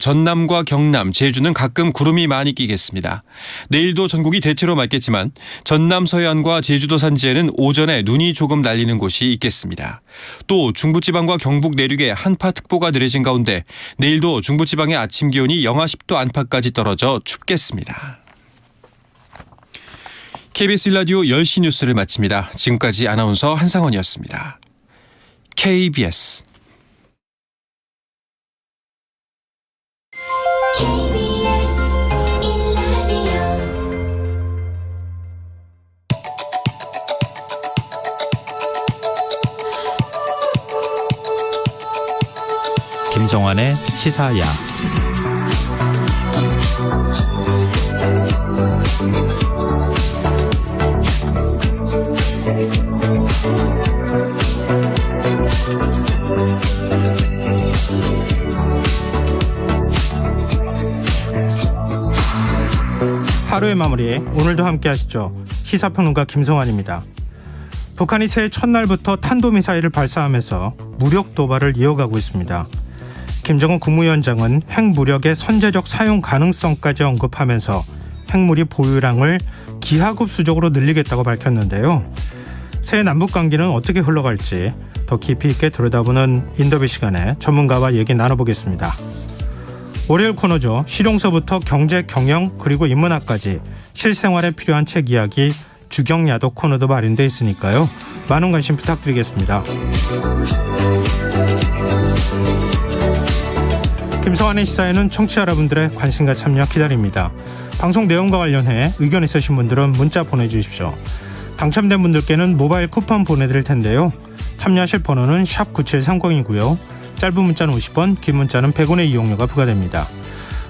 전남과 경남, 제주는 가끔 구름이 많이 끼겠습니다. 내일도 전국이 대체로 맑겠지만 전남 서해안과 제주도 산지에는 오전에 눈이 조금 날리는 곳이 있겠습니다. 또 중부지방과 경북 내륙에 한파특보가 내려진 가운데 내일도 중부지방의 아침 기온이 영하 10도 안팎까지 떨어져 춥겠습니다. KBS 라디오 10시 뉴스를 마칩니다. 지금까지 아나운서 한상원이었습니다. KBS 김성환의 시사야. 하루의 마무리, 오늘도 함께 하시죠. 시사평론가 김성환입니다. 북한이 새해 첫날부터 탄도미사일을 발사하면서 무력 도발을 이어가고 있습니다. 김정은 국무위원장은 핵무력의 선제적 사용 가능성까지 언급하면서 핵무기 보유량을 기하급수적으로 늘리겠다고 밝혔는데요. 새해 남북관계는 어떻게 흘러갈지 더 깊이 있게 들여다보는 인터뷰 시간에 전문가와 얘기 나눠보겠습니다. 월요일 코너죠. 실용서부터 경제, 경영, 그리고 인문학까지 실생활에 필요한 책 이야기 주경야독 코너도 마련되어 있으니까요. 많은 관심 부탁드리겠습니다. 김성환의 시사에는 청취자 여러분들의 관심과 참여 기다립니다. 방송 내용과 관련해 의견 있으신 분들은 문자 보내주십시오. 당첨된 분들께는 모바일 쿠폰 보내드릴 텐데요. 참여하실 번호는 샵 9730이고요. 짧은 문자는 50원, 긴 문자는 100원의 이용료가 부과됩니다.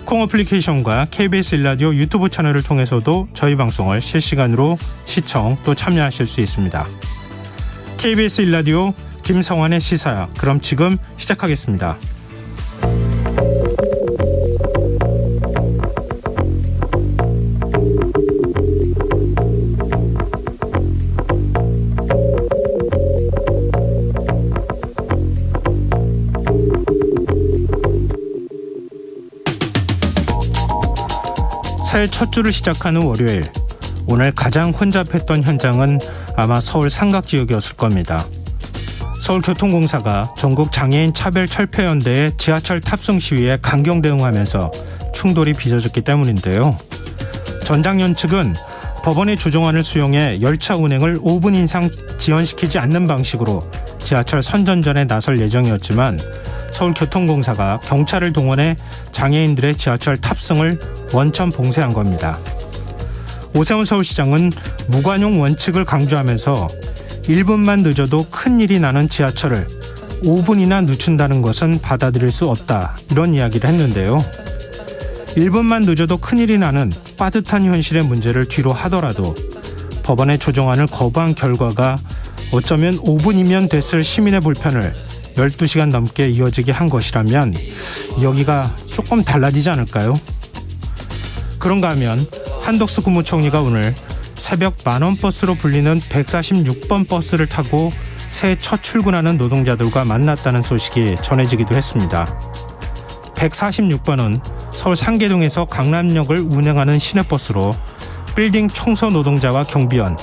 콩 어플리케이션과 KBS 1라디오 유튜브 채널을 통해서도 저희 방송을 실시간으로 시청 또 참여하실 수 있습니다. KBS 1라디오 김성환의 시사야. 그럼 지금 시작하겠습니다. 새해 첫 주를 시작하는 월요일, 오늘 가장 혼잡했던 현장은 아마 서울 삼각지역이었을 겁니다. 서울교통공사가 전국 장애인 차별철폐연대의 지하철 탑승 시위에 강경 대응하면서 충돌이 빚어졌기 때문인데요. 전장연 측은 법원의 조정안을 수용해 열차 운행을 5분 이상 지연시키지 않는 방식으로 지하철 선전전에 나설 예정이었지만 서울교통공사가 경찰을 동원해 장애인들의 지하철 탑승을 원천 봉쇄한 겁니다. 오세훈 서울시장은 무관용 원칙을 강조하면서 1분만 늦어도 큰일이 나는 지하철을 5분이나 늦춘다는 것은 받아들일 수 없다, 이런 이야기를 했는데요. 1분만 늦어도 큰일이 나는 빠듯한 현실의 문제를 뒤로 하더라도 법원의 조정안을 거부한 결과가 어쩌면 5분이면 됐을 시민의 불편을 12시간 넘게 이어지게 한 것이라면 여기가 조금 달라지지 않을까요? 그런가 하면 한덕수 국무총리가 오늘 새벽 만원 버스로 불리는 146번 버스를 타고 새해 첫 출근하는 노동자들과 만났다는 소식이 전해지기도 했습니다. 146번은 서울 상계동에서 강남역을 운행하는 시내버스로 빌딩 청소 노동자와 경비원,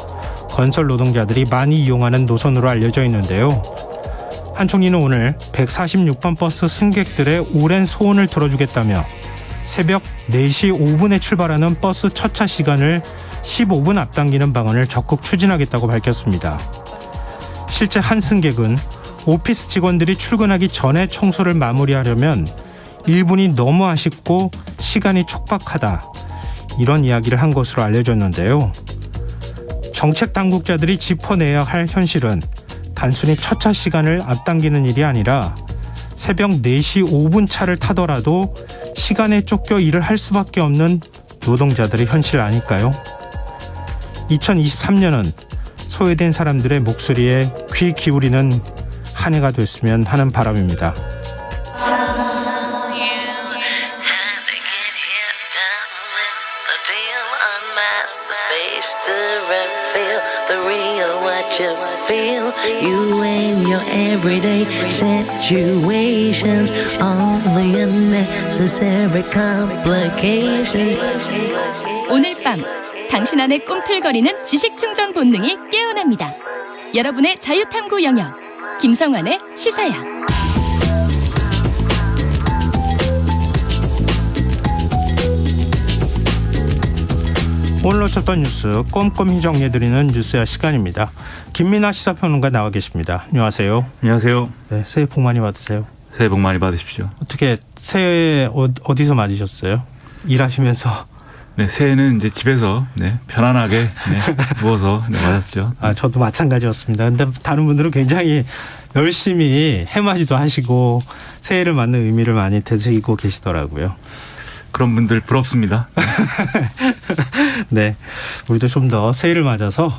건설 노동자들이 많이 이용하는 노선으로 알려져 있는데요. 한 총리는 오늘 146번 버스 승객들의 오랜 소원을 들어주겠다며 새벽 4시 5분에 출발하는 버스 첫차 시간을 15분 앞당기는 방안을 적극 추진하겠다고 밝혔습니다. 실제 한 승객은 오피스 직원들이 출근하기 전에 청소를 마무리하려면 1분이 너무 아쉽고 시간이 촉박하다, 이런 이야기를 한 것으로 알려졌는데요. 정책 당국자들이 짚어내야 할 현실은 단순히 첫차 시간을 앞당기는 일이 아니라 새벽 4시 5분 차를 타더라도 시간에 쫓겨 일을 할 수밖에 없는 노동자들의 현실 아닐까요? 2023년은 소외된 사람들의 목소리에 귀 기울이는 한 해가 됐으면 하는 바람입니다. face to reveal the real what you feel. You and your everyday situations, all the unnecessary complications. 오늘 밤 당신 안의 꿈틀거리는 지식 충전 본능이 깨어납니다. 여러분의 자유탐구 영역 김성환의 시사야. 오늘 놓쳤던 뉴스 꼼꼼히 정리해드리는 뉴스야 시간입니다. 김민아 시사평론가 나와 계십니다. 안녕하세요. 안녕하세요. 네, 새해 복 많이 받으세요. 새해 복 많이 받으십시오. 어떻게 새해 어디서 맞으셨어요? 일하시면서? 네, 새해는 이제 집에서 편안하게 누워서 맞았죠. 아, 저도 마찬가지였습니다. 근데 다른 분들은 굉장히 열심히 해맞이도 하시고 새해를 맞는 의미를 많이 되새기고 계시더라고요. 그런 분들 부럽습니다. 네, 우리도 좀 더 새해를 맞아서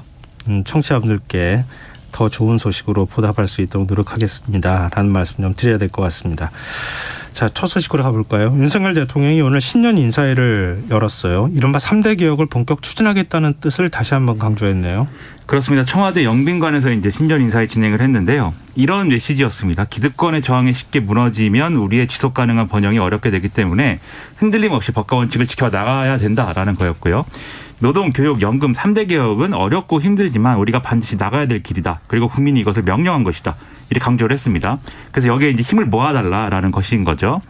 청취자분들께 더 좋은 소식으로 보답할 수 있도록 노력하겠습니다. 라는 말씀 좀 드려야 될 것 같습니다. 자, 첫 소식으로 가볼까요? 윤석열 대통령이 오늘 신년 인사회를 열었어요. 이른바 3대 개혁을 본격 추진하겠다는 뜻을 다시 한번 강조했네요. 그렇습니다. 청와대 영빈관에서 이제 신년 인사회 진행을 했는데요. 이런 메시지였습니다. 기득권의 저항이 쉽게 무너지면 우리의 지속 가능한 번영이 어렵게 되기 때문에 흔들림 없이 법과 원칙을 지켜 나가야 된다라는 거였고요. 노동, 교육, 연금 3대 개혁은 어렵고 힘들지만 우리가 반드시 나가야 될 길이다. 그리고 국민이 이것을 명령한 것이다. 이렇게 강조를 했습니다. 그래서 여기에 이제 힘을 모아달라라는 것인 거죠.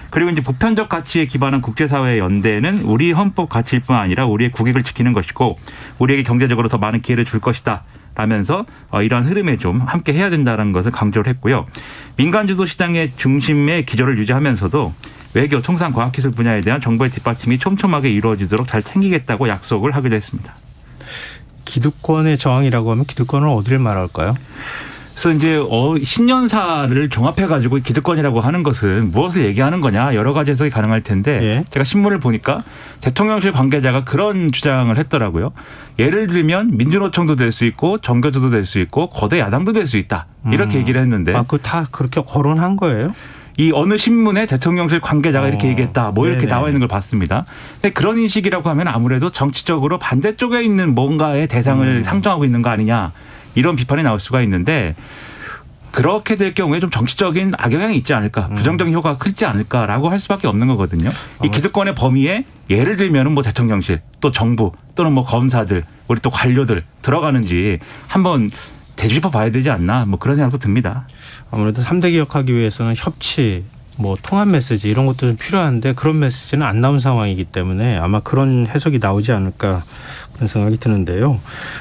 그리고 이제 보편적 가치에 기반한 국제사회의 연대는 우리 헌법 가치일 뿐 아니라 우리의 국익을 지키는 것이고 우리에게 경제적으로 더 많은 기회를 줄 것이다. 라면서 이러한 흐름에 좀 함께 해야 된다는 것을 강조를 했고요. 민간주도 시장의 중심의 기조를 유지하면서도 외교, 통상, 과학기술 분야에 대한 정부의 뒷받침이 촘촘하게 이루어지도록 잘 챙기겠다고 약속을 하기도 했습니다. 기득권의 저항이라고 하면 기득권은 어디를 말할까요? 그래서 이제 신년사를 종합해가지고 기득권이라고 하는 것은 무엇을 얘기하는 거냐 여러 가지 해석이 가능할 텐데 예. 제가 신문을 보니까 대통령실 관계자가 그런 주장을 했더라고요. 예를 들면 민주노총도 될 수 있고 정교조도 될 수 있고 거대 야당도 될 수 있다. 이렇게 얘기를 했는데. 아, 그거 다 그렇게 거론한 거예요? 이 어느 신문에 대통령실 관계자가 이렇게 얘기했다. 뭐 이렇게 나와 있는 걸 봤습니다. 근데 그런 인식이라고 하면 아무래도 정치적으로 반대쪽에 있는 뭔가의 대상을 상정하고 있는 거 아니냐. 이런 비판이 나올 수가 있는데 그렇게 될 경우에 좀 정치적인 악영향이 있지 않을까. 부정적인 효과가 크지 않을까라고 할 수밖에 없는 거거든요. 이 기득권의 범위에 예를 들면 뭐 대통령실 또 정부 또는 뭐 검사들 우리 또 관료들 들어가는지 한번 되짚어 봐야 되지 않나 뭐 그런 생각도 듭니다. 아무래도 3대 개혁하기 위해서는 협치, 뭐 통합 메시지 이런 것도 필요한데 그런 메시지는 안 나온 상황이기 때문에 아마 그런 해석이 나오지 않을까 그런 생각이 드는데요.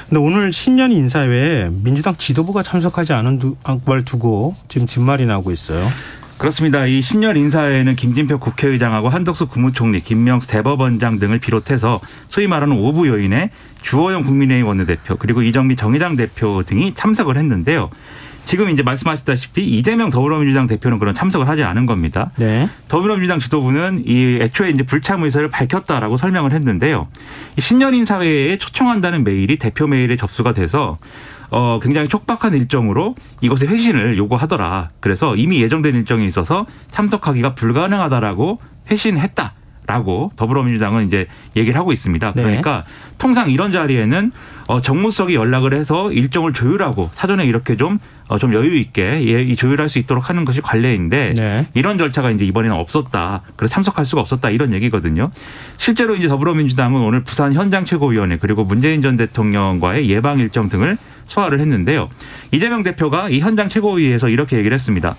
근데 오늘 신년 인사회에 민주당 지도부가 참석하지 않은 걸 두고 지금 뒷말이 나오고 있어요. 그렇습니다. 이 신년 인사회에는 김진표 국회의장하고 한덕수 국무총리, 김명수 대법원장 등을 비롯해서 소위 말하는 오부 요인의 주호영 국민의힘 원내대표 그리고 이정미 정의당 대표 등이 참석을 했는데요. 지금 이제 말씀하셨다시피 이재명 더불어민주당 대표는 그런 참석을 하지 않은 겁니다. 네. 더불어민주당 지도부는 이 애초에 이제 불참 의사를 밝혔다라고 설명을 했는데요. 이 신년 인사회에 초청한다는 메일이 대표 메일에 접수가 돼서 굉장히 촉박한 일정으로 이것의 회신을 요구하더라. 그래서 이미 예정된 일정이 있어서 참석하기가 불가능하다라고 회신했다라고 더불어민주당은 이제 얘기를 하고 있습니다. 그러니까 통상 이런 자리에는 정무석이 연락을 해서 일정을 조율하고 사전에 이렇게 좀 여유 있게 조율할 수 있도록 하는 것이 관례인데 이런 절차가 이제 이번에는 없었다. 그래서 참석할 수가 없었다 이런 얘기거든요. 실제로 이제 더불어민주당은 오늘 부산 현장 최고위원회 그리고 문재인 전 대통령과의 예방 일정 등을 소화를 했는데요. 이재명 대표가 이 현장 최고위에서 이렇게 얘기를 했습니다.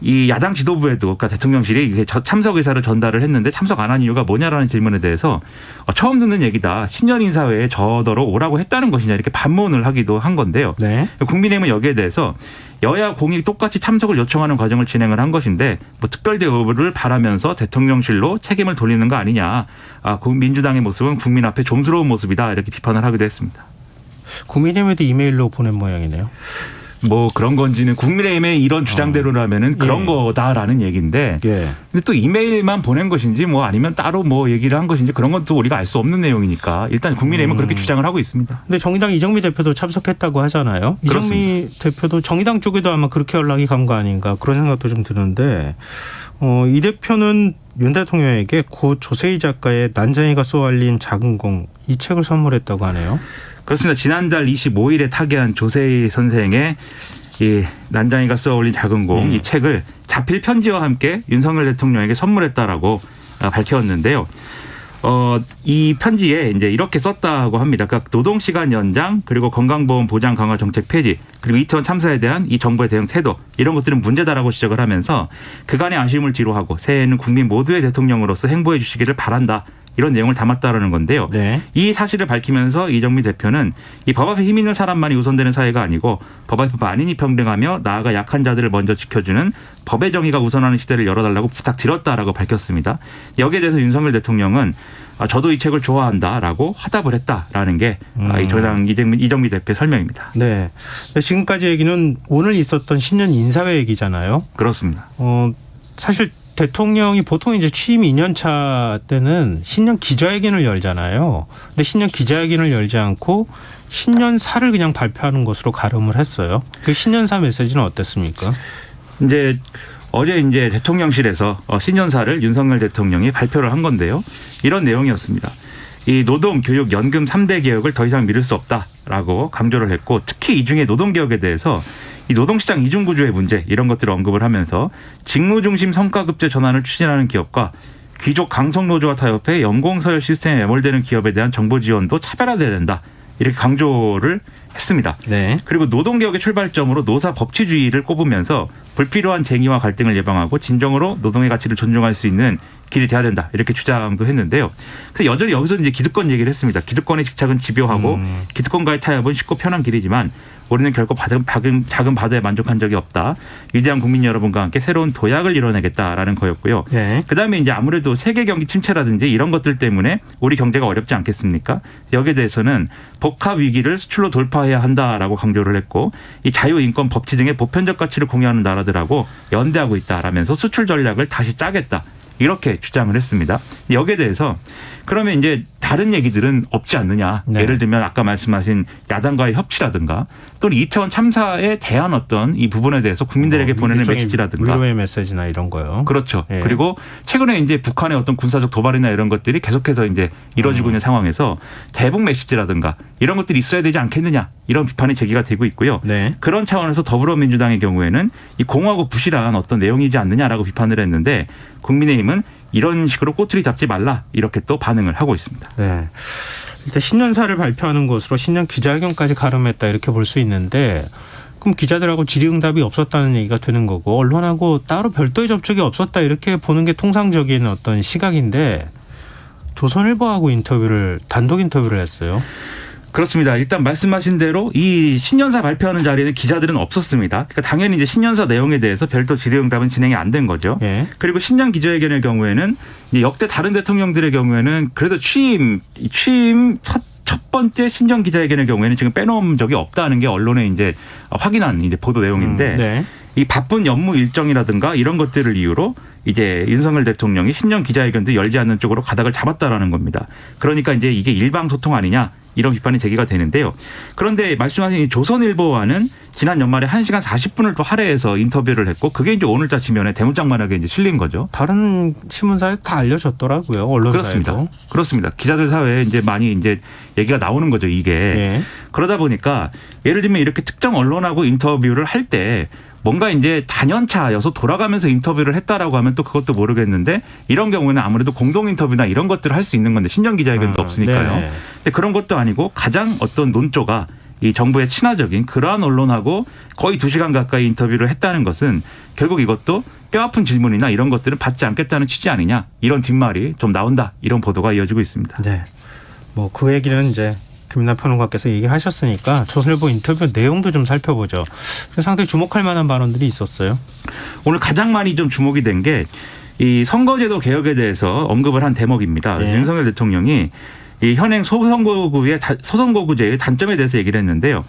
이 야당 지도부에도 그러니까 대통령실이 참석 의사를 전달을 했는데 참석 안 한 이유가 뭐냐라는 질문에 대해서 처음 듣는 얘기다. 신년 인사회에 저더러 오라고 했다는 것이냐 이렇게 반문을 하기도 한 건데요. 국민의힘은 여기에 대해서 여야 공이 똑같이 참석을 요청하는 과정을 진행을 한 것인데 뭐 특별 대우를 바라면서 대통령실로 책임을 돌리는 거 아니냐. 민주당의 모습은 국민 앞에 좀스러운 모습이다 이렇게 비판을 하기도 했습니다. 국민의힘에도 이메일로 보낸 모양이네요. 뭐 그런 건지는 국민의힘의 이런 주장대로라면은 그런 거다라는 얘기인데 근데 또 이메일만 보낸 것인지 뭐 아니면 따로 뭐 얘기를 한 것인지 그런 건 또 우리가 알 수 없는 내용이니까 일단 국민의힘은 그렇게 주장을 하고 있습니다. 근데 정의당 이정미 대표도 참석했다고 하잖아요. 이정미 대표도 정의당 쪽에도 아마 그렇게 연락이 간 거 아닌가 그런 생각도 좀 드는데 이 대표는 윤 대통령에게 고 조세희 작가의 난장이가 쏘아올린 작은 공 이 책을 선물했다고 하네요. 그렇습니다. 지난달 25일에 타계한 조세희 선생의 이 난장이가 쏘아올린 작은 공 이 책을 자필 편지와 함께 윤석열 대통령에게 선물했다라고 밝혔는데요. 이 편지에 이제 이렇게 썼다고 합니다. 그러니까 노동시간 연장 그리고 건강보험 보장 강화 정책 폐지 그리고 이태원 참사에 대한 이 정부의 대응 태도 이런 것들은 문제다라고 지적을 하면서 그간의 아쉬움을 뒤로하고 새해에는 국민 모두의 대통령으로서 행보해 주시기를 바란다. 이런 내용을 담았다라는 건데요. 네. 이 사실을 밝히면서 이정미 대표는 이 법 앞에 힘 있는 사람만이 우선되는 사회가 아니고 법 앞에 만인이 평등하며 나아가 약한 자들을 먼저 지켜주는 법의 정의가 우선하는 시대를 열어달라고 부탁드렸다라고 밝혔습니다. 여기에 대해서 윤석열 대통령은 저도 이 책을 좋아한다라고 화답을 했다라는 게 이 조당 이정미 대표의 설명입니다. 네. 지금까지 얘기는 오늘 있었던 신년 인사회 얘기잖아요. 그렇습니다. 사실 대통령이 보통 이제 취임 2년 차 때는 신년 기자회견을 열잖아요. 근데 신년 기자회견을 열지 않고 신년사를 그냥 발표하는 것으로 가름을 했어요. 그 신년사 메시지는 어땠습니까? 어제 대통령실에서 신년사를 윤석열 대통령이 발표를 한 건데요. 이런 내용이었습니다. 이 노동, 교육, 연금 3대 개혁을 더 이상 미룰 수 없다라고 강조를 했고 특히 이 중에 노동개혁에 대해서 이 노동시장 이중구조의 문제 이런 것들을 언급을 하면서 직무중심 성과급제 전환을 추진하는 기업과 귀족 강성노조와 타협해 연공서열 시스템에 매몰되는 기업에 대한 정부 지원도 차별화돼야 된다. 이렇게 강조를 했습니다. 네. 그리고 노동개혁의 출발점으로 노사 법치주의를 꼽으면서 불필요한 쟁의와 갈등을 예방하고 진정으로 노동의 가치를 존중할 수 있는 길이 돼야 된다. 이렇게 주장도 했는데요. 그래서 여전히 여기서 기득권 얘기를 했습니다. 기득권의 집착은 집요하고 기득권과의 타협은 쉽고 편한 길이지만 우리는 결코 작은 바다에 만족한 적이 없다. 위대한 국민 여러분과 함께 새로운 도약을 이뤄내겠다라는 거였고요. 네. 그다음에 아무래도 세계 경기 침체라든지 이런 것들 때문에 우리 경제가 어렵지 않겠습니까? 여기에 대해서는 복합 위기를 수출로 돌파해야 한다라고 강조를 했고 이 자유, 인권, 법치 등의 보편적 가치를 공유하는 나라들하고 연대하고 있다라면서 수출 전략을 다시 짜겠다. 이렇게 주장을 했습니다. 여기에 대해서 그러면 다른 얘기들은 없지 않느냐. 네. 예를 들면 아까 말씀하신 야당과의 협치라든가 또는 이태원 참사에 대한 어떤 이 부분에 대해서 국민들에게 보내는 메시지라든가. 위로의 메시지나 이런 거요. 그렇죠. 네. 그리고 최근에 북한의 어떤 군사적 도발이나 이런 것들이 계속해서 이루어지고 있는 상황에서 대북 메시지라든가 이런 것들이 있어야 되지 않겠느냐. 이런 비판이 제기가 되고 있고요. 네. 그런 차원에서 더불어민주당의 경우에는 이 공허하고 부실한 어떤 내용이지 않느냐라고 비판을 했는데 국민의힘은 이런 식으로 꼬투리 잡지 말라 이렇게 또 반응을 하고 있습니다. 네. 일단 신년사를 발표하는 것으로 신년 기자회견까지 가름했다 이렇게 볼 수 있는데 그럼 기자들하고 질의응답이 없었다는 얘기가 되는 거고 언론하고 따로 별도의 접촉이 없었다 이렇게 보는 게 통상적인 어떤 시각인데 조선일보하고 단독 인터뷰를 했어요. 그렇습니다. 일단 말씀하신 대로 이 신년사 발표하는 자리에는 기자들은 없었습니다. 그러니까 당연히 신년사 내용에 대해서 별도 질의응답은 진행이 안 된 거죠. 예. 그리고 신년 기자회견의 경우에는 역대 다른 대통령들의 경우에는 그래도 취임 첫 번째 신년 기자회견의 경우에는 지금 빼놓은 적이 없다는 게 언론에 확인한 보도 내용인데 네. 이 바쁜 업무 일정이라든가 이런 것들을 이유로 윤석열 대통령이 신년 기자회견도 열지 않는 쪽으로 가닥을 잡았다라는 겁니다. 그러니까 이게 일방 소통 아니냐 이런 비판이 제기가 되는데요. 그런데 말씀하신 이 조선일보와는 지난 연말에 1시간 40분을 또 할애해서 인터뷰를 했고 그게 오늘자 지면에 대문짝만하게 실린 거죠. 다른 신문사에 다 알려졌더라고요. 언론사에도. 그렇습니다. 기자들 사회에 많이 얘기가 나오는 거죠. 이게. 예. 그러다 보니까 예를 들면 이렇게 특정 언론하고 인터뷰를 할 때 뭔가 단연차여서 돌아가면서 인터뷰를 했다라고 하면 또 그것도 모르겠는데 이런 경우에는 아무래도 공동 인터뷰나 이런 것들을 할 수 있는 건데 신년 기자회견도 없으니까요. 네네. 근데 그런 것도 아니고 가장 어떤 논조가 이 정부의 친화적인 그러한 언론하고 거의 2시간 가까이 인터뷰를 했다는 것은 결국 이것도 뼈아픈 질문이나 이런 것들은 받지 않겠다는 취지 아니냐 이런 뒷말이 좀 나온다 이런 보도가 이어지고 있습니다. 네. 그 얘기는 김남 평론가께서 얘기를 하셨으니까 조선일보 인터뷰 내용도 좀 살펴보죠. 상당히 주목할 만한 발언들이 있었어요. 오늘 가장 많이 좀 주목이 된 게 이 선거제도 개혁에 대해서 언급을 한 대목입니다. 네. 윤석열 대통령이 이 현행 소선거구제의 단점에 대해서 얘기를 했는데요.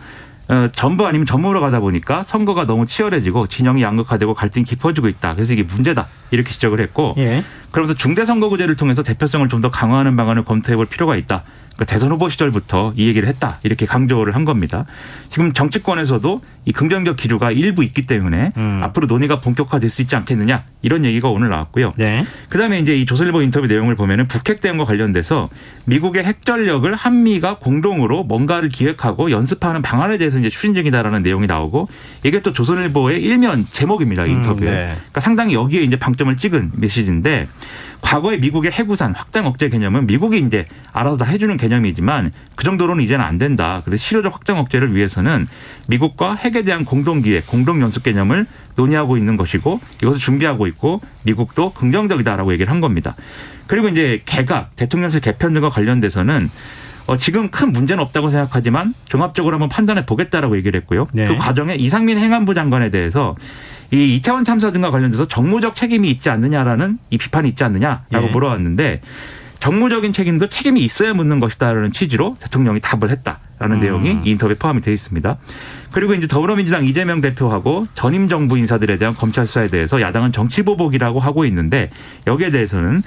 전부 아니면 전무로 가다 보니까 선거가 너무 치열해지고 진영이 양극화되고 갈등이 깊어지고 있다. 그래서 이게 문제다. 이렇게 지적을 했고 예. 그러면서 중대선거구제를 통해서 대표성을 좀 더 강화하는 방안을 검토해 볼 필요가 있다. 대선 후보 시절부터 이 얘기를 했다 이렇게 강조를 한 겁니다. 지금 정치권에서도 이 긍정적 기류가 일부 있기 때문에 앞으로 논의가 본격화될 수 있지 않겠느냐 이런 얘기가 오늘 나왔고요. 네. 그다음에 이제 이 조선일보 인터뷰 내용을 보면은 북핵 대응과 관련돼서 미국의 핵 전력을 한미가 공동으로 뭔가를 기획하고 연습하는 방안에 대해서 이제 추진 중이다라는 내용이 나오고 이게 또 조선일보의 일면 제목입니다. 이 인터뷰에. 네. 그러니까 상당히 여기에 이제 방점을 찍은 메시지인데 과거에 미국의 핵우산 확장 억제 개념은 미국이 이제 알아서 다 해주는 개념이지만 그 정도로는 이제는 안 된다. 그래서 실효적 확장 억제를 위해서는 미국과 핵에 대한 공동기획, 공동연습 개념을 논의하고 있는 것이고 이것을 준비하고 있고 미국도 긍정적이다라고 얘기를 한 겁니다. 그리고 이제 개각, 대통령실 개편 등과 관련돼서는 지금 큰 문제는 없다고 생각하지만 종합적으로 한번 판단해 보겠다라고 얘기를 했고요. 네. 그 과정에 이상민 행안부 장관에 대해서 이 이태원 참사 등과 관련돼서 정무적 책임이 있지 않느냐라는 이 비판이 있지 않느냐라고 예. 물어왔는데 정무적인 책임도 책임이 있어야 묻는 것이다라는 취지로 대통령이 답을 했다라는 내용이 이 인터뷰에 포함이 되어 있습니다. 그리고 이제 더불어민주당 이재명 대표하고 전임 정부 인사들에 대한 검찰 수사에 대해서 야당은 정치보복이라고 하고 있는데 여기에 대해서는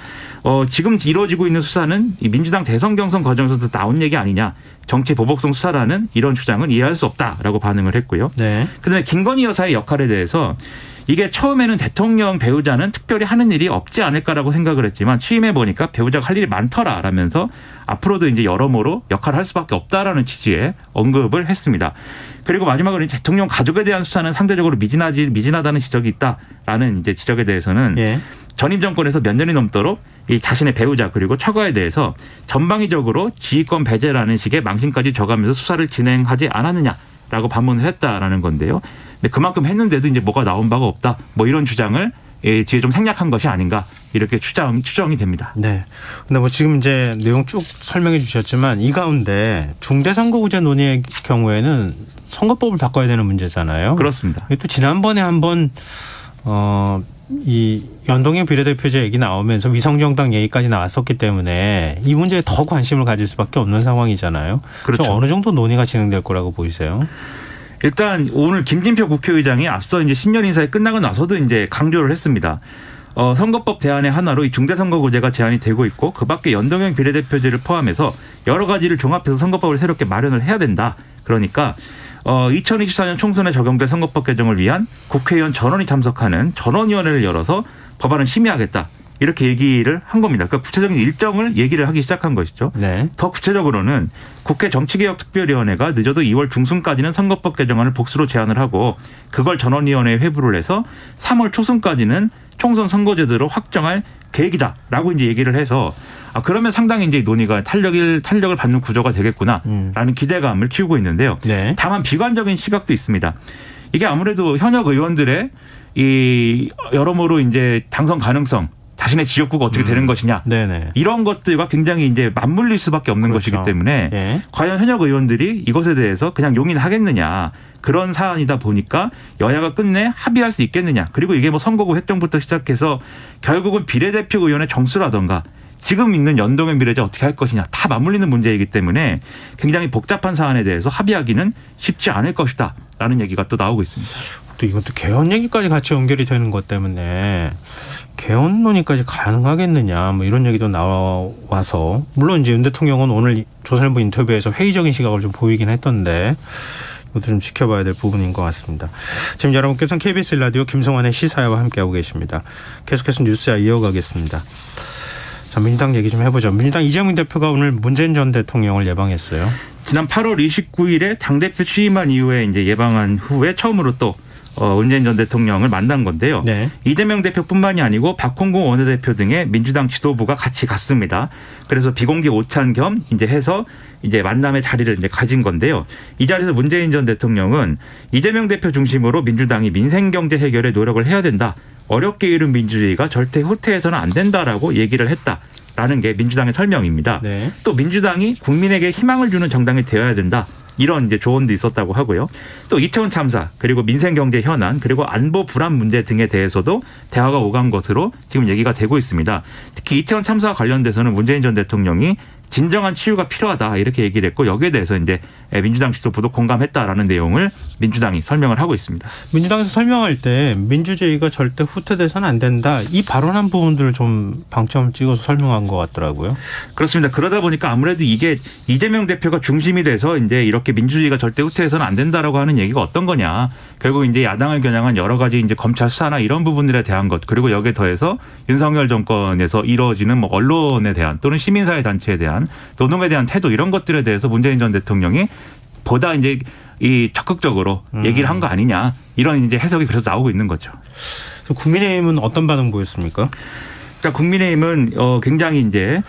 지금 이루어지고 있는 수사는 이 민주당 대선 경선 과정에서도 나온 얘기 아니냐. 정치보복성 수사라는 이런 주장은 이해할 수 없다라고 반응을 했고요. 네. 그다음에 김건희 여사의 역할에 대해서 이게 처음에는 대통령 배우자는 특별히 하는 일이 없지 않을까라고 생각을 했지만 취임해 보니까 배우자가 할 일이 많더라라면서 앞으로도 이제 여러모로 역할을 할 수밖에 없다라는 취지의 언급을 했습니다. 그리고 마지막으로 대통령 가족에 대한 수사는 상대적으로 미진하다는 지적이 있다라는 이제 지적에 대해서는 예. 전임 정권에서 몇 년이 넘도록 이 자신의 배우자 그리고 처가에 대해서 전방위적으로 지휘권 배제라는 식의 망신까지 줘가면서 수사를 진행하지 않았느냐라고 반문을 했다라는 건데요. 근데 그만큼 했는데도 이제 뭐가 나온 바가 없다. 뭐 이런 주장을 뒤에 좀 생략한 것이 아닌가 이렇게 추정이 됩니다. 네. 근데 뭐 지금 이제 내용 쭉 설명해 주셨지만 이 가운데 중대선거구제 논의의 경우에는 선거법을 바꿔야 되는 문제잖아요. 그렇습니다. 또 지난번에 한번 이 연동형 비례대표제 얘기 나오면서 위성정당 얘기까지 나왔었기 때문에 이 문제에 더 관심을 가질 수밖에 없는 상황이잖아요. 그렇죠. 어느 정도 논의가 진행될 거라고 보이세요? 일단 오늘 김진표 국회의장이 앞서 이제 신년 인사에 끝나고 나서도 이제 강조를 했습니다. 선거법 대안의 하나로 이 중대선거구제가 제안이 되고 있고 그밖에 연동형 비례대표제를 포함해서 여러 가지를 종합해서 선거법을 새롭게 마련을 해야 된다. 그러니까 2024년 총선에 적용될 선거법 개정을 위한 국회의원 전원이 참석하는 전원위원회를 열어서 법안을 심의하겠다. 이렇게 얘기를 한 겁니다. 그러니까 구체적인 일정을 얘기를 하기 시작한 것이죠. 네. 더 구체적으로는 국회 정치개혁특별위원회가 늦어도 2월 중순까지는 선거법 개정안을 복수로 제안을 하고 그걸 전원위원회에 회부를 해서 3월 초순까지는 총선 선거제도로 확정할 계획이다라고 이제 얘기를 해서 그러면 상당히 이제 논의가 탄력을 받는 구조가 되겠구나라는 기대감을 키우고 있는데요. 네. 다만 비관적인 시각도 있습니다. 이게 아무래도 현역 의원들의 이 여러모로 이제 당선 가능성 자신의 지역구가 어떻게 되는 것이냐. 네네. 이런 것들과 굉장히 이제 맞물릴 수밖에 없는 그렇죠. 것이기 때문에 네. 과연 현역 의원들이 이것에 대해서 그냥 용인하겠느냐. 그런 사안이다 보니까 여야가 끝내 합의할 수 있겠느냐. 그리고 이게 뭐 선거구 획정부터 시작해서 결국은 비례대표 의원의 정수라든가 지금 있는 연동형 비례제 어떻게 할 것이냐. 다 맞물리는 문제이기 때문에 굉장히 복잡한 사안에 대해서 합의하기는 쉽지 않을 것이다. 라는 얘기가 또 나오고 있습니다. 또 이것도 개헌 얘기까지 같이 연결이 되는 것 때문에 개헌 논의까지 가능하겠느냐 뭐 이런 얘기도 나와서 물론 이제 윤 대통령은 오늘 조선일보 인터뷰에서 회의적인 시각을 좀 보이긴 했던데 이것도 좀 지켜봐야 될 부분인 것 같습니다. 지금 여러분께서는 KBS 라디오 김성환의 시사회와 함께하고 계십니다. 계속해서 뉴스야 이어가겠습니다. 자, 민주당 얘기 좀 해보죠. 민주당 이재명 대표가 오늘 문재인 전 대통령을 예방했어요. 지난 8월 29일에 당대표 취임한 이후에 이제 예방한 후에 처음으로 또 문재인 전 대통령을 만난 건데요. 네. 이재명 대표뿐만이 아니고 박홍근 원내대표 등의 민주당 지도부가 같이 갔습니다. 그래서 비공개 오찬 겸 이제 해서 이제 만남의 자리를 이제 가진 건데요. 이 자리에서 문재인 전 대통령은 이재명 대표 중심으로 민주당이 민생 경제 해결에 노력을 해야 된다. 어렵게 이룬 민주주의가 절대 후퇴해서는 안 된다라고 얘기를 했다라는 게 민주당의 설명입니다. 네. 또 민주당이 국민에게 희망을 주는 정당이 되어야 된다. 이런 이제 조언도 있었다고 하고요. 또 이태원 참사 그리고 민생 경제 현안 그리고 안보 불안 문제 등에 대해서도 대화가 오간 것으로 지금 얘기가 되고 있습니다. 특히 이태원 참사와 관련돼서는 문재인 전 대통령이 진정한 치유가 필요하다 이렇게 얘기를 했고 여기에 대해서 이제 민주당 지도부도 공감했다라는 내용을 민주당이 설명을 하고 있습니다. 민주당에서 설명할 때 민주주의가 절대 후퇴돼서는 안 된다. 이 발언한 부분들을 좀 방점을 찍어서 설명한 것 같더라고요. 그렇습니다. 그러다 보니까 아무래도 이게 이재명 대표가 중심이 돼서 이제 이렇게 민주주의가 절대 후퇴해서는 안 된다라고 하는 얘기가 어떤 거냐. 결국 이제 야당을 겨냥한 여러 가지 이제 검찰 수사나 이런 부분들에 대한 것, 그리고 여기에 더해서 윤석열 정권에서 이루어지는 뭐 언론에 대한 또는 시민사회 단체에 대한 노동에 대한 태도, 이런 것들에 대해서 문재인 전 대통령이 보다 이제 이 적극적으로 얘기를 한 거 아니냐, 이런 이제 해석이 그래서 나오고 있는 거죠. 국민의힘은 어떤 반응 보였습니까? 자, 국민의힘은 굉장히 이제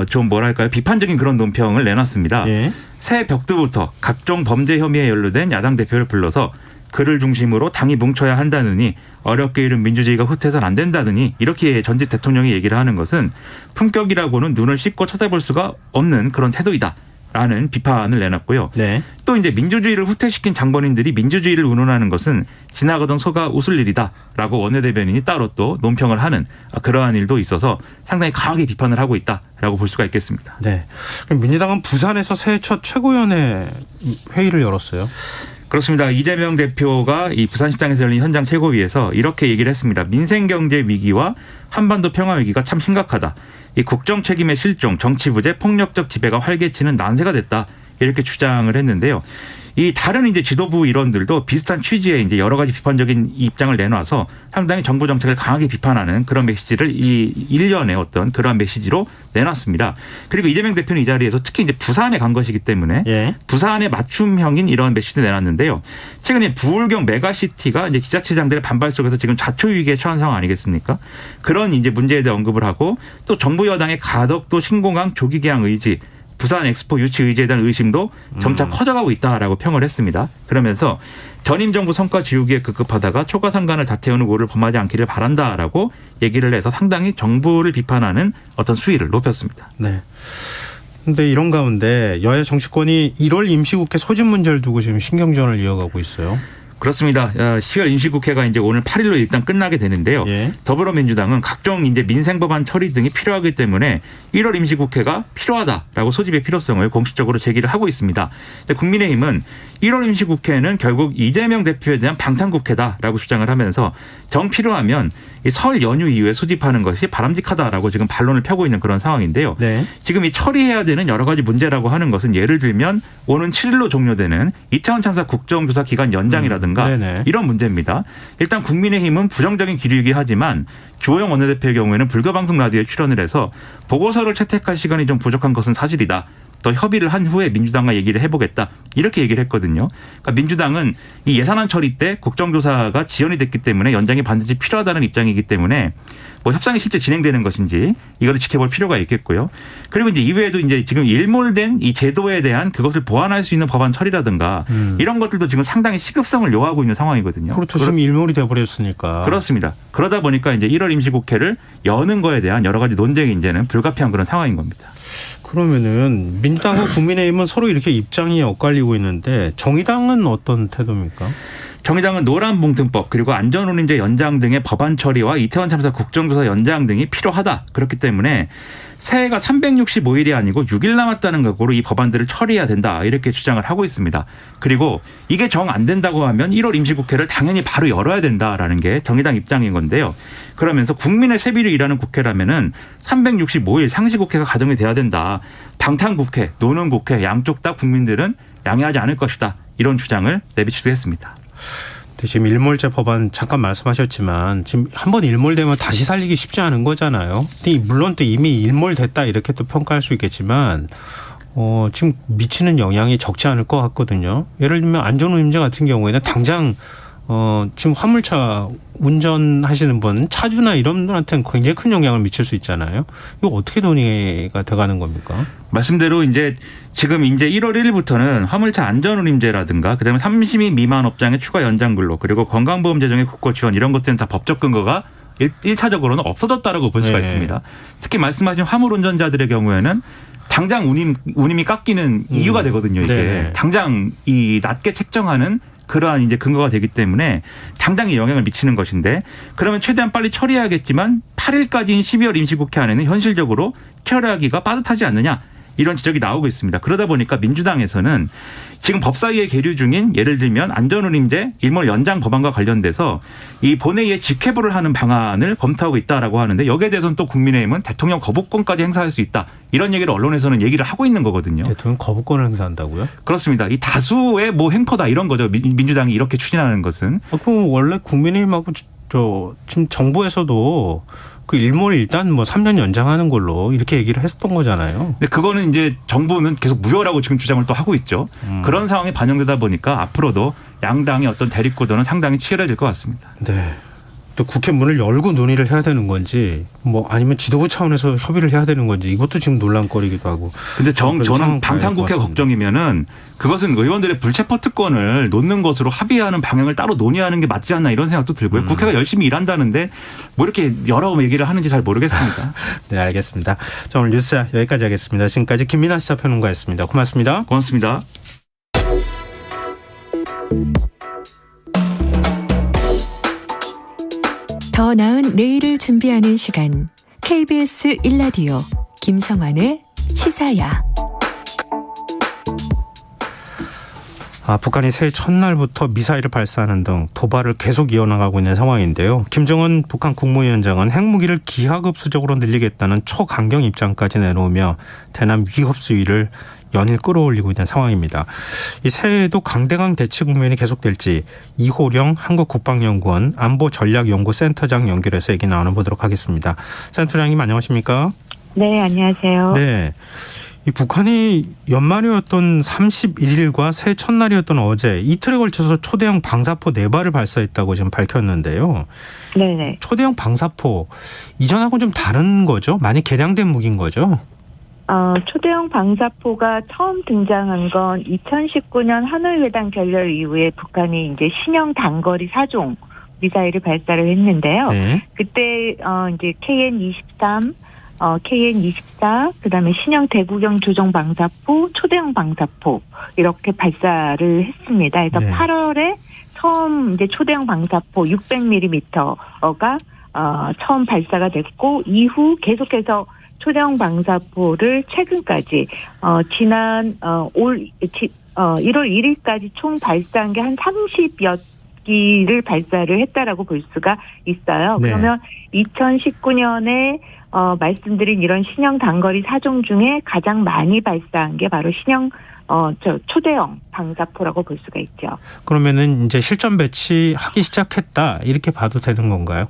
좀 뭐랄까요, 비판적인 그런 논평을 내놨습니다. 예. 새 벽두부터 각종 범죄 혐의에 연루된 야당 대표를 불러서 그를 중심으로 당이 뭉쳐야 한다느니, 어렵게 이룬 민주주의가 후퇴해서는 안 된다느니, 이렇게 전직 대통령이 얘기를 하는 것은 품격이라고는 눈을 씻고 쳐다볼 수가 없는 그런 태도이다 라는 비판을 내놨고요. 네. 또 이제 민주주의를 후퇴시킨 장본인들이 민주주의를 운운하는 것은 지나가던 소가 웃을 일이다라고 원내대변인이 따로 또 논평을 하는 그러한 일도 있어서 상당히 강하게 비판을 하고 있다라고 볼 수가 있겠습니다. 네. 그럼 민주당은 부산에서 새해 첫 최고위원회 회의를 열었어요. 그렇습니다. 이재명 대표가 이 부산시장에서 열린 현장 최고위에서 이렇게 얘기를 했습니다. 민생경제 위기와 한반도 평화 위기가 참 심각하다. 이 국정 책임의 실종, 정치 부재, 폭력적 지배가 활개치는 난세가 됐다. 이렇게 주장을 했는데요. 이 다른 이제 지도부 일원들도 비슷한 취지의 이제 여러 가지 비판적인 입장을 내놔서 상당히 정부 정책을 강하게 비판하는 그런 메시지를 이 일련의 어떤 그러한 메시지로 내놨습니다. 그리고 이재명 대표는 이 자리에서 특히 이제 부산에 간 것이기 때문에 예. 부산에 맞춤형인 이런 메시지를 내놨는데요. 최근에 부울경 메가시티가 이제 지자체장들의 반발 속에서 지금 자초위기에 처한 상황 아니겠습니까? 그런 이제 문제에 대해 언급을 하고, 또 정부 여당의 가덕도 신공항 조기 개항 의지, 부산 엑스포 유치 의지에 대한 의심도 점차 커져가고 있다라고 평을 했습니다. 그러면서 전임 정부 성과 지우기에 급급하다가 초과상관을 다태우는 오를 범하지 않기를 바란다라고 얘기를 해서 상당히 정부를 비판하는 어떤 수위를 높였습니다. 네. 근데 이런 가운데 여야 정치권이 1월 임시국회 소집 문제를 두고 지금 신경전을 이어가고 있어요. 그렇습니다. 10월 임시국회가 이제 오늘 8일로 일단 끝나게 되는데요. 예. 더불어민주당은 각종 이제 민생법안 처리 등이 필요하기 때문에 1월 임시국회가 필요하다라고 소집의 필요성을 공식적으로 제기를 하고 있습니다. 근데 국민의힘은 1월 임시국회는 결국 이재명 대표에 대한 방탄국회다라고 주장을 하면서 정 필요하면 이 설 연휴 이후에 소집하는 것이 바람직하다라고 지금 반론을 펴고 있는 그런 상황인데요. 네. 지금 이 처리해야 되는 여러 가지 문제라고 하는 것은 예를 들면 오는 7일로 종료되는 이태원 참사 국정조사 기간 연장이라든가 네네. 이런 문제입니다. 일단 국민의힘은 부정적인 기류이긴 하지만 주호영 원내대표의 경우에는 불교방송 라디오에 출연을 해서 보고서를 채택할 시간이 좀 부족한 것은 사실이다. 더 협의를 한 후에 민주당과 얘기를 해보겠다. 이렇게 얘기를 했거든요. 그러니까 민주당은 이 예산안 처리 때 국정조사가 지연이 됐기 때문에 연장이 반드시 필요하다는 입장이기 때문에 뭐 협상이 실제 진행되는 것인지 이걸 지켜볼 필요가 있겠고요. 그리고 이제 이외에도 이제 지금 일몰된 이 제도에 대한 그것을 보완할 수 있는 법안 처리라든가 이런 것들도 지금 상당히 시급성을 요하고 있는 상황이거든요. 그렇죠. 지금 일몰이 돼버렸으니까. 그렇습니다. 그러다 보니까 이제 1월 임시국회를 여는 거에 대한 여러 가지 논쟁이 이제는 불가피한 그런 상황인 겁니다. 그러면은 민주당과 국민의힘은 서로 이렇게 입장이 엇갈리고 있는데 정의당은 어떤 태도입니까? 정의당은 노란봉투법 그리고 안전운임제 연장 등의 법안 처리와 이태원 참사 국정조사 연장 등이 필요하다. 그렇기 때문에 새해가 365일이 아니고 6일 남았다는 각오로 이 법안들을 처리해야 된다. 이렇게 주장을 하고 있습니다. 그리고 이게 정 안 된다고 하면 1월 임시국회를 당연히 바로 열어야 된다라는 게 정의당 입장인 건데요. 그러면서 국민의 세비를 일하는 국회라면은 365일 상시국회가 가정이 돼야 된다. 방탄국회, 노는국회 양쪽 다 국민들은 양해하지 않을 것이다. 이런 주장을 내비치기도 했습니다. 지금 일몰제 법안 잠깐 말씀하셨지만 지금 한번 일몰되면 다시 살리기 쉽지 않은 거잖아요. 물론 또 이미 일몰됐다 이렇게 또 평가할 수 있겠지만 지금 미치는 영향이 적지 않을 것 같거든요. 예를 들면 안전운임제 같은 경우에는 당장 지금 화물차 운전하시는 분, 차주나 이런 분한테는 굉장히 큰 영향을 미칠 수 있잖아요. 이거 어떻게 논의가 돼가는 겁니까? 말씀대로 이제 지금 이제 1월 1일부터는 화물차 안전운임제라든가 그다음에 30인 미만 업장의 추가 연장 근로 그리고 건강보험 재정의 국고 지원 이런 것들은 다 법적 근거가 1차적으로는 없어졌다라고 볼 수가 있습니다. 특히 말씀하신 화물 운전자들의 경우에는 당장 운임이 깎이는 이유가 되거든요. 이게 네네. 당장 이 낮게 책정하는 그러한 이제 근거가 되기 때문에 당장의 영향을 미치는 것인데 그러면 최대한 빨리 처리해야겠지만 8일까지인 12월 임시국회 안에는 현실적으로 처리하기가 빠듯하지 않느냐 이런 지적이 나오고 있습니다. 그러다 보니까 민주당에서는 지금 법사위에 계류 중인 예를 들면 안전운임제 일몰 연장 법안과 관련돼서 이 본회의에 직회부를 하는 방안을 검토하고 있다라고 하는데 여기에 대해서는 또 국민의힘은 대통령 거부권까지 행사할 수 있다. 이런 얘기를 언론에서는 얘기를 하고 있는 거거든요. 대통령 거부권을 행사한다고요? 그렇습니다. 이 다수의 뭐 횡포다 이런 거죠. 민주당이 이렇게 추진하는 것은. 그럼 원래 국민의힘하고 지금 정부에서도 그 일몰 일단 뭐 3년 연장하는 걸로 이렇게 얘기를 했었던 거잖아요. 근데 그거는 이제 정부는 계속 무효라고 지금 주장을 또 하고 있죠. 그런 상황이 반영되다 보니까 앞으로도 양당의 어떤 대립구도는 상당히 치열해질 것 같습니다. 네. 또 국회 문을 열고 논의를 해야 되는 건지 뭐 아니면 지도부 차원에서 협의를 해야 되는 건지 이것도 지금 논란거리기도 하고. 근데 저는 방탄국회 걱정이면은 그것은 의원들의 불체포 특권을 놓는 것으로 합의하는 방향을 따로 논의하는 게 맞지 않나 이런 생각도 들고요. 국회가 열심히 일한다는데 뭐 이렇게 여러 얘기를 하는지 잘 모르겠습니다. 네, 알겠습니다. 자, 오늘 뉴스 여기까지 하겠습니다. 지금까지 김민아 시사평론가였습니다. 고맙습니다. 고맙습니다. 더 나은 내일을 준비하는 시간 KBS 1라디오 김성환의 시사야. 북한이 새해 첫날부터 미사일을 발사하는 등 도발을 계속 이어나가고 있는 상황인데요. 김정은 북한 국무위원장은 핵무기를 기하급수적으로 늘리겠다는 초강경 입장까지 내놓으며 대남 위협 수위를 연일 끌어올리고 있는 상황입니다. 이 새해에도 강대강 대치 국면이 계속될지 이호령 한국국방연구원 안보전략연구센터장 연결해서 얘기 나눠보도록 하겠습니다. 센터장님 안녕하십니까? 네, 안녕하세요. 네. 이 북한이 연말이었던 31일과 새해 첫날이었던 어제 이틀에 걸쳐서 초대형 방사포 4발을 발사했다고 지금 밝혔는데요. 네네. 초대형 방사포 이전하고는 좀 다른 거죠? 많이 개량된 무기인 거죠? 초대형 방사포가 처음 등장한 건 2019년 하노이 회담 결렬 이후에 북한이 이제 신형 단거리 4종 미사일을 발사를 했는데요. 네. 그때 이제 KN-23, KN-24, 그다음에 신형 대구경 조정 방사포, 초대형 방사포 이렇게 발사를 했습니다. 그래서 네. 8월에 처음 이제 초대형 방사포 600mm가 처음 발사가 됐고 이후 계속해서 초대형 방사포를 최근까지 지난 1월 1일까지 총 발사한 게 한 30여 기를 발사를 했다라고 볼 수가 있어요. 네. 그러면 2019년에 말씀드린 이런 신형 단거리 4종 중에 가장 많이 발사한 게 바로 신형 초대형 방사포라고 볼 수가 있죠. 그러면은 이제 실전 배치하기 시작했다 이렇게 봐도 되는 건가요?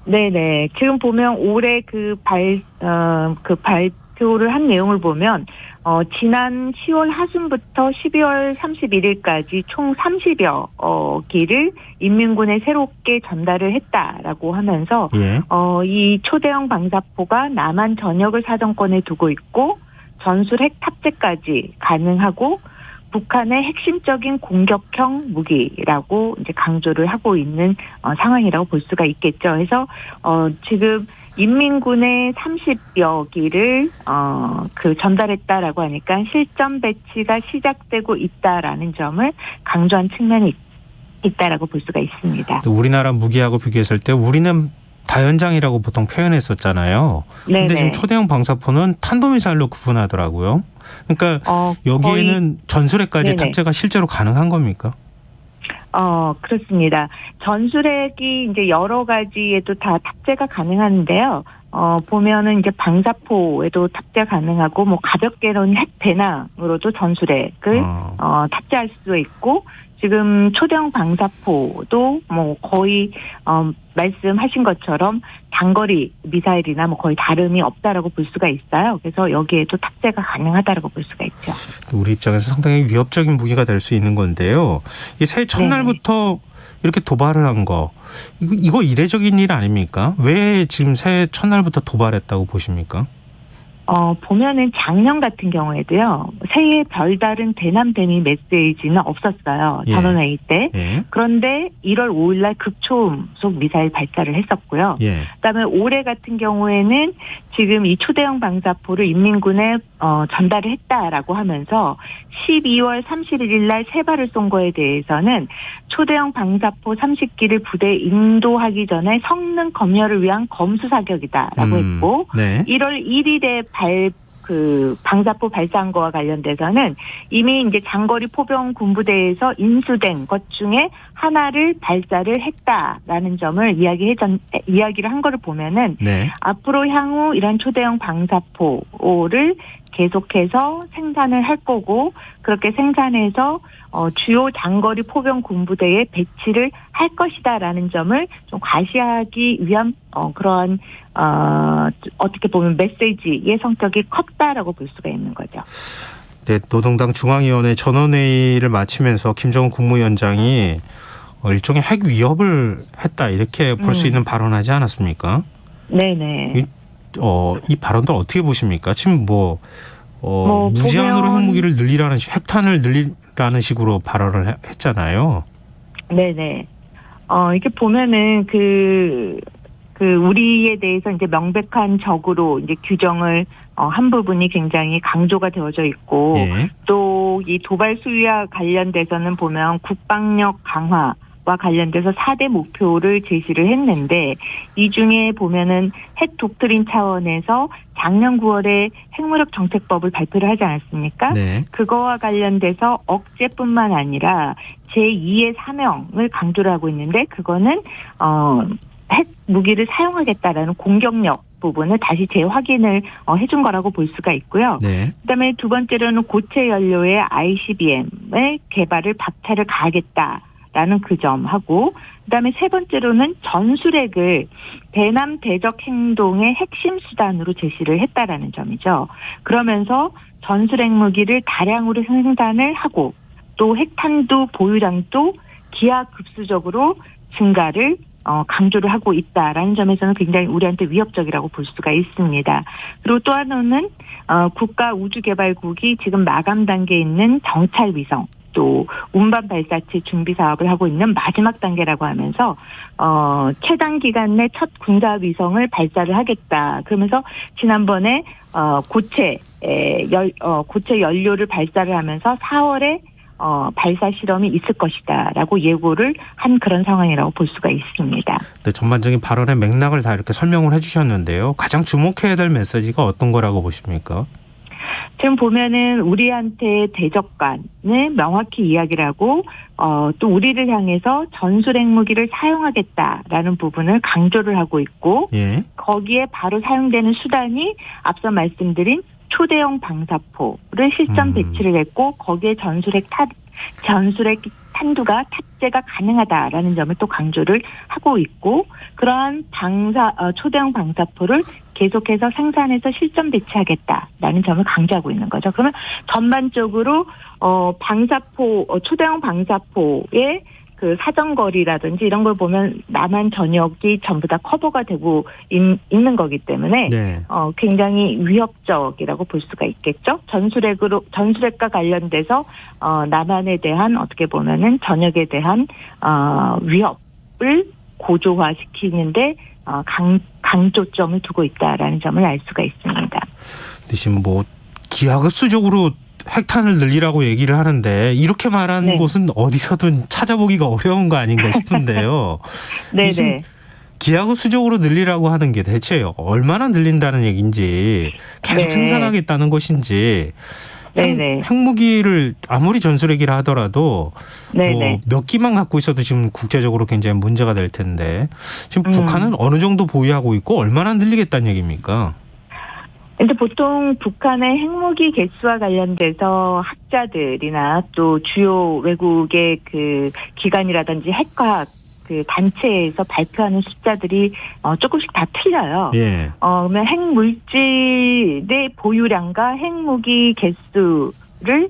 네네. 지금 보면 올해 그 발표를 한 내용을 보면 지난 10월 하순부터 12월 31일까지 총 30여 기를 인민군에 새롭게 전달을 했다라고 하면서 예. 이 초대형 방사포가 남한 전역을 사정권에 두고 있고 전술 핵 탑재까지 가능하고 북한의 핵심적인 공격형 무기라고 이제 강조를 하고 있는 상황이라고 볼 수가 있겠죠. 그래서 지금 인민군의 30여 기를 전달했다라고 하니까 실전 배치가 시작되고 있다라는 점을 강조한 측면이 있다라고 볼 수가 있습니다. 우리나라 무기하고 비교했을 때 우리는 다연장이라고 보통 표현했었잖아요. 그런데 지금 초대형 방사포는 탄도미사일로 구분하더라고요. 그러니까 여기에는 전술핵까지 네네. 탑재가 실제로 가능한 겁니까? 그렇습니다. 전술핵이 이제 여러 가지에도 다 탑재가 가능한데요. 보면은 이제 방사포에도 탑재 가능하고 뭐 가볍게는 핵 배낭으로도 전술핵을 탑재할 수 있고 지금 초대형 방사포도 뭐 거의 말씀하신 것처럼 단거리 미사일이나 뭐 거의 다름이 없다라고 볼 수가 있어요. 그래서 여기에도 탑재가 가능하다라고 볼 수가 있죠. 우리 입장에서 상당히 위협적인 무기가 될 수 있는 건데요. 이 새해 첫날부터 이렇게 도발을 한 거 이거 이례적인 일 아닙니까? 왜 지금 새해 첫날부터 도발했다고 보십니까? 보면은 작년 같은 경우에도요, 새해 별다른 대남 대미 메시지는 없었어요. 예. 전원회의 때. 예. 그런데 1월 5일날 극초음속 미사일 발사를 했었고요. 예. 그다음에 올해 같은 경우에는 지금 이 초대형 방사포를 인민군에 전달을 했다라고 하면서 12월 31일날 3발을 쏜 거에 대해서는 초대형 방사포 30기를 부대에 인도하기 전에 성능 검열을 위한 검수 사격이다라고 했고 네. 1월 1일에 그 방사포 발사한 거와 관련돼서는 이미 이제 장거리 포병 군부대에서 인수된 것 중에 하나를 발사를 했다라는 점을 이야기를 한 거를 보면은 네. 앞으로 향후 이런 초대형 방사포를 계속해서 생산을 할 거고 그렇게 생산해서 주요 장거리 포병 군부대에 배치를 할 것이다라는 점을 좀 과시하기 위한 그러한 어떻게 보면 메시지의 성격이 컸다라고 볼 수가 있는 거죠. 네, 노동당 중앙위원회 전원회의를 마치면서 김정은 국무위원장이 일종의 핵 위협을 했다 이렇게 볼 수 있는 발언하지 않았습니까? 네네. 이 발언도 어떻게 보십니까? 지금 무제한으로 보면 핵무기를 늘리라는 핵탄을 늘리라는 식으로 발언을 했잖아요. 네네. 이렇게 보면은 그 우리에 대해서 이제 명백한 적으로 이제 규정을 한 부분이 굉장히 강조가 되어져 있고 예. 또 이 도발 수위와 관련돼서는 보면 국방력 강화와 관련돼서 4대 목표를 제시를 했는데 이 중에 보면은 핵 독트린 차원에서 작년 9월에 핵무력 정책법을 발표를 하지 않았습니까? 네. 그거와 관련돼서 억제뿐만 아니라 제2의 사명을 강조를 하고 있는데 그거는 핵 무기를 사용하겠다라는 공격력 부분을 다시 재확인을 해준 거라고 볼 수가 있고요. 네. 그다음에 두 번째로는 고체 연료의 ICBM의 개발을 박차를 가하겠다라는 그 점하고 그다음에 세 번째로는 전술핵을 대남 대적 행동의 핵심 수단으로 제시를 했다라는 점이죠. 그러면서 전술핵 무기를 다량으로 생산을 하고 또 핵탄두 보유량도 기하급수적으로 증가를 강조를 하고 있다라는 점에서는 굉장히 우리한테 위협적이라고 볼 수가 있습니다. 그리고 또 하나는 국가 우주개발국이 지금 마감 단계에 있는 정찰위성 또 운반 발사체 준비 사업을 하고 있는 마지막 단계라고 하면서 최단 기간 내 첫 군사 위성을 발사를 하겠다. 그러면서 지난번에 고체 연료를 발사를 하면서 4월에 발사 실험이 있을 것이다라고 예고를 한 그런 상황이라고 볼 수가 있습니다. 네, 전반적인 발언의 맥락을 다 이렇게 설명을 해주셨는데요. 가장 주목해야 될 메시지가 어떤 거라고 보십니까? 지금 보면은 우리한테 대적관을 명확히 이야기를 하고 또 우리를 향해서 전술핵 무기를 사용하겠다라는 부분을 강조를 하고 있고 예. 거기에 바로 사용되는 수단이 앞서 말씀드린 초대형 방사포를 실전 배치를 했고 거기에 전술핵 탄두가 탑재가 가능하다라는 점을 또 강조를 하고 있고 그러한 초대형 방사포를 계속해서 생산해서 실전 배치하겠다라는 점을 강조하고 있는 거죠. 그러면 전반적으로 초대형 방사포의 그 사정거리라든지 이런 걸 보면 남한 전역이 전부 다 커버가 되고 있는 거기 때문에 네. 굉장히 위협적이라고 볼 수가 있겠죠. 전술핵과 관련돼서 남한에 대한 어떻게 보면은 전역에 대한 위협을 고조화시키는데 강조점을 두고 있다라는 점을 알 수가 있습니다. 지금 기하급수적으로 핵탄을 늘리라고 얘기를 하는데 이렇게 말하는 네. 곳은 어디서든 찾아보기가 어려운 거 아닌가 싶은데요. 네네. 기하급수적으로 늘리라고 하는 게 대체 얼마나 늘린다는 얘기인지 계속 네. 생산하겠다는 것인지 네네. 핵무기를 아무리 전술핵이라 하더라도 네네. 몇 기만 갖고 있어도 지금 국제적으로 굉장히 문제가 될 텐데 지금 북한은 어느 정도 보유하고 있고 얼마나 늘리겠다는 얘기입니까? 근데 보통 북한의 핵무기 개수와 관련돼서 학자들이나 또 주요 외국의 그 기관이라든지 핵과학 그 단체에서 발표하는 숫자들이 조금씩 다 틀려요. 예. 그러면 핵물질의 보유량과 핵무기 개수를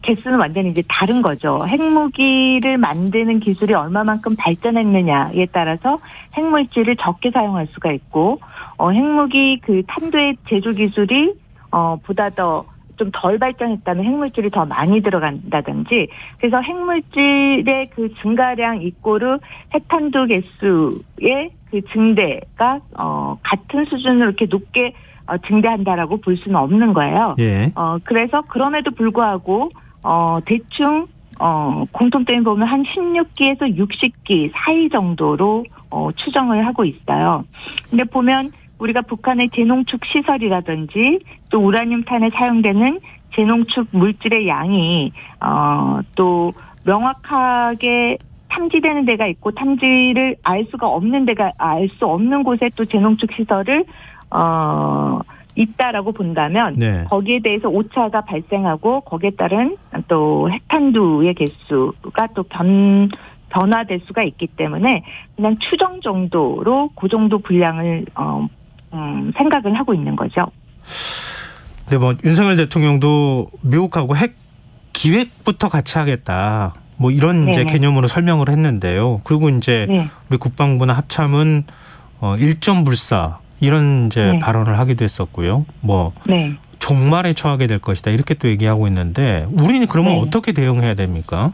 개수는 완전히 이제 다른 거죠. 핵무기를 만드는 기술이 얼마만큼 발전했느냐에 따라서 핵물질을 적게 사용할 수가 있고, 핵무기 그 탄두의 제조 기술이 보다 더 좀 덜 발전했다면 핵물질이 더 많이 들어간다든지, 그래서 핵물질의 그 증가량 이꼬르 핵탄두 개수의 그 증대가 같은 수준으로 이렇게 높게 증대한다라고 볼 수는 없는 거예요. 예. 그래서 그럼에도 불구하고 대충 공통점이 보면 한 16기에서 60기 사이 정도로 추정을 하고 있어요. 근데 보면 우리가 북한의 재농축 시설이라든지 또 우라늄탄에 사용되는 재농축 물질의 양이 또 명확하게 탐지되는 데가 있고 탐지를 알 수가 없는 데가 알 수 없는 곳에 또 재농축 시설을 있다라고 본다면 네. 거기에 대해서 오차가 발생하고 거기에 따른 또 핵탄두의 개수가 또 변화될 수가 있기 때문에 그냥 추정 정도로 그 정도 분량을 생각을 하고 있는 거죠. 네, 뭐 윤석열 대통령도 미국하고 핵 기획부터 같이 하겠다. 뭐 이런 이제 네네. 개념으로 설명을 했는데요. 그리고 이제 네. 우리 국방부나 합참은 일점 불사 이런 이제 네. 발언을 하기도 했었고요. 뭐 네. 종말에 처하게 될 것이다 이렇게 또 얘기하고 있는데 우리는 그러면 네. 어떻게 대응해야 됩니까?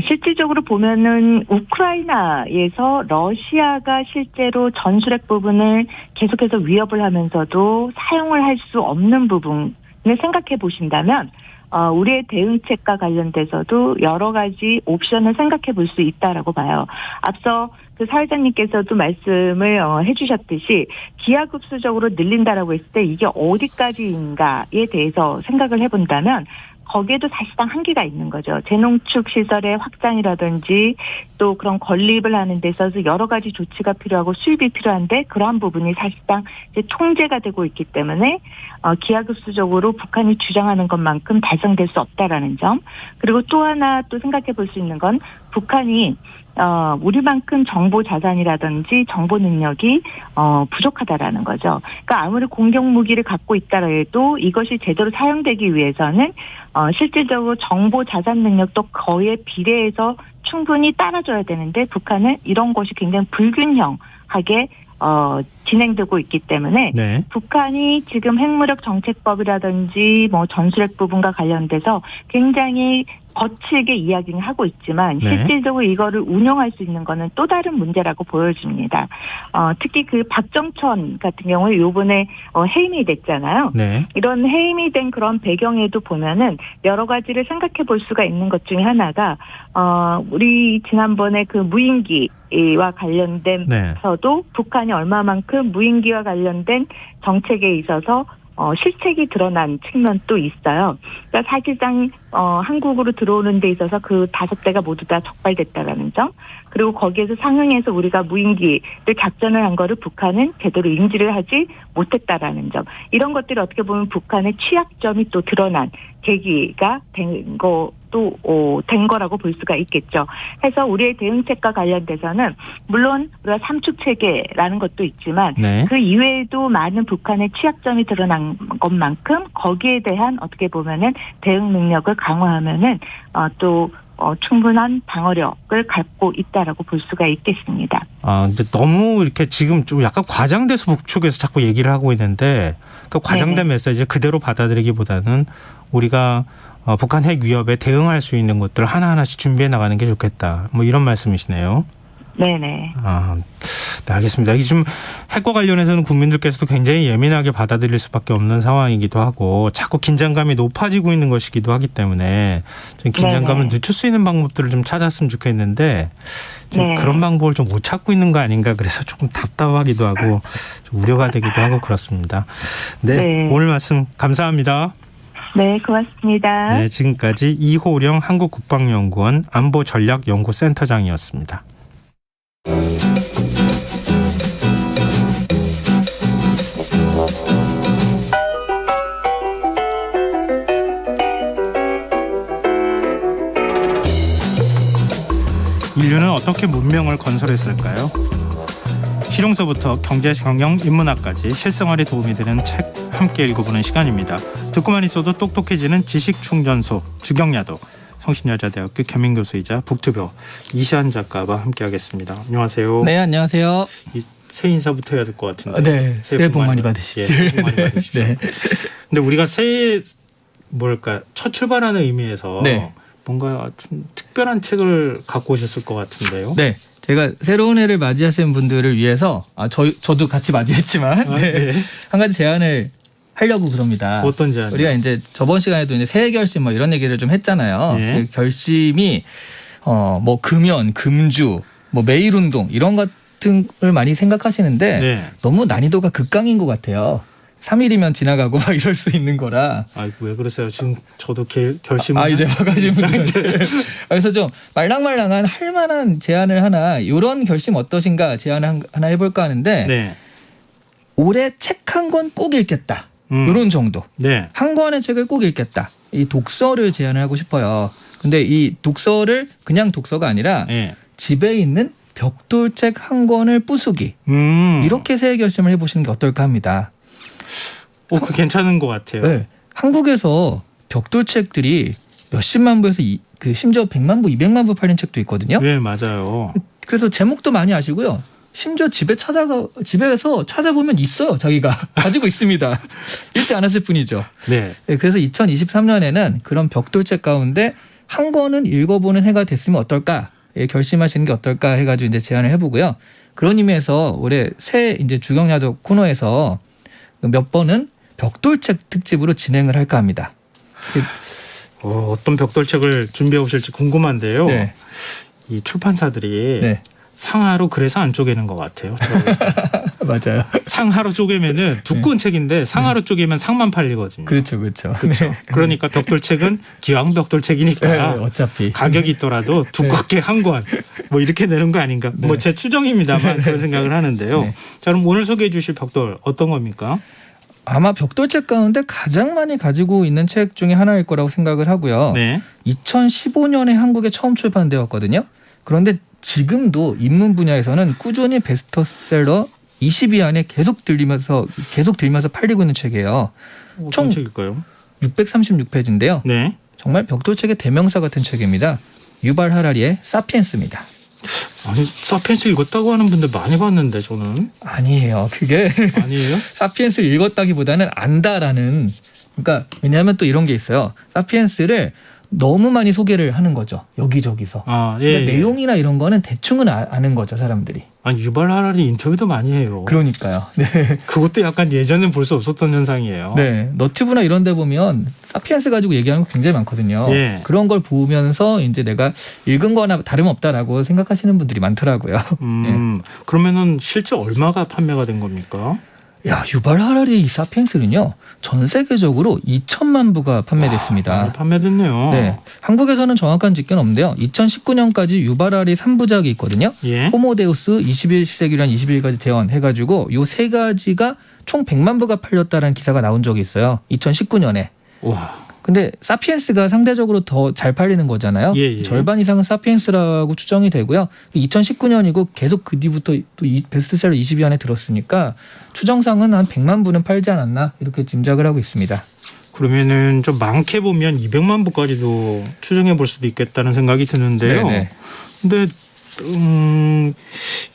실질적으로 보면은 우크라이나에서 러시아가 실제로 전술핵 부분을 계속해서 위협을 하면서도 사용을 할 수 없는 부분을 생각해 보신다면 우리의 대응책과 관련돼서도 여러 가지 옵션을 생각해 볼 수 있다라고 봐요. 앞서 그 사회자님께서도 말씀을 해주셨듯이 기하급수적으로 늘린다라고 했을 때 이게 어디까지인가에 대해서 생각을 해본다면 거기에도 사실상 한계가 있는 거죠. 재농축 시설의 확장이라든지 또 그런 건립을 하는 데 있어서 여러 가지 조치가 필요하고 수입이 필요한데 그러한 부분이 사실상 이제 통제가 되고 있기 때문에 기하급수적으로 북한이 주장하는 것만큼 달성될 수 없다라는 점. 그리고 또 하나 또 생각해 볼 수 있는 건 북한이 우리만큼 정보 자산이라든지 정보 능력이 부족하다라는 거죠. 그러니까 아무리 공격 무기를 갖고 있다라 해도 이것이 제대로 사용되기 위해서는 실질적으로 정보 자산 능력도 거에 비례해서 충분히 따라줘야 되는데 북한은 이런 것이 굉장히 불균형하게 진행되고 있기 때문에 네. 북한이 지금 핵무력 정책법이라든지 뭐 전술핵 부분과 관련돼서 굉장히 거칠게 이야기는 하고 있지만 네. 실질적으로 이거를 운영할 수 있는 거는 또 다른 문제라고 보여집니다. 특히 그 박정천 같은 경우에 요번에 해임이 됐잖아요. 네. 이런 해임이 된 그런 배경에도 보면은 여러 가지를 생각해 볼 수가 있는 것 중에 하나가 우리 지난번에 그 무인기와 관련된서도 북한이 얼마만큼 무인기와 관련된 정책에 있어서 실책이 드러난 측면도 있어요. 그러니까 사실상 한국으로 들어오는 데 있어서 그 5대가 모두 다 적발됐다라는 점. 그리고 거기에서 상응해서 우리가 무인기를 작전을 한 거를 북한은 제대로 인지를 하지 못했다라는 점. 이런 것들이 어떻게 보면 북한의 취약점이 또 드러난 계기가 된 거라고 볼 수가 있겠죠. 해서 우리의 대응책과 관련돼서는 물론 우리가 삼축체계라는 것도 있지만 네. 그 이외에도 많은 북한의 취약점이 드러난 것만큼 거기에 대한 어떻게 보면은 대응 능력을 강화하면은 또 충분한 방어력을 갖고 있다라고 볼 수가 있겠습니다. 근데 너무 이렇게 지금 좀 약간 과장돼서 북측에서 자꾸 얘기를 하고 있는데 그 과장된 메시지 그대로 받아들이기보다는 우리가 북한 핵 위협에 대응할 수 있는 것들 하나하나씩 준비해 나가는 게 좋겠다. 뭐 이런 말씀이시네요. 네네. 네, 알겠습니다. 이 지금 핵과 관련해서는 국민들께서도 굉장히 예민하게 받아들일 수밖에 없는 상황이기도 하고 자꾸 긴장감이 높아지고 있는 것이기도 하기 때문에 좀 긴장감을 네네. 늦출 수 있는 방법들을 좀 찾았으면 좋겠는데 좀 네. 그런 방법을 좀 못 찾고 있는 거 아닌가 그래서 조금 답답하기도 하고 좀 우려가 되기도 하고 그렇습니다. 네, 네. 오늘 말씀 감사합니다. 네, 고맙습니다. 네, 지금까지 이호령 한국국방연구원 안보전략연구센터장이었습니다. 인류는 어떻게 문명을 건설했을까요? 실용서부터 경제, 경영, 인문학까지 실생활에 도움이 되는 책 함께 읽어보는 시간입니다. 듣고만 있어도 똑똑해지는 지식충전소 주경야도 성신여자대학교 겸임교수이자 북튜버 이시안 작가와 함께하겠습니다. 안녕하세요. 네, 안녕하세요. 새 인사부터 해야 될 것 같은데. 네, 새해 복 많이 받으시길. 새해 복 많이 받으십시오. 네. 근데 우리가 새해 첫 출발하는 의미에서 네. 뭔가 좀 특별한 책을 갖고 오셨을 것 같은데요. 네, 제가 새로운 해를 맞이하시는 분들을 위해서 저도 같이 맞이했지만 네. 한 가지 제안을 하려고 그럽니다. 어떤 제안이요? 우리가 이제 저번 시간에도 이제 새해 결심 뭐 이런 얘기를 좀 했잖아요. 네. 그 결심이 뭐 금연, 금주, 뭐 매일 운동 이런 것 같은 걸 많이 생각하시는데 네. 너무 난이도가 극강인 것 같아요. 3일이면 지나가고 막 이럴 수 있는 거라. 아이고 왜 그러세요? 지금 저도 결심을 이제 와가신 분들한테. 그래서 좀 말랑말랑한 할 만한 제안을 하나 이런 결심 어떠신가 제안을 하나 해볼까 하는데 네. 올해 책 한 권 꼭 읽겠다. 이런 정도. 네. 한 권의 책을 꼭 읽겠다. 이 독서를 제안을 하고 싶어요. 근데 이 독서를 그냥 독서가 아니라 네. 집에 있는 벽돌책 한 권을 부수기. 이렇게 새 결심을 해보시는 게 어떨까 합니다. 그 괜찮은 것 같아요. 네. 한국에서 벽돌책들이 몇십만 부에서 심지어 100만 부, 200만 부 팔린 책도 있거든요. 네, 맞아요. 그래서 제목도 많이 아시고요. 심지어 집에서 찾아보면 있어요. 자기가 가지고 있습니다. 읽지 않았을 뿐이죠. 네. 네, 그래서 2023년에는 그런 벽돌책 가운데 한 권은 읽어보는 해가 됐으면 어떨까? 결심하시는 게 어떨까 해가지고 이제 제안을 해보고요. 그런 의미에서 올해 새 이제 주경야도 코너에서 몇 번은 벽돌책 특집으로 진행을 할까 합니다. 어떤 벽돌책을 준비해 오실지 궁금한데요. 네. 이 출판사들이 네. 상하로 그래서 안 쪼개는 것 같아요. 맞아요. 상하로 쪼개면은 두꺼운 책인데 상하로 쪼개면 상만 팔리거든요. 그렇죠. 그렇죠. 그러니까 벽돌책은 기왕 벽돌책이니까 어차피 가격이 있더라도 두껍게 한 권 뭐 이렇게 내는 거 아닌가. 뭐 제 추정입니다만 그런 생각을 하는데요. 네. 자, 그럼 오늘 소개해 주실 벽돌 어떤 겁니까? 아마 벽돌책 가운데 가장 많이 가지고 있는 책 중에 하나일 거라고 생각을 하고요. 네. 2015년에 한국에 처음 출판되었거든요. 그런데 지금도 입문 분야에서는 꾸준히 베스트셀러 20위 안에 계속 들면서 팔리고 있는 책이에요. 어떤 총 책일까요? 636페이지인데요. 네. 정말 벽돌책의 대명사 같은 책입니다. 유발 하라리의 사피엔스입니다. 아니 사피엔스 읽었다고 하는 분들 많이 봤는데 저는 아니에요. 그게 아니에요? 사피엔스를 읽었다기보다는 안다라는, 그러니까 왜냐하면 또 이런 게 있어요. 사피엔스를 너무 많이 소개를 하는 거죠. 여기저기서. 근데 내용이나 이런 거는 대충은 아는 거죠, 사람들이. 아니 유발 하라리 인터뷰도 많이 해요. 그러니까요. 네. 그것도 약간 예전엔 볼 수 없었던 현상이에요. 네. 너튜브나 이런 데 보면 사피엔스 가지고 얘기하는 거 굉장히 많거든요. 예. 그런 걸 보면서 이제 내가 읽은 거나 다름없다라고 생각하시는 분들이 많더라고요. 그러면은 실제 얼마가 판매가 된 겁니까? 야, 유발 하라리 이 사피엔스는요, 전 세계적으로 2천만 부가 판매됐습니다. 많이 판매됐네요. 네. 한국에서는 정확한 집계는 없는데요. 2019년까지 유발 하라리 3부작이 있거든요. 예. 호모데우스 21세기란 21가지 재원 해가지고 요 세 가지가 총 100만 부가 팔렸다는 기사가 나온 적이 있어요. 2019년에. 와. 근데 사피엔스가 상대적으로 더 잘 팔리는 거잖아요. 예. 절반 이상은 사피엔스라고 추정이 되고요. 2019년이고 계속 그 뒤부터 또 이 베스트셀러 20위 안에 들었으니까 추정상은 한 100만 부는 팔지 않았나 이렇게 짐작을 하고 있습니다. 그러면은 좀 많게 보면 200만 부까지도 추정해 볼 수도 있겠다는 생각이 드는데요. 네네. 근데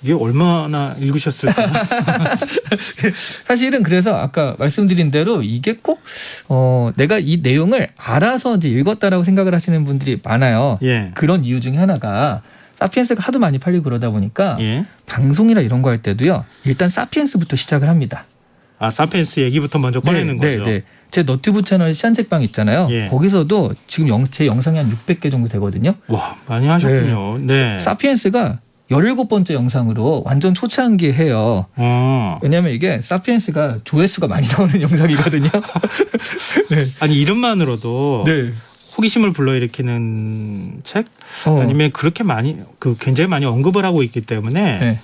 이게 얼마나 읽으셨을까? 사실은 그래서 아까 말씀드린 대로 이게 꼭 내가 이 내용을 알아서 이제 읽었다라고 생각을 하시는 분들이 많아요. 예. 그런 이유 중에 하나가 사피엔스가 하도 많이 팔리고 그러다 보니까 예. 방송이나 이런 거 할 때도요. 일단 사피엔스부터 시작을 합니다. 아, 사피엔스 얘기부터 먼저 꺼내는 거죠. 네. 제 너튜브 채널 시안책방 있잖아요. 예. 거기서도 지금 제 영상이 한 600개 정도 되거든요. 와, 많이 하셨군요. 네. 사피엔스가 17번째 영상으로 완전 초창기해요. 왜냐하면 이게 사피엔스가 조회수가 많이 나오는 영상이거든요. 네. 아니 이름만으로도 네. 호기심을 불러일으키는 책 아니면 그렇게 많이 굉장히 많이 언급을 하고 있기 때문에 네.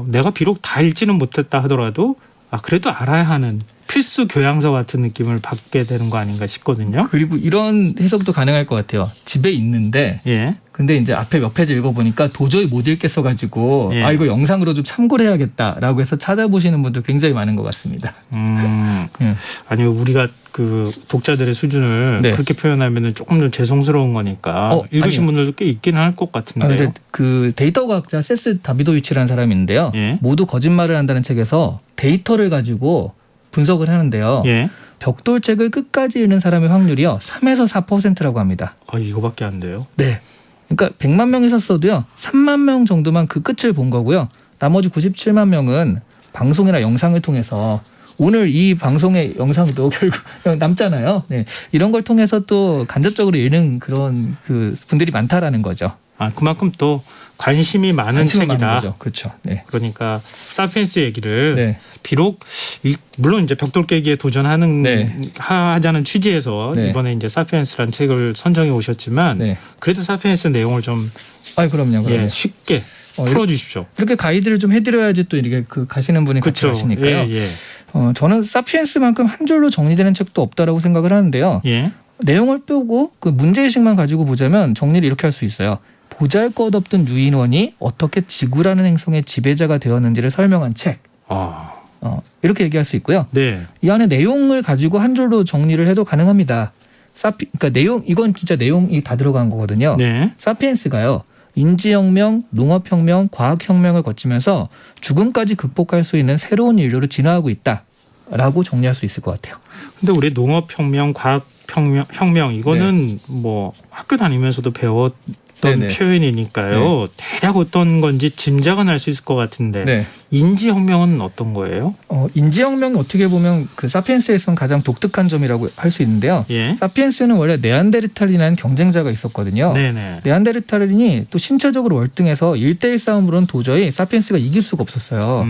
내가 비록 다 읽지는 못했다 하더라도 그래도 알아야 하는 필수 교양서 같은 느낌을 받게 되는 거 아닌가 싶거든요. 그리고 이런 해석도 가능할 것 같아요. 집에 있는데 예. 근데 이제 앞에 몇 페이지 읽어보니까 도저히 못 읽겠어가지고 예. 이거 영상으로 좀 참고를 해야겠다라고 해서 찾아보시는 분들 굉장히 많은 것 같습니다. 아니 우리가 그 독자들의 수준을 네. 그렇게 표현하면 조금 더 죄송스러운 거니까 읽으신 아니요. 분들도 꽤 있기는 할 것 같은데요. 근데 그 데이터 과학자 세스 다비도위치라는 사람이 있는데요. 예. 모두 거짓말을 한다는 책에서 데이터를 가지고 분석을 하는데요. 예. 벽돌책을 끝까지 읽는 사람의 확률이요. 3에서 4%라고 합니다. 이거밖에 안 돼요? 네. 그러니까 100만 명이 썼어도요. 3만 명 정도만 그 끝을 본 거고요. 나머지 97만 명은 방송이나 영상을 통해서 오늘 이 방송의 영상도 결국 남잖아요. 네. 이런 걸 통해서 또 간접적으로 읽는 그런 그 분들이 많다라는 거죠. 그만큼 또 관심이 많은 관심은 많은 책이다. 거죠. 그렇죠. 네. 그러니까 사피엔스 얘기를 네. 비록 물론 이제 벽돌 깨기에 도전하는 네. 하자는 취지에서 네. 이번에 이제 사피엔스라는 책을 선정해 오셨지만 네. 그래도 사피엔스 내용을 좀 그럼요. 쉽게 풀어주십시오. 이렇게 가이드를 좀 해드려야지 또 이렇게 가시는 분이 같이 그렇죠. 가시니까요. 예. 저는 사피엔스만큼 한 줄로 정리되는 책도 없다라고 생각을 하는데요. 예. 내용을 빼고 그 문제의식만 가지고 보자면 정리를 이렇게 할 수 있어요. 보잘것없던 유인원이 어떻게 지구라는 행성의 지배자가 되었는지를 설명한 책. 이렇게 얘기할 수 있고요. 네. 이 안에 내용을 가지고 한 줄로 정리를 해도 가능합니다. 그러니까 이건 진짜 내용이 다 들어간 거거든요. 네. 사피엔스가요. 인지혁명, 농업혁명, 과학혁명을 거치면서 죽음까지 극복할 수 있는 새로운 인류로 진화하고 있다라고 정리할 수 있을 것 같아요. 근데 우리 농업혁명, 과학혁명 이거는 뭐 학교 다니면서도 배웠던 네네. 표현이니까요. 대략 어떤 건지 짐작은 할 수 있을 것 같은데 네. 인지혁명은 어떤 거예요? 인지혁명이 어떻게 보면 그 사피엔스에서는 가장 독특한 점이라고 할 수 있는데요. 예. 사피엔스는 원래 네안데르탈인이라는 경쟁자가 있었거든요. 네네. 네안데르탈인이 또 신체적으로 월등해서 1대1 싸움으로는 도저히 사피엔스가 이길 수가 없었어요.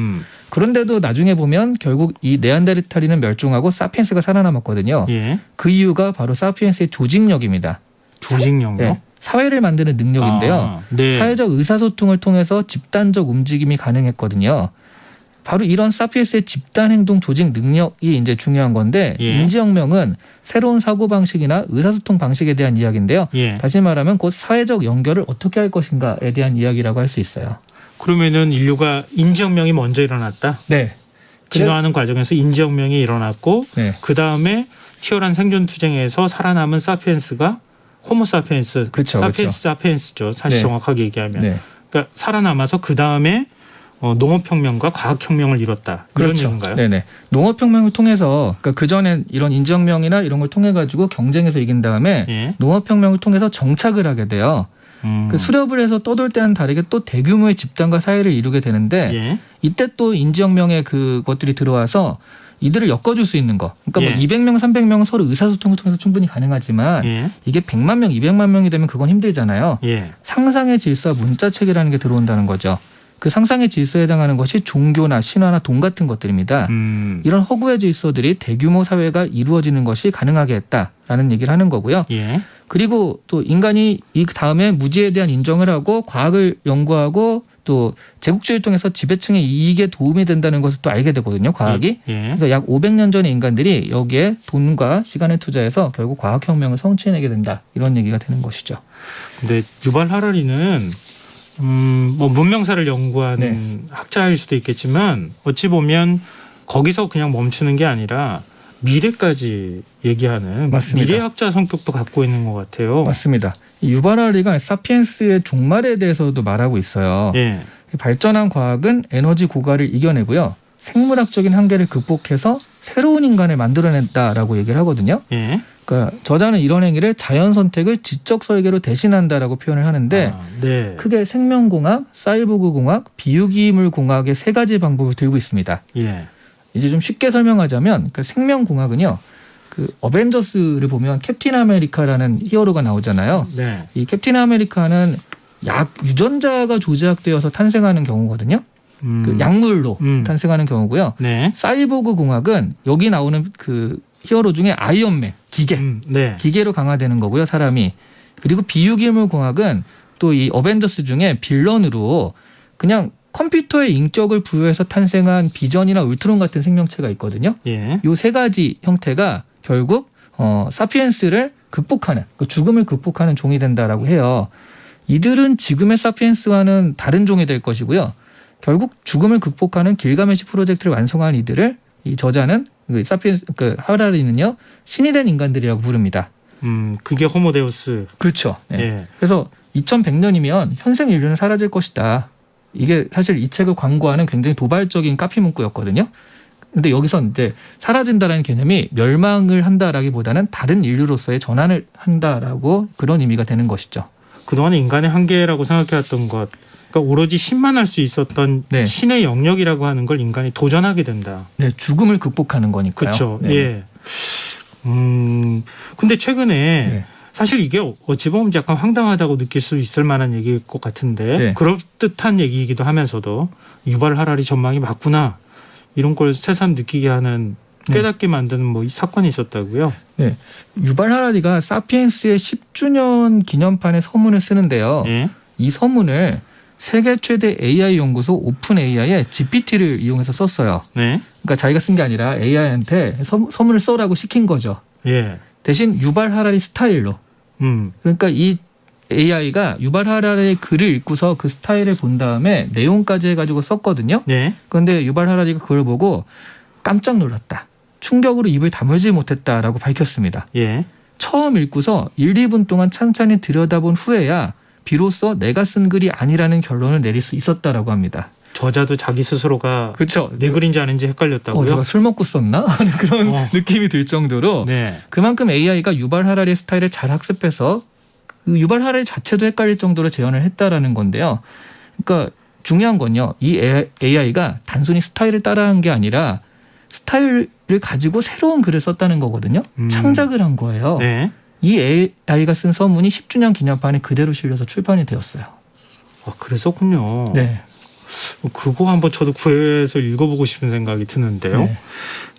그런데도 나중에 보면 결국 이 네안데르탈인은 멸종하고 사피엔스가 살아남았거든요. 예. 그 이유가 바로 사피엔스의 조직력입니다. 조직력요? 네. 사회를 만드는 능력인데요. 네. 사회적 의사소통을 통해서 집단적 움직임이 가능했거든요. 바로 이런 사피엔스의 집단 행동 조직 능력이 이제 중요한 건데 예. 인지혁명은 새로운 사고 방식이나 의사소통 방식에 대한 이야기인데요. 예. 다시 말하면 곧 사회적 연결을 어떻게 할 것인가에 대한 이야기라고 할 수 있어요. 그러면은 인류가 인지혁명이 먼저 일어났다. 네. 진화하는 과정에서 인지혁명이 일어났고 네. 그 다음에 치열한 생존 투쟁에서 살아남은 사피엔스가 호모사피엔스, 그쵸, 사피엔스죠. 사실 네. 정확하게 얘기하면. 네. 그러니까 살아남아서 그 다음에 농업혁명과 과학혁명을 이뤘다. 그렇죠. 이런 얘기인가요? 네네. 농업혁명을 통해서 그러니까 그 전엔 이런 인지혁명이나 이런 걸 통해 가지고 경쟁에서 이긴 다음에 예. 농업혁명을 통해서 정착을 하게 돼요. 그 수렵을 해서 떠돌 때와는 다르게 또 대규모의 집단과 사회를 이루게 되는데 예. 이때 또 인지혁명의 그것들이 들어와서 이들을 엮어줄 수 있는 거. 그러니까 예. 뭐 200명, 300명은 서로 의사소통을 통해서 충분히 가능하지만 예. 이게 100만 명, 200만 명이 되면 그건 힘들잖아요. 예. 상상의 질서와 문자체계라는 게 들어온다는 거죠. 그 상상의 질서에 해당하는 것이 종교나 신화나 돈 같은 것들입니다. 이런 허구의 질서들이 대규모 사회가 이루어지는 것이 가능하게 했다라는 얘기를 하는 거고요. 예. 그리고 또 인간이 이 다음에 무지에 대한 인정을 하고 과학을 연구하고 또 제국주의를 통해서 지배층의 이익에 도움이 된다는 것을 또 알게 되거든요. 과학이. 예. 그래서 약 500년 전의 인간들이 여기에 돈과 시간을 투자해서 결국 과학혁명을 성취해내게 된다. 이런 얘기가 되는 것이죠. 근데 유발 하라리는 뭐 문명사를 연구하는 네. 학자일 수도 있겠지만 어찌 보면 거기서 그냥 멈추는 게 아니라 미래까지 얘기하는 맞습니다. 미래학자 성격도 갖고 있는 것 같아요. 맞습니다. 이 유발 하라리가 사피엔스의 종말에 대해서도 말하고 있어요. 예. 발전한 과학은 에너지 고갈을 이겨내고요. 생물학적인 한계를 극복해서 새로운 인간을 만들어낸다라고 얘기를 하거든요. 예. 그러니까 저자는 이런 행위를 자연 선택을 지적 설계로 대신한다라고 표현을 하는데 네. 크게 생명공학, 사이보그 공학, 비유기물 공학의 세 가지 방법을 들고 있습니다. 예. 이제 좀 쉽게 설명하자면 그 생명공학은요. 그 어벤져스를 보면 캡틴 아메리카라는 히어로가 나오잖아요. 네. 이 캡틴 아메리카는 유전자가 조작되어서 탄생하는 경우거든요. 그 약물로 탄생하는 경우고요. 네. 사이보그 공학은 여기 나오는 그 히어로 중에 아이언맨, 기계. 네. 기계로 강화되는 거고요, 사람이. 그리고 비유기물 공학은 또 이 어벤져스 중에 빌런으로 그냥 컴퓨터에 인격을 부여해서 탄생한 비전이나 울트론 같은 생명체가 있거든요. 예. 요 세 가지 형태가 결국 사피엔스를 극복하는, 그 죽음을 극복하는 종이 된다라고 해요. 이들은 지금의 사피엔스와는 다른 종이 될 것이고요. 결국 죽음을 극복하는 길가메시 프로젝트를 완성한 이들을 이 저자는 그 하라리는요 신이 된 인간들이라고 부릅니다. 그게 호모데우스. 그렇죠. 네. 예. 그래서 2100년이면 현생 인류는 사라질 것이다. 이게 사실 이 책을 광고하는 굉장히 도발적인 카피 문구였거든요. 근데 여기서 이제 사라진다라는 개념이 멸망을 한다라기보다는 다른 인류로서의 전환을 한다라고 그런 의미가 되는 것이죠. 그동안 인간의 한계라고 생각해왔던 것, 그러니까 오로지 신만 할 수 있었던 네. 신의 영역이라고 하는 걸 인간이 도전하게 된다. 네, 죽음을 극복하는 거니까요. 그렇죠. 네. 예. 근데 최근에 네. 사실 이게 어찌 보면 약간 황당하다고 느낄 수 있을 만한 얘기일 것 같은데 네. 그럴듯한 얘기이기도 하면서도 유발 하라리 전망이 맞구나 이런 걸 새삼 느끼게 하는 깨닫게 만드는 뭐 이 사건이 있었다고요. 네. 유발 하라리가 사피엔스의 10주년 기념판에 서문을 쓰는데요. 예. 이 서문을 세계 최대 AI 연구소 오픈 AI의 GPT를 이용해서 썼어요. 네. 그러니까 자기가 쓴 게 아니라 AI한테 서문을 써라고 시킨 거죠. 예. 대신 유발 하라리 스타일로. 그러니까 이 AI가 유발 하라리의 글을 읽고서 그 스타일을 본 다음에 내용까지 해가지고 썼거든요. 예. 그런데 유발 하라리가 그걸 보고 깜짝 놀랐다. 충격으로 입을 다물지 못했다라고 밝혔습니다. 예. 처음 읽고서 1, 2분 동안 찬찬히 들여다본 후에야 비로소 내가 쓴 글이 아니라는 결론을 내릴 수 있었다라고 합니다. 저자도 자기 스스로가 그렇죠. 내 글인지 아닌지 헷갈렸다고요? 내가 술 먹고 썼나? 하는 그런 느낌이 들 정도로 네. 그만큼 AI가 유발 하라리의 스타일을 잘 학습해서 그 유발 하라리 자체도 헷갈릴 정도로 재현을 했다라는 건데요. 그러니까 중요한 건요. 이 AI가 단순히 스타일을 따라한 게 아니라 스타일을 가지고 새로운 글을 썼다는 거거든요. 창작을 한 거예요. 네. 이 AI가 쓴 서문이 10주년 기념판에 그대로 실려서 출판이 되었어요. 아, 그랬었군요. 네. 그거 한번 저도 구해서 읽어보고 싶은 생각이 드는데요. 네.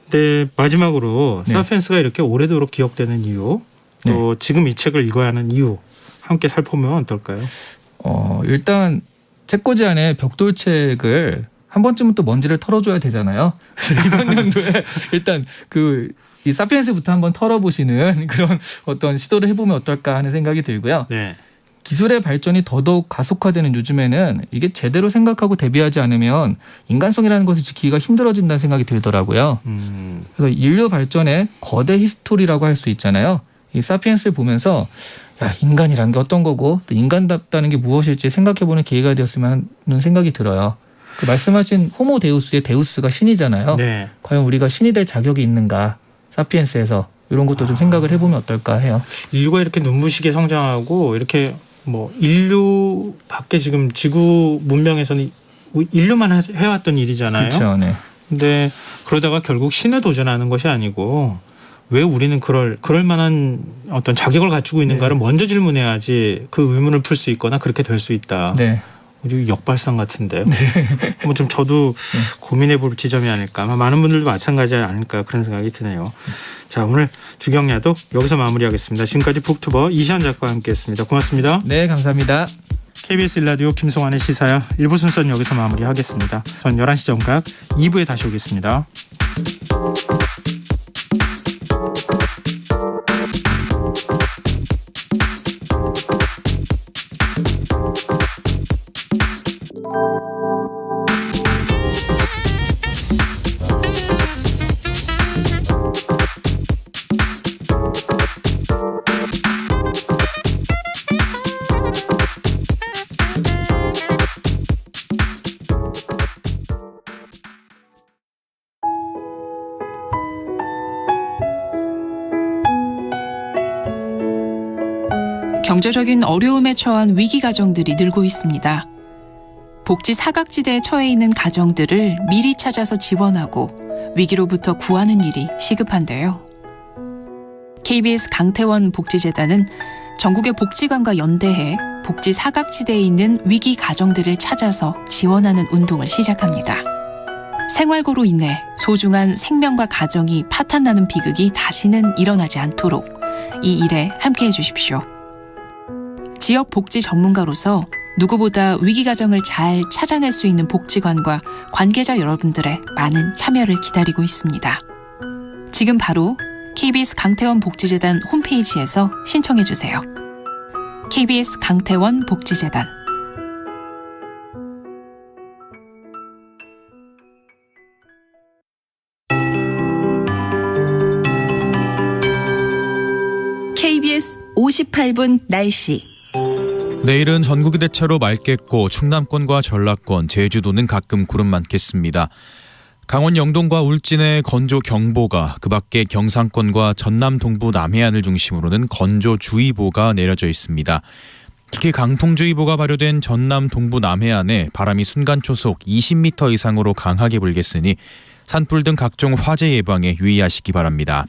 근데 마지막으로 네. 사피엔스가 이렇게 오래도록 기억되는 이유, 또 지금 이 책을 읽어야 하는 이유 함께 살펴보면 어떨까요? 일단 책꽂이 안에 벽돌책을 한 번쯤은 또 먼지를 털어줘야 되잖아요. 그래서 이번 연도에 일단 이 사피엔스부터 한번 털어보시는 그런 어떤 시도를 해보면 어떨까 하는 생각이 들고요. 네. 기술의 발전이 더더욱 가속화되는 요즘에는 이게 제대로 생각하고 대비하지 않으면 인간성이라는 것을 지키기가 힘들어진다는 생각이 들더라고요. 그래서 인류 발전의 거대 히스토리라고 할 수 있잖아요. 이 사피엔스를 보면서 야, 인간이란 게 어떤 거고 또 인간답다는 게 무엇일지 생각해보는 계기가 되었으면 하는 생각이 들어요. 그 말씀하신 호모 데우스의 데우스가 신이잖아요. 네. 과연 우리가 신이 될 자격이 있는가? 사피엔스에서 이런 것도 좀 생각을 해보면 어떨까 해요. 인류가 이렇게 눈부시게 성장하고 이렇게 뭐 인류 밖에 지금 지구 문명에서는 인류만 해왔던 일이잖아요. 그렇죠. 네. 근데 그러다가 결국 신에 도전하는 것이 아니고 왜 우리는 그럴 만한 어떤 자격을 갖추고 있는가를 먼저 질문해야지 그 의문을 풀 수 있거나 그렇게 될 수 있다. 네. 역발상 같은데요. 뭐 좀 저도 고민해볼 지점이 아닐까. 아마 많은 분들도 마찬가지 아닐까 그런 생각이 드네요. 자, 오늘 주경야독 여기서 마무리하겠습니다. 지금까지 북튜버 이시안 작가와 함께했습니다. 고맙습니다. 네, 감사합니다. KBS 1라디오 김성환의 시사야 1부 순서는 여기서 마무리하겠습니다. 전 11시 정각 2부에 다시 오겠습니다. 경제적인 어려움에 처한 위기 가정들이 늘고 있습니다. 복지 사각지대에 처해 있는 가정들을 미리 찾아서 지원하고 위기로부터 구하는 일이 시급한데요. KBS 강태원 복지재단은 전국의 복지관과 연대해 복지 사각지대에 있는 위기 가정들을 찾아서 지원하는 운동을 시작합니다. 생활고로 인해 소중한 생명과 가정이 파탄나는 비극이 다시는 일어나지 않도록 이 일에 함께해 주십시오. 지역 복지 전문가로서 누구보다 위기 가정을 잘 찾아낼 수 있는 복지관과 관계자 여러분들의 많은 참여를 기다리고 있습니다. 지금 바로 KBS 강태원 복지재단 홈페이지에서 신청해 주세요. KBS 강태원 복지재단. KBS 58분 날씨. 내일은 전국이 대체로 맑겠고 충남권과 전라권, 제주도는 가끔 구름 많겠습니다. 강원 영동과 울진에 건조경보가, 그 밖에 경상권과 전남 동부 남해안을 중심으로는 건조주의보가 내려져 있습니다. 특히 강풍주의보가 발효된 전남 동부 남해안에 바람이 순간초속 20m 이상으로 강하게 불겠으니 산불 등 각종 화재 예방에 유의하시기 바랍니다.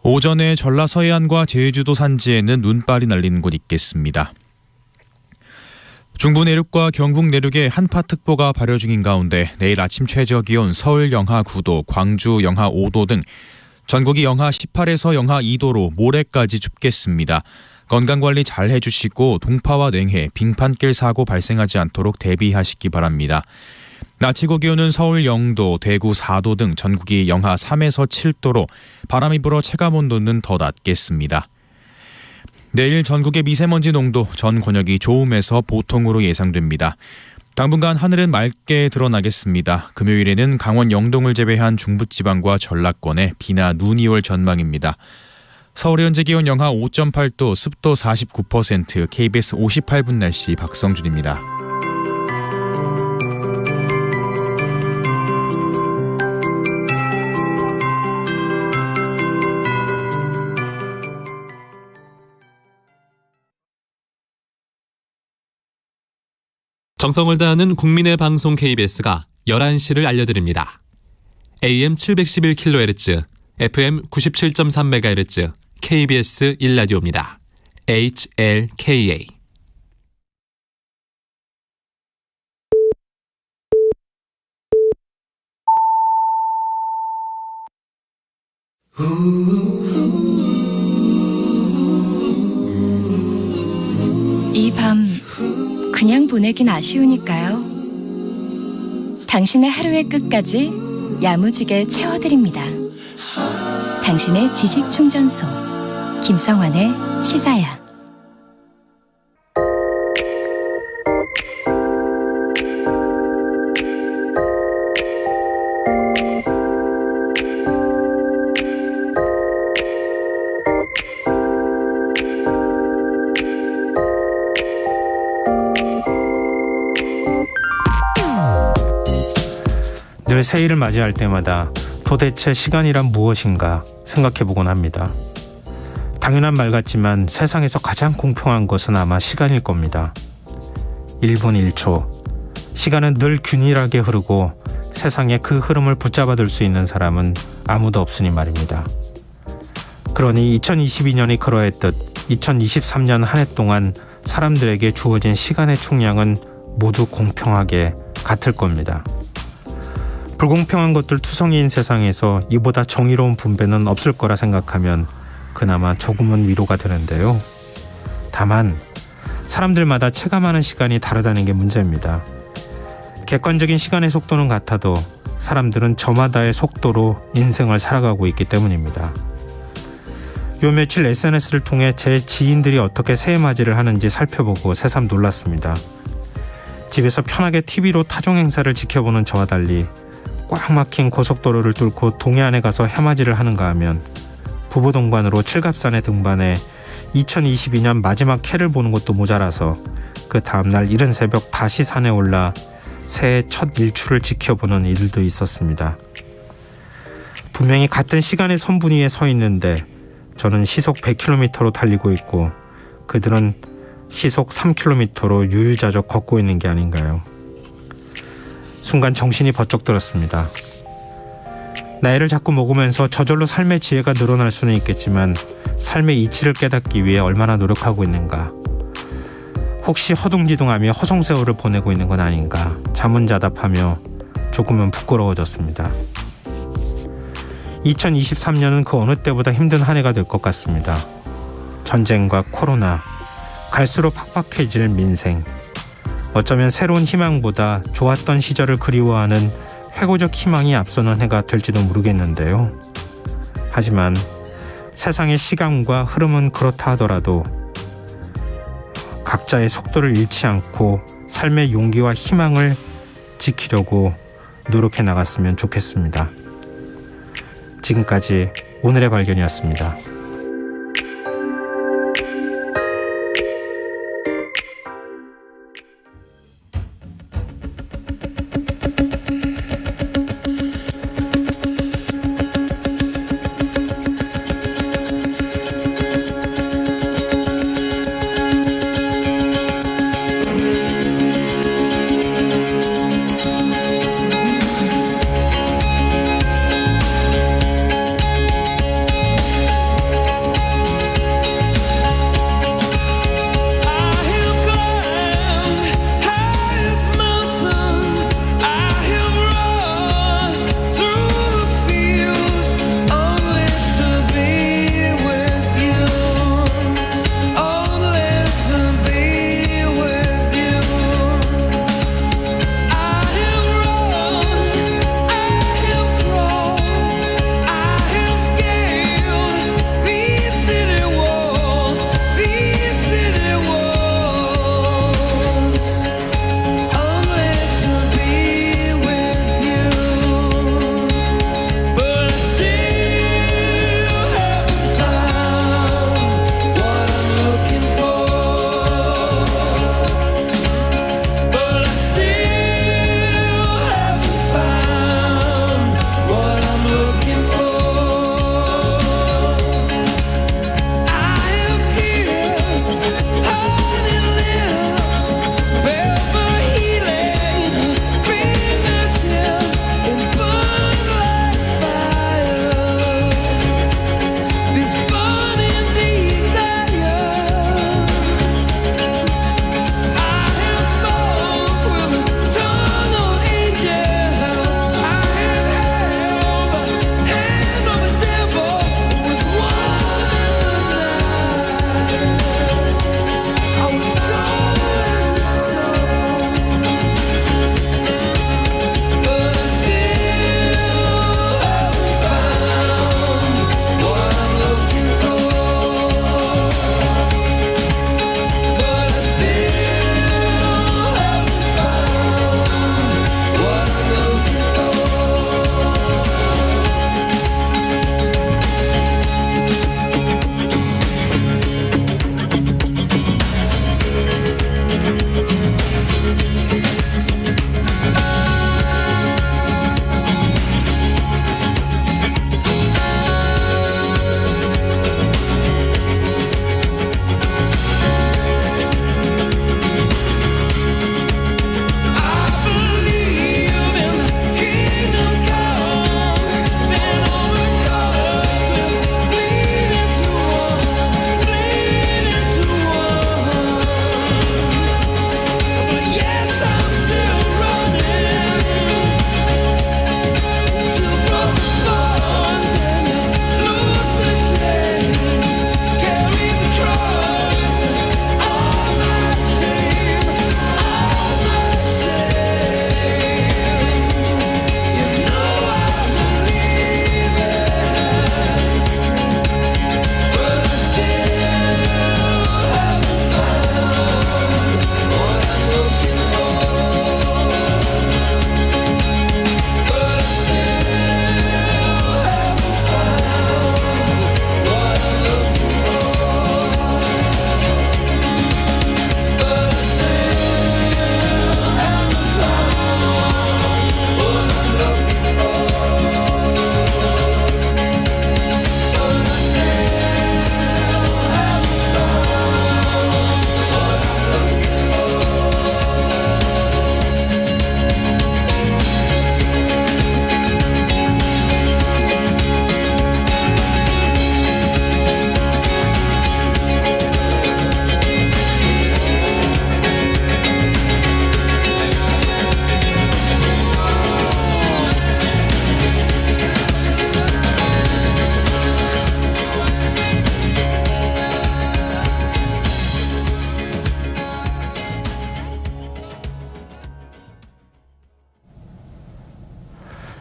오전에 전라 서해안과 제주도 산지에는 눈발이 날리는 곳 있겠습니다. 중부 내륙과 경북 내륙에 한파특보가 발효 중인 가운데 내일 아침 최저기온 서울 영하 9도, 광주 영하 5도 등 전국이 영하 18에서 영하 2도로 모레까지 춥겠습니다. 건강관리 잘 해주시고 동파와 냉해, 빙판길 사고 발생하지 않도록 대비하시기 바랍니다. 낮 최고 기온은 서울 0도, 대구 4도 등 전국이 영하 3에서 7도로 바람이 불어 체감온도는 더 낮겠습니다. 내일 전국의 미세먼지 농도 전 권역이 좋음에서 보통으로 예상됩니다. 당분간 하늘은 맑게 드러나겠습니다. 금요일에는 강원 영동을 제외한 중부지방과 전라권에 비나 눈이 올 전망입니다. 서울의 현재 기온 영하 5.8도, 습도 49%, KBS 58분 날씨 박성준입니다. 정성을 다하는 국민의 방송 KBS가 11시를 알려드립니다. AM 711kHz, FM 97.3MHz, KBS 1라디오입니다. HLKA. 이 밤 그냥 보내긴 아쉬우니까요. 당신의 하루의 끝까지 야무지게 채워드립니다. 당신의 지식 충전소 김성환의 시사야. 늘 새해를 맞이할 때마다 도대체 시간이란 무엇인가 생각해보곤 합니다. 당연한 말 같지만 세상에서 가장 공평한 것은 아마 시간일 겁니다. 1분 1초. 시간은 늘 균일하게 흐르고 세상에 그 흐름을 붙잡아둘 수 있는 사람은 아무도 없으니 말입니다. 그러니 2022년이 그러했듯 2023년 한 해 동안 사람들에게 주어진 시간의 총량은 모두 공평하게 같을 겁니다. 불공평한 것들 투성이인 세상에서 이보다 정의로운 분배는 없을 거라 생각하면 그나마 조금은 위로가 되는데요. 다만 사람들마다 체감하는 시간이 다르다는 게 문제입니다. 객관적인 시간의 속도는 같아도 사람들은 저마다의 속도로 인생을 살아가고 있기 때문입니다. 요 며칠 SNS를 통해 제 지인들이 어떻게 새해 맞이를 하는지 살펴보고 새삼 놀랐습니다. 집에서 편하게 TV로 타종 행사를 지켜보는 저와 달리 꽉 막힌 고속도로를 뚫고 동해안에 가서 해맞이를 하는가 하면 부부동반으로 칠갑산에 등반해 2022년 마지막 해를 보는 것도 모자라서 그 다음날 이른 새벽 다시 산에 올라 새해 첫 일출을 지켜보는 이들도 있었습니다. 분명히 같은 시간의 선분위에 서 있는데 저는 시속 100km로 달리고 있고 그들은 시속 3km로 유유자적 걷고 있는 게 아닌가요? 순간 정신이 번쩍 들었습니다. 나이를 자꾸 먹으면서 저절로 삶의 지혜가 늘어날 수는 있겠지만 삶의 이치를 깨닫기 위해 얼마나 노력하고 있는가. 혹시 허둥지둥하며 허송세월을 보내고 있는 건 아닌가 자문자답하며 조금은 부끄러워졌습니다. 2023년은 그 어느 때보다 힘든 한 해가 될 것 같습니다. 전쟁과 코로나, 갈수록 팍팍해질 민생, 어쩌면 새로운 희망보다 좋았던 시절을 그리워하는 회고적 희망이 앞서는 해가 될지도 모르겠는데요. 하지만 세상의 시간과 흐름은 그렇다 하더라도 각자의 속도를 잃지 않고 삶의 용기와 희망을 지키려고 노력해 나갔으면 좋겠습니다. 지금까지 오늘의 발견이었습니다.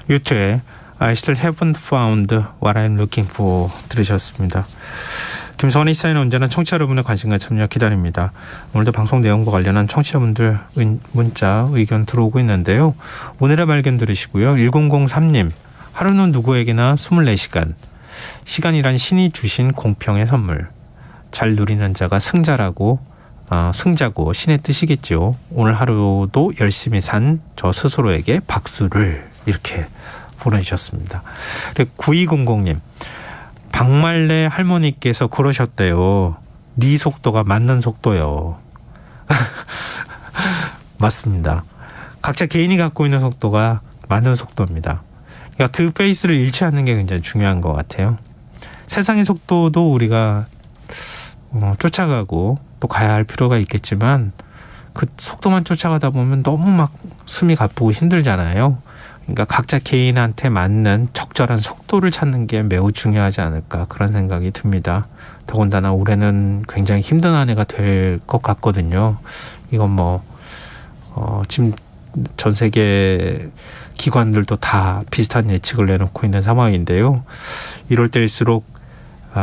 유튜의 I still haven't found what I'm looking for 들으셨습니다. 김성환의 시사회는 언제나 청취자 여러분의 관심과 참여 기다립니다. 오늘도 방송 내용과 관련한 청취자분들 문자 의견 들어오고 있는데요. 오늘의 발견 들으시고요. 1003님, 하루는 누구에게나 24시간. 시간이란 신이 주신 공평의 선물. 잘 누리는 자가 승자고 신의 뜻이겠죠. 오늘 하루도 열심히 산 저 스스로에게 박수를 이렇게 보내주셨습니다. 9200님, 박말래 할머니께서 그러셨대요. 네 속도가 맞는 속도요. 맞습니다. 각자 개인이 갖고 있는 속도가 맞는 속도입니다. 그러니까 그 페이스를 잃지 않는 게 굉장히 중요한 것 같아요. 세상의 속도도 우리가 쫓아가고 또 가야 할 필요가 있겠지만 그 속도만 쫓아가다 보면 너무 막 숨이 가쁘고 힘들잖아요. 그러니까 각자 개인한테 맞는 적절한 속도를 찾는 게 매우 중요하지 않을까 그런 생각이 듭니다. 더군다나 올해는 굉장히 힘든 한 해가 될 것 같거든요. 이건 지금 전 세계 기관들도 다 비슷한 예측을 내놓고 있는 상황인데요. 이럴 때일수록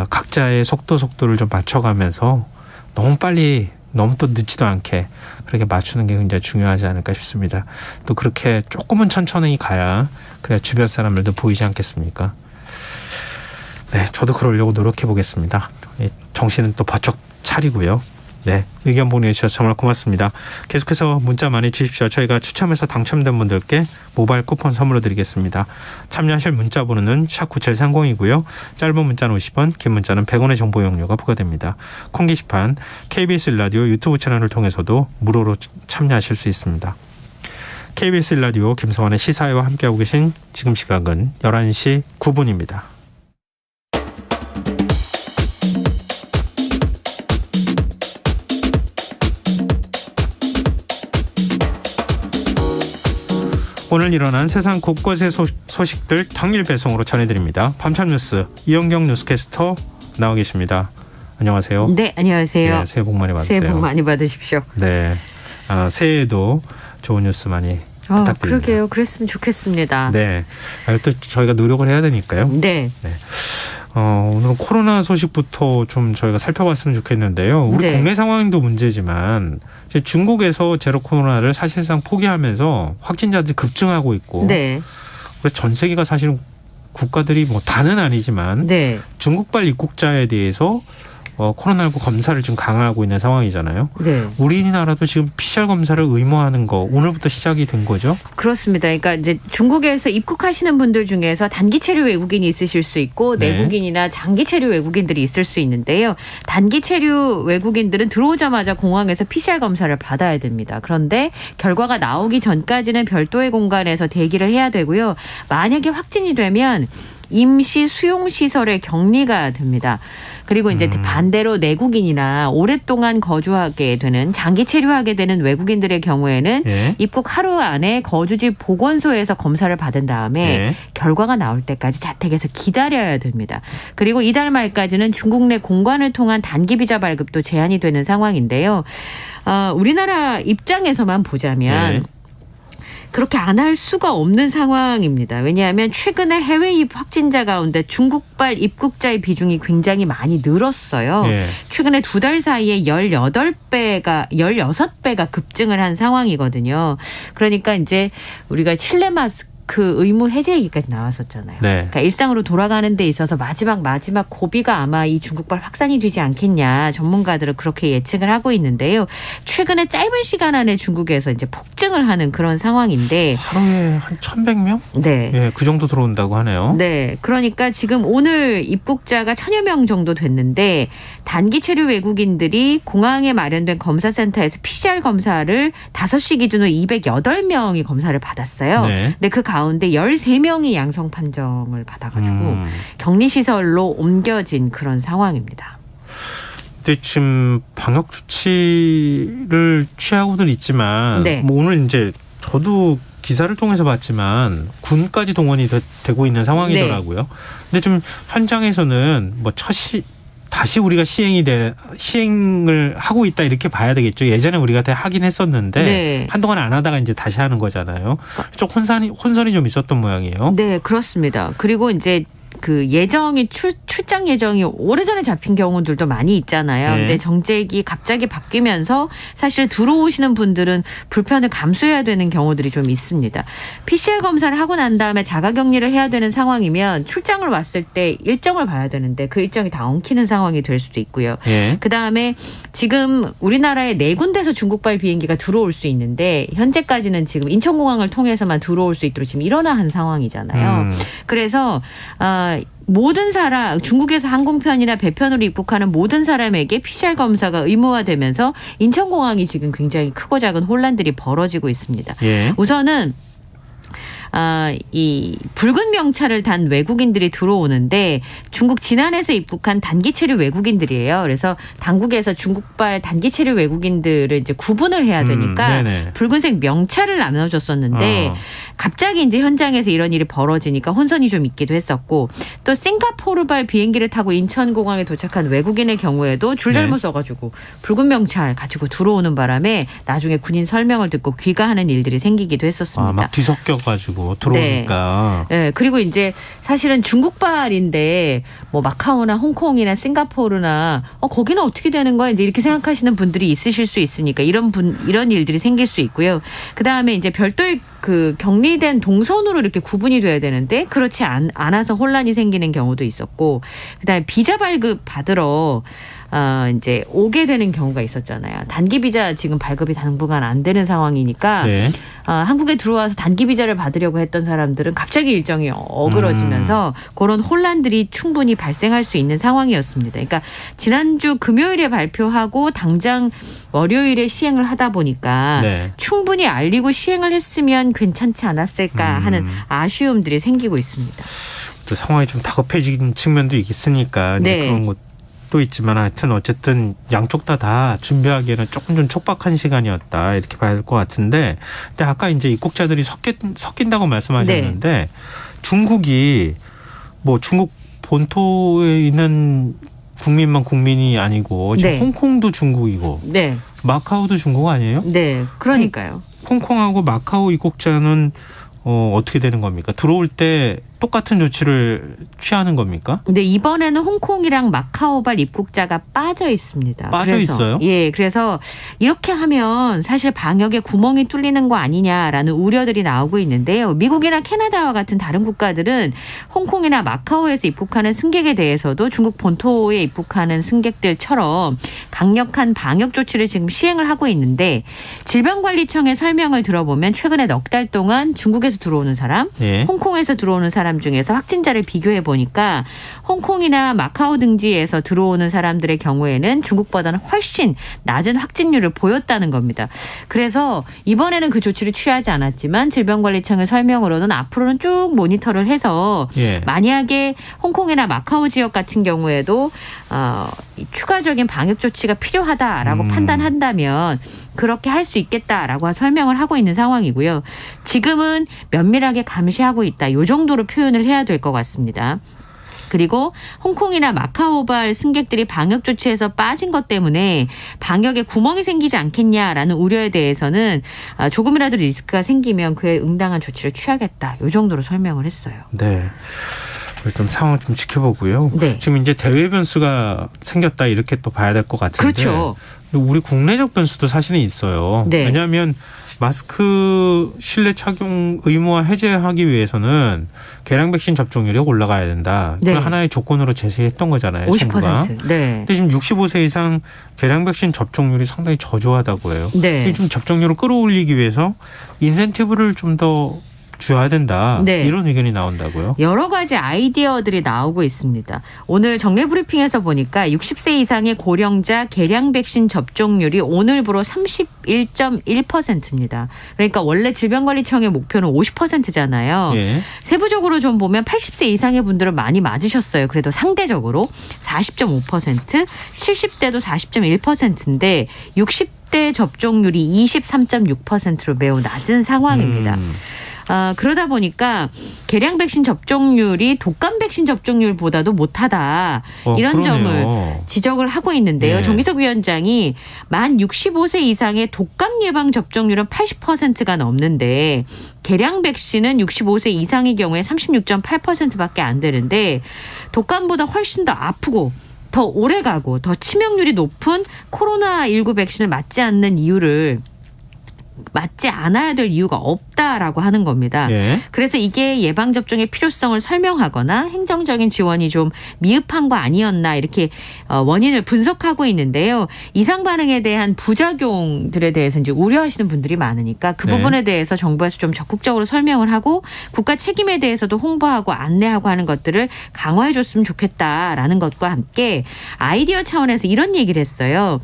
각자의 속도를 좀 맞춰가면서 너무 빨리 너무 또 늦지도 않게 그렇게 맞추는 게 굉장히 중요하지 않을까 싶습니다. 또 그렇게 조금은 천천히 가야 그래야 주변 사람들도 보이지 않겠습니까? 네, 저도 그러려고 노력해 보겠습니다. 정신은 또 버쩍 차리고요. 네, 의견 보내주셔서 정말 고맙습니다. 계속해서 문자 많이 주십시오. 저희가 추첨해서 당첨된 분들께 모바일 쿠폰 선물로 드리겠습니다. 참여하실 문자 번호는 샵9730이고요. 짧은 문자는 50원, 긴 문자는 100원의 정보 이용료가 부과됩니다. 콩 게시판, KBS 라디오 유튜브 채널을 통해서도 무료로 참여하실 수 있습니다. KBS 라디오 김성환의 시사회와 함께하고 계신 지금 시각은 11시 9분입니다. 오늘 일어난 세상 곳곳의 소식들 당일 배송으로 전해드립니다. 밤참 뉴스 이영경 뉴스캐스터 나와 계십니다. 안녕하세요. 네, 안녕하세요. 네, 새해 복 많이 받으세요. 새해 복 많이 받으십시오. 네, 새해에도 좋은 뉴스 많이 부탁드립니다. 그러게요. 그랬으면 좋겠습니다. 네, 또 저희가 노력을 해야 되니까요. 네. 오늘은 코로나 소식부터 좀 저희가 살펴봤으면 좋겠는데요. 우리 네. 국내 상황도 문제지만 중국에서 제로 코로나를 사실상 포기하면서 확진자들이 급증하고 있고 네. 그래서 전 세계가 사실은 국가들이 다는 아니지만 네. 중국발 입국자에 대해서 코로나19 검사를 좀 강화하고 있는 상황이잖아요. 네. 우리나라도 지금 PCR 검사를 의무화하는 거 오늘부터 시작이 된 거죠? 그렇습니다. 그러니까 이제 중국에서 입국하시는 분들 중에서 단기 체류 외국인이 있으실 수 있고 네. 내국인이나 장기 체류 외국인들이 있을 수 있는데요. 단기 체류 외국인들은 들어오자마자 공항에서 PCR 검사를 받아야 됩니다. 그런데 결과가 나오기 전까지는 별도의 공간에서 대기를 해야 되고요. 만약에 확진이 되면 임시 수용시설에 격리가 됩니다. 그리고 이제 반대로 내국인이나 오랫동안 거주하게 되는 장기 체류하게 되는 외국인들의 경우에는 예. 입국 하루 안에 거주지 보건소에서 검사를 받은 다음에 예. 결과가 나올 때까지 자택에서 기다려야 됩니다. 그리고 이달 말까지는 중국 내 공관을 통한 단기 비자 발급도 제한이 되는 상황인데요. 우리나라 입장에서만 보자면 예. 그렇게 안 할 수가 없는 상황입니다. 왜냐하면 최근에 해외 입 확진자 가운데 중국발 입국자의 비중이 굉장히 많이 늘었어요. 예. 최근에 2달 사이에 16배가 급증을 한 상황이거든요. 그러니까 이제 우리가 실내 마스크 의무 해제 얘기까지 나왔었잖아요. 네. 그러니까 일상으로 돌아가는 데 있어서 마지막 고비가 아마 이 중국발 확산이 되지 않겠냐. 전문가들은 그렇게 예측을 하고 있는데요. 최근에 짧은 시간 안에 중국에서 이제 폭증을 하는 그런 상황인데 하루에 한 1,100명? 네. 예, 그 정도 들어온다고 하네요. 네. 그러니까 지금 오늘 입국자가 1,000여 명 정도 됐는데 단기 체류 외국인들이 공항에 마련된 검사센터에서 PCR 검사를 5시 기준으로 208명이 검사를 받았어요. 네. 근데 그 가운데 13명이 양성 판정을 받아가지고 격리시설로 옮겨진 그런 상황입니다. 근데 지금 방역 조치를 취하고는 있지만 네. 오늘 이제 저도 기사를 통해서 봤지만 군까지 동원이 되고 있는 상황이더라고요. 근데 좀 현장에서는 다시 우리가 시행을 하고 있다 이렇게 봐야 되겠죠. 예전에 우리가 다 하긴 했었는데 네. 한동안 안 하다가 이제 다시 하는 거잖아요. 좀 혼선이 좀 있었던 모양이에요. 네, 그렇습니다. 그리고 이제 그 예정이 출장 예정이 오래전에 잡힌 경우들도 많이 있잖아요. 네. 근데 정책이 갑자기 바뀌면서 사실 들어오시는 분들은 불편을 감수해야 되는 경우들이 좀 있습니다. PCR 검사를 하고 난 다음에 자가격리를 해야 되는 상황이면 출장을 왔을 때 일정을 봐야 되는데 그 일정이 다 엉키는 상황이 될 수도 있고요. 예. 그다음에 지금 우리나라에 4군데서 중국발 비행기가 들어올 수 있는데 현재까지는 지금 인천공항을 통해서만 들어올 수 있도록 지금 일원화한 상황이잖아요. 그래서 모든 사람 중국에서 항공편이나 배편으로 입국하는 모든 사람에게 PCR 검사가 의무화되면서 인천공항이 지금 굉장히 크고 작은 혼란들이 벌어지고 있습니다. 예. 우선은 이 붉은 명찰을 단 외국인들이 들어오는데 중국 진안에서 입국한 단기 체류 외국인들이에요. 그래서 당국에서 중국발 단기 체류 외국인들을 이제 구분을 해야 되니까 붉은색 명찰을 나눠줬었는데 갑자기 이제 현장에서 이런 일이 벌어지니까 혼선이 좀 있기도 했었고 또 싱가포르발 비행기를 타고 인천공항에 도착한 외국인의 경우에도 줄 잘못 써가지고 붉은 명찰 가지고 들어오는 바람에 나중에 군인 설명을 듣고 귀가하는 일들이 생기기도 했었습니다. 막 뒤섞여가지고 들어오니까. 네. 그리고 이제 사실은 중국발인데 뭐 마카오나 홍콩이나 싱가포르나 거기는 어떻게 되는 거야? 이제 이렇게 생각하시는 분들이 있으실 수 있으니까 이런 일들이 생길 수 있고요. 그 다음에 이제 별도의 그 격리된 동선으로 이렇게 구분이 돼야 되는데 그렇지 않아서 혼란이 생기는 경우도 있었고, 그다음에 비자 발급 받으러 이제 오게 되는 경우가 있었잖아요. 단기 비자 지금 발급이 당분간 안 되는 상황이니까 한국에 들어와서 단기 비자를 받으려고 했던 사람들은 갑자기 일정이 어그러지면서 그런 혼란들이 충분히 발생할 수 있는 상황이었습니다. 그러니까 지난주 금요일에 발표하고 당장 월요일에 시행을 하다 보니까 충분히 알리고 시행을 했으면 괜찮지 않았을까 하는 아쉬움들이 생기고 있습니다. 또 상황이 좀 다급해진 측면도 있으니까 그런 것도 있지만 하여튼 어쨌든 양쪽 다 준비하기에는 조금 좀 촉박한 시간이었다 이렇게 봐야 될 것 같은데, 근데 아까 이제 입국자들이 섞인다고 말씀하셨는데 중국이 뭐 중국 본토에 있는 국민만 국민이 아니고 지금 홍콩도 중국이고 마카오도 중국 아니에요? 네, 그러니까요. 홍콩하고 마카오 입국자는 어떻게 되는 겁니까? 들어올 때 똑같은 조치를 취하는 겁니까? 근데 이번에는 홍콩이랑 마카오발 입국자가 빠져 있습니다. 빠져 있어요? 예, 그래서 이렇게 하면 사실 방역에 구멍이 뚫리는 거 아니냐라는 우려들이 나오고 있는데요. 미국이나 캐나다와 같은 다른 국가들은 홍콩이나 마카오에서 입국하는 승객에 대해서도 중국 본토에 입국하는 승객들처럼 강력한 방역 조치를 지금 시행을 하고 있는데, 질병관리청의 설명을 들어보면 최근에 넉 달 동안 중국에서 들어오는 사람, 홍콩에서 들어오는 사람 중에서 확진자를 비교해 보니까 홍콩이나 마카오 등지에서 들어오는 사람들의 경우에는 중국보다는 훨씬 낮은 확진율을 보였다는 겁니다. 그래서 이번에는 그 조치를 취하지 않았지만 질병관리청의 설명으로는 앞으로는 쭉 모니터를 해서 만약에 홍콩이나 마카오 지역 같은 경우에도 추가적인 방역 조치가 필요하다라고 판단한다면 그렇게 할 수 있겠다라고 설명을 하고 있는 상황이고요. 지금은 면밀하게 감시하고 있다. 이 정도로 표현을 해야 될 것 같습니다. 그리고 홍콩이나 마카오발 승객들이 방역 조치에서 빠진 것 때문에 방역에 구멍이 생기지 않겠냐라는 우려에 대해서는 조금이라도 리스크가 생기면 그에 응당한 조치를 취하겠다. 이 정도로 설명을 했어요. 네. 좀 상황 좀 지켜보고요. 지금 이제 대외 변수가 생겼다 이렇게 또 봐야 될 것 같은데. 그렇죠. 우리 국내적 변수도 사실은 있어요. 왜냐하면 마스크 실내 착용 의무화 해제하기 위해서는 계량 백신 접종률이 올라가야 된다. 그 하나의 조건으로 제시했던 거잖아요. 50%. 정부가. 근데 지금 65세 이상 계량 백신 접종률이 상당히 저조하다고 해요. 좀 접종률을 끌어올리기 위해서 인센티브를 좀 더 줘야 된다. 이런 의견이 나온다고요? 여러 가지 아이디어들이 나오고 있습니다. 오늘 정례 브리핑에서 보니까 60세 이상의 고령자 계량 백신 접종률이 오늘부로 31.1%입니다. 그러니까 원래 질병관리청의 목표는 50%잖아요. 세부적으로 좀 보면 80세 이상의 분들은 많이 맞으셨어요. 그래도 상대적으로 40.5%, 70대도 40.1%인데 60대 접종률이 23.6%로 매우 낮은 상황입니다. 그러다 보니까 개량 백신 접종률이 독감 백신 접종률보다도 못하다. 이런 그러네요. 점을 지적을 하고 있는데요. 예. 정기석 위원장이 만 65세 이상의 독감 예방 접종률은 80%가 넘는데 개량 백신은 65세 이상의 경우에 36.8%밖에 안 되는데 독감보다 훨씬 더 아프고 더 오래 가고 더 치명률이 높은 코로나19 백신을 맞지 않는 이유를 맞지 않아야 될 이유가 없다라고 하는 겁니다. 예. 그래서 이게 예방접종의 필요성을 설명하거나 행정적인 지원이 좀 미흡한 거 아니었나 이렇게 원인을 분석하고 있는데요. 이상 반응에 대한 부작용들에 대해서 이제 우려하시는 분들이 많으니까 그 네. 부분에 대해서 정부에서 좀 적극적으로 설명을 하고 국가 책임에 대해서도 홍보하고 안내하고 하는 것들을 강화해 줬으면 좋겠다라는 것과 함께 아이디어 차원에서 이런 얘기를 했어요.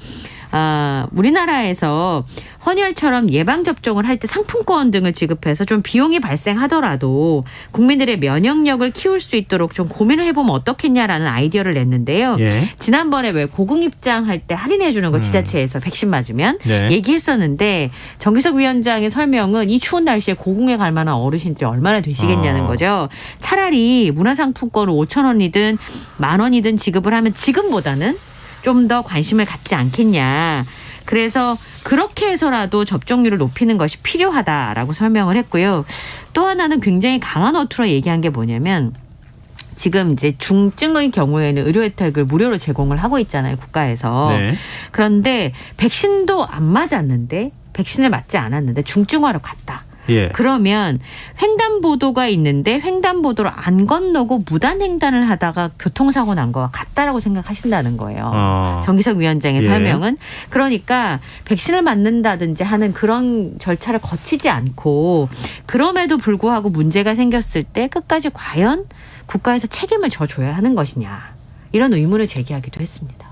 우리나라에서 헌혈처럼 예방접종을 할 때 상품권 등을 지급해서 좀 비용이 발생하더라도 국민들의 면역력을 키울 수 있도록 좀 고민을 해보면 어떻겠냐라는 아이디어를 냈는데요. 예. 지난번에 왜 고궁입장 할 때 할인해 주는 거 지자체에서 백신 맞으면 네. 얘기했었는데 정기석 위원장의 설명은 이 추운 날씨에 고궁에 갈 만한 어르신들이 얼마나 되시겠냐는 거죠. 차라리 문화상품권을 5,000원이든 10,000원이든 지급을 하면 지금보다는 좀 더 관심을 갖지 않겠냐. 그래서 그렇게 해서라도 접종률을 높이는 것이 필요하다라고 설명을 했고요. 또 하나는 굉장히 강한 어투로 얘기한 게 뭐냐면 지금 이제 중증의 경우에는 의료 혜택을 무료로 제공을 하고 있잖아요. 국가에서. 네. 그런데 백신도 안 맞았는데 백신을 맞지 않았는데 중증화로 갔다. 예. 그러면 횡단보도가 있는데 횡단보도를 안 건너고 무단횡단을 하다가 교통사고 난 거와 같다라고 생각하신다는 거예요. 정기석 위원장의 예. 설명은. 그러니까 백신을 맞는다든지 하는 그런 절차를 거치지 않고 그럼에도 불구하고 문제가 생겼을 때 끝까지 과연 국가에서 책임을 져줘야 하는 것이냐. 이런 의문을 제기하기도 했습니다.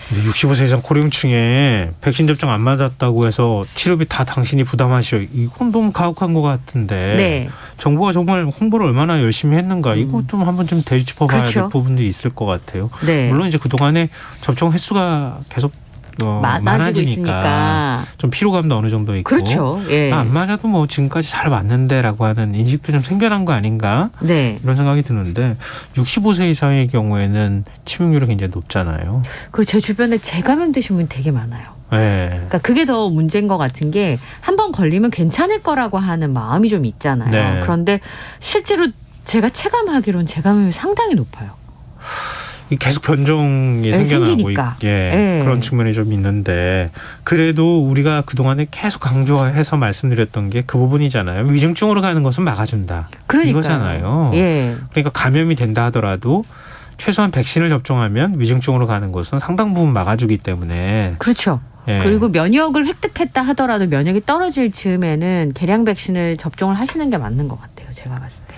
65세 이상 고령층에 백신 접종 안 맞았다고 해서 치료비 다 당신이 부담하시오. 이건 너무 가혹한 것 같은데 네. 정부가 정말 홍보를 얼마나 열심히 했는가 이거 좀 한번 좀 되짚어봐야 그렇죠. 될 부분들이 있을 것 같아요. 네. 물론 이제 그동안에 접종 횟수가 계속 많아지고 많아지니까 있으니까. 좀 피로감도 어느 정도 있고 그렇죠. 예. 안 맞아도 뭐 지금까지 잘 맞는데라고 하는 인식도 좀 생겨난 거 아닌가 네. 이런 생각이 드는데 65세 이상의 경우에는 치명률이 굉장히 높잖아요. 그리고 제 주변에 재감염되신 분이 되게 많아요. 네. 그러니까 그게 더 문제인 것 같은 게 한 번 걸리면 괜찮을 거라고 하는 마음이 좀 있잖아요. 네. 그런데 실제로 제가 체감하기로는 재감염이 상당히 높아요. 계속 변종이 네, 생겨나고 생기니까. 네. 그런 측면이 좀 있는데 그래도 우리가 그동안에 계속 강조해서 말씀드렸던 게 그 부분이잖아요. 위중증으로 가는 것은 막아준다. 그러니까요. 이거잖아요. 예. 그러니까 감염이 된다 하더라도 최소한 백신을 접종하면 위중증으로 가는 것은 상당 부분 막아주기 때문에 그렇죠. 예. 그리고 면역을 획득했다 하더라도 면역이 떨어질 즈음에는 개량 백신을 접종을 하시는 게 맞는 것 같아요. 제가 봤을 때.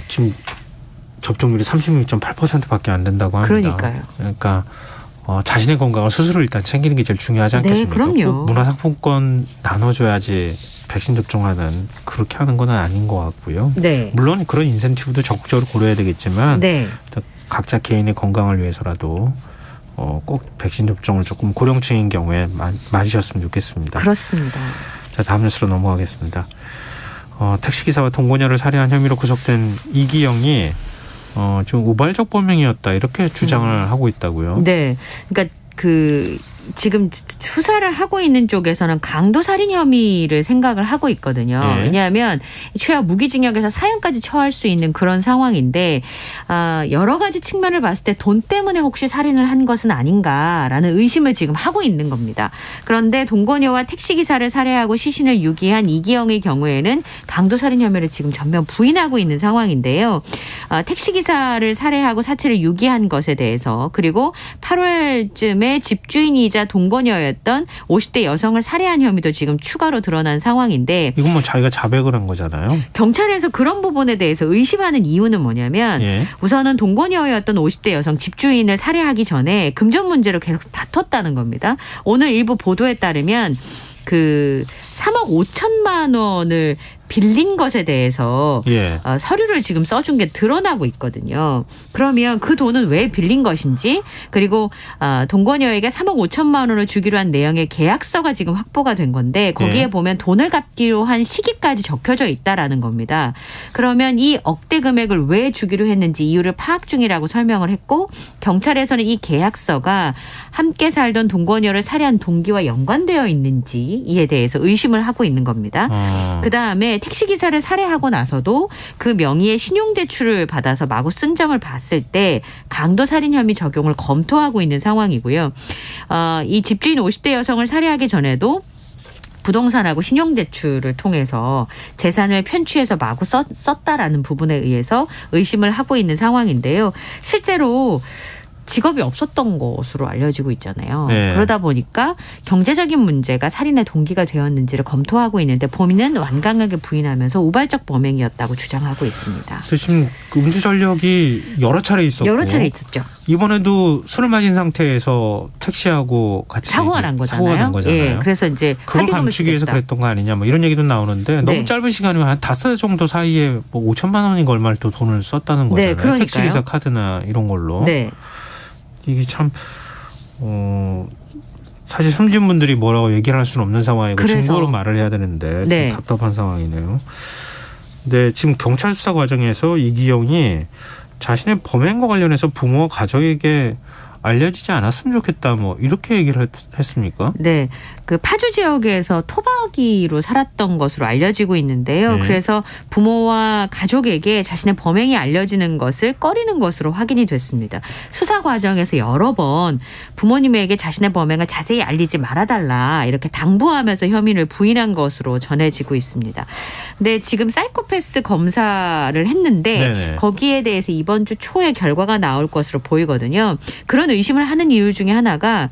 지금 접종률이 36.8%밖에 안 된다고 합니다. 그러니까요. 그러니까 자신의 건강을 스스로 일단 챙기는 게 제일 중요하지 않겠습니까? 네, 그럼요. 꼭 문화상품권 나눠줘야지 백신 접종하는 그렇게 하는 건 아닌 것 같고요. 네. 물론 그런 인센티브도 적극적으로 고려해야 되겠지만 네. 각자 개인의 건강을 위해서라도 꼭 백신 접종을 조금 고령층인 경우에 맞으셨으면 좋겠습니다. 그렇습니다. 자, 다음 뉴스로 넘어가겠습니다. 택시기사와 동거녀를 살해한 혐의로 구속된 이기영이 좀 우발적 범행이었다 이렇게 주장을 하고 있다고요. 네. 그러니까 지금 수사를 하고 있는 쪽에서는 강도 살인 혐의를 생각을 하고 있거든요. 네. 왜냐하면 최하 무기징역에서 사형까지 처할 수 있는 그런 상황인데 여러 가지 측면을 봤을 때 돈 때문에 혹시 살인을 한 것은 아닌가라는 의심을 지금 하고 있는 겁니다. 그런데 동거녀와 택시기사를 살해하고 시신을 유기한 이기영의 경우에는 강도 살인 혐의를 지금 전면 부인하고 있는 상황인데요. 택시기사를 살해하고 사체를 유기한 것에 대해서 그리고 8월쯤에 집주인이자 동거녀였던 50대 여성을 살해한 혐의도 지금 추가로 드러난 상황인데 이건 뭐 자기가 자백을 한 거잖아요. 경찰에서 그런 부분에 대해서 의심하는 이유는 뭐냐면 예. 우선은 동거녀였던 50대 여성 집주인을 살해하기 전에 금전 문제로 계속 다퉜다는 겁니다. 오늘 일부 보도에 따르면 3억 5천만 원을 빌린 것에 대해서 예. 서류를 지금 써준 게 드러나고 있거든요. 그러면 그 돈은 왜 빌린 것인지 그리고 동거녀에게 3억 5천만 원을 주기로 한 내용의 계약서가 지금 확보가 된 건데 거기에 예. 보면 돈을 갚기로 한 시기까지 적혀져 있다라는 겁니다. 그러면 이 억대 금액을 왜 주기로 했는지 이유를 파악 중이라고 설명을 했고 경찰에서는 이 계약서가 함께 살던 동거녀를 살해한 동기와 연관되어 있는지 이에 대해서 의심을 하고 있는 겁니다. 그다음에 택시기사를 살해하고 나서도 그 명의의 신용대출을 받아서 마구 쓴 점을 봤을 때 강도살인 혐의 적용을 검토하고 있는 상황이고요. 이 집주인 50대 여성을 살해하기 전에도 부동산하고 신용대출을 통해서 재산을 편취해서 마구 썼다라는 부분에 의해서 의심을 하고 있는 상황인데요. 실제로 직업이 없었던 것으로 알려지고 있잖아요. 네. 그러다 보니까 경제적인 문제가 살인의 동기가 되었는지를 검토하고 있는데 범인은 완강하게 부인하면서 우발적 범행이었다고 주장하고 있습니다. 지금 음주 전력이 여러 차례 있었고 여러 차례 있었죠. 이번에도 술을 마신 상태에서 택시하고 같이 사고가 난 거잖아요. 예, 그래서 이제 그걸 감추기 위해서 그랬던 거 아니냐 뭐 이런 얘기도 나오는데 너무 네. 짧은 시간이면 한 5살 정도 사이에 뭐 5천만 원인가 얼마를 또 돈을 썼다는 거잖아요. 네, 그러니까요. 택시기사 카드나 이런 걸로. 네. 이게 참 사실 숨진 분들이 뭐라고 얘기를 할 수는 없는 상황이고 그래서. 증거로 말을 해야 되는데 네. 좀 답답한 상황이네요. 근데 지금 경찰 수사 과정에서 이기영이 자신의 범행과 관련해서 부모와 가족에게 알려지지 않았으면 좋겠다 뭐 이렇게 얘기를 했습니까? 네. 그 파주 지역에서 토박이로 살았던 것으로 알려지고 있는데요. 네. 그래서 부모와 가족에게 자신의 범행이 알려지는 것을 꺼리는 것으로 확인이 됐습니다. 수사 과정에서 여러 번 부모님에게 자신의 범행을 자세히 알리지 말아달라 이렇게 당부하면서 혐의를 부인한 것으로 전해지고 있습니다. 근데 지금 사이코패스 검사를 했는데 네네. 거기에 대해서 이번 주 초에 결과가 나올 것으로 보이거든요. 그런 의심을 하는 이유 중에 하나가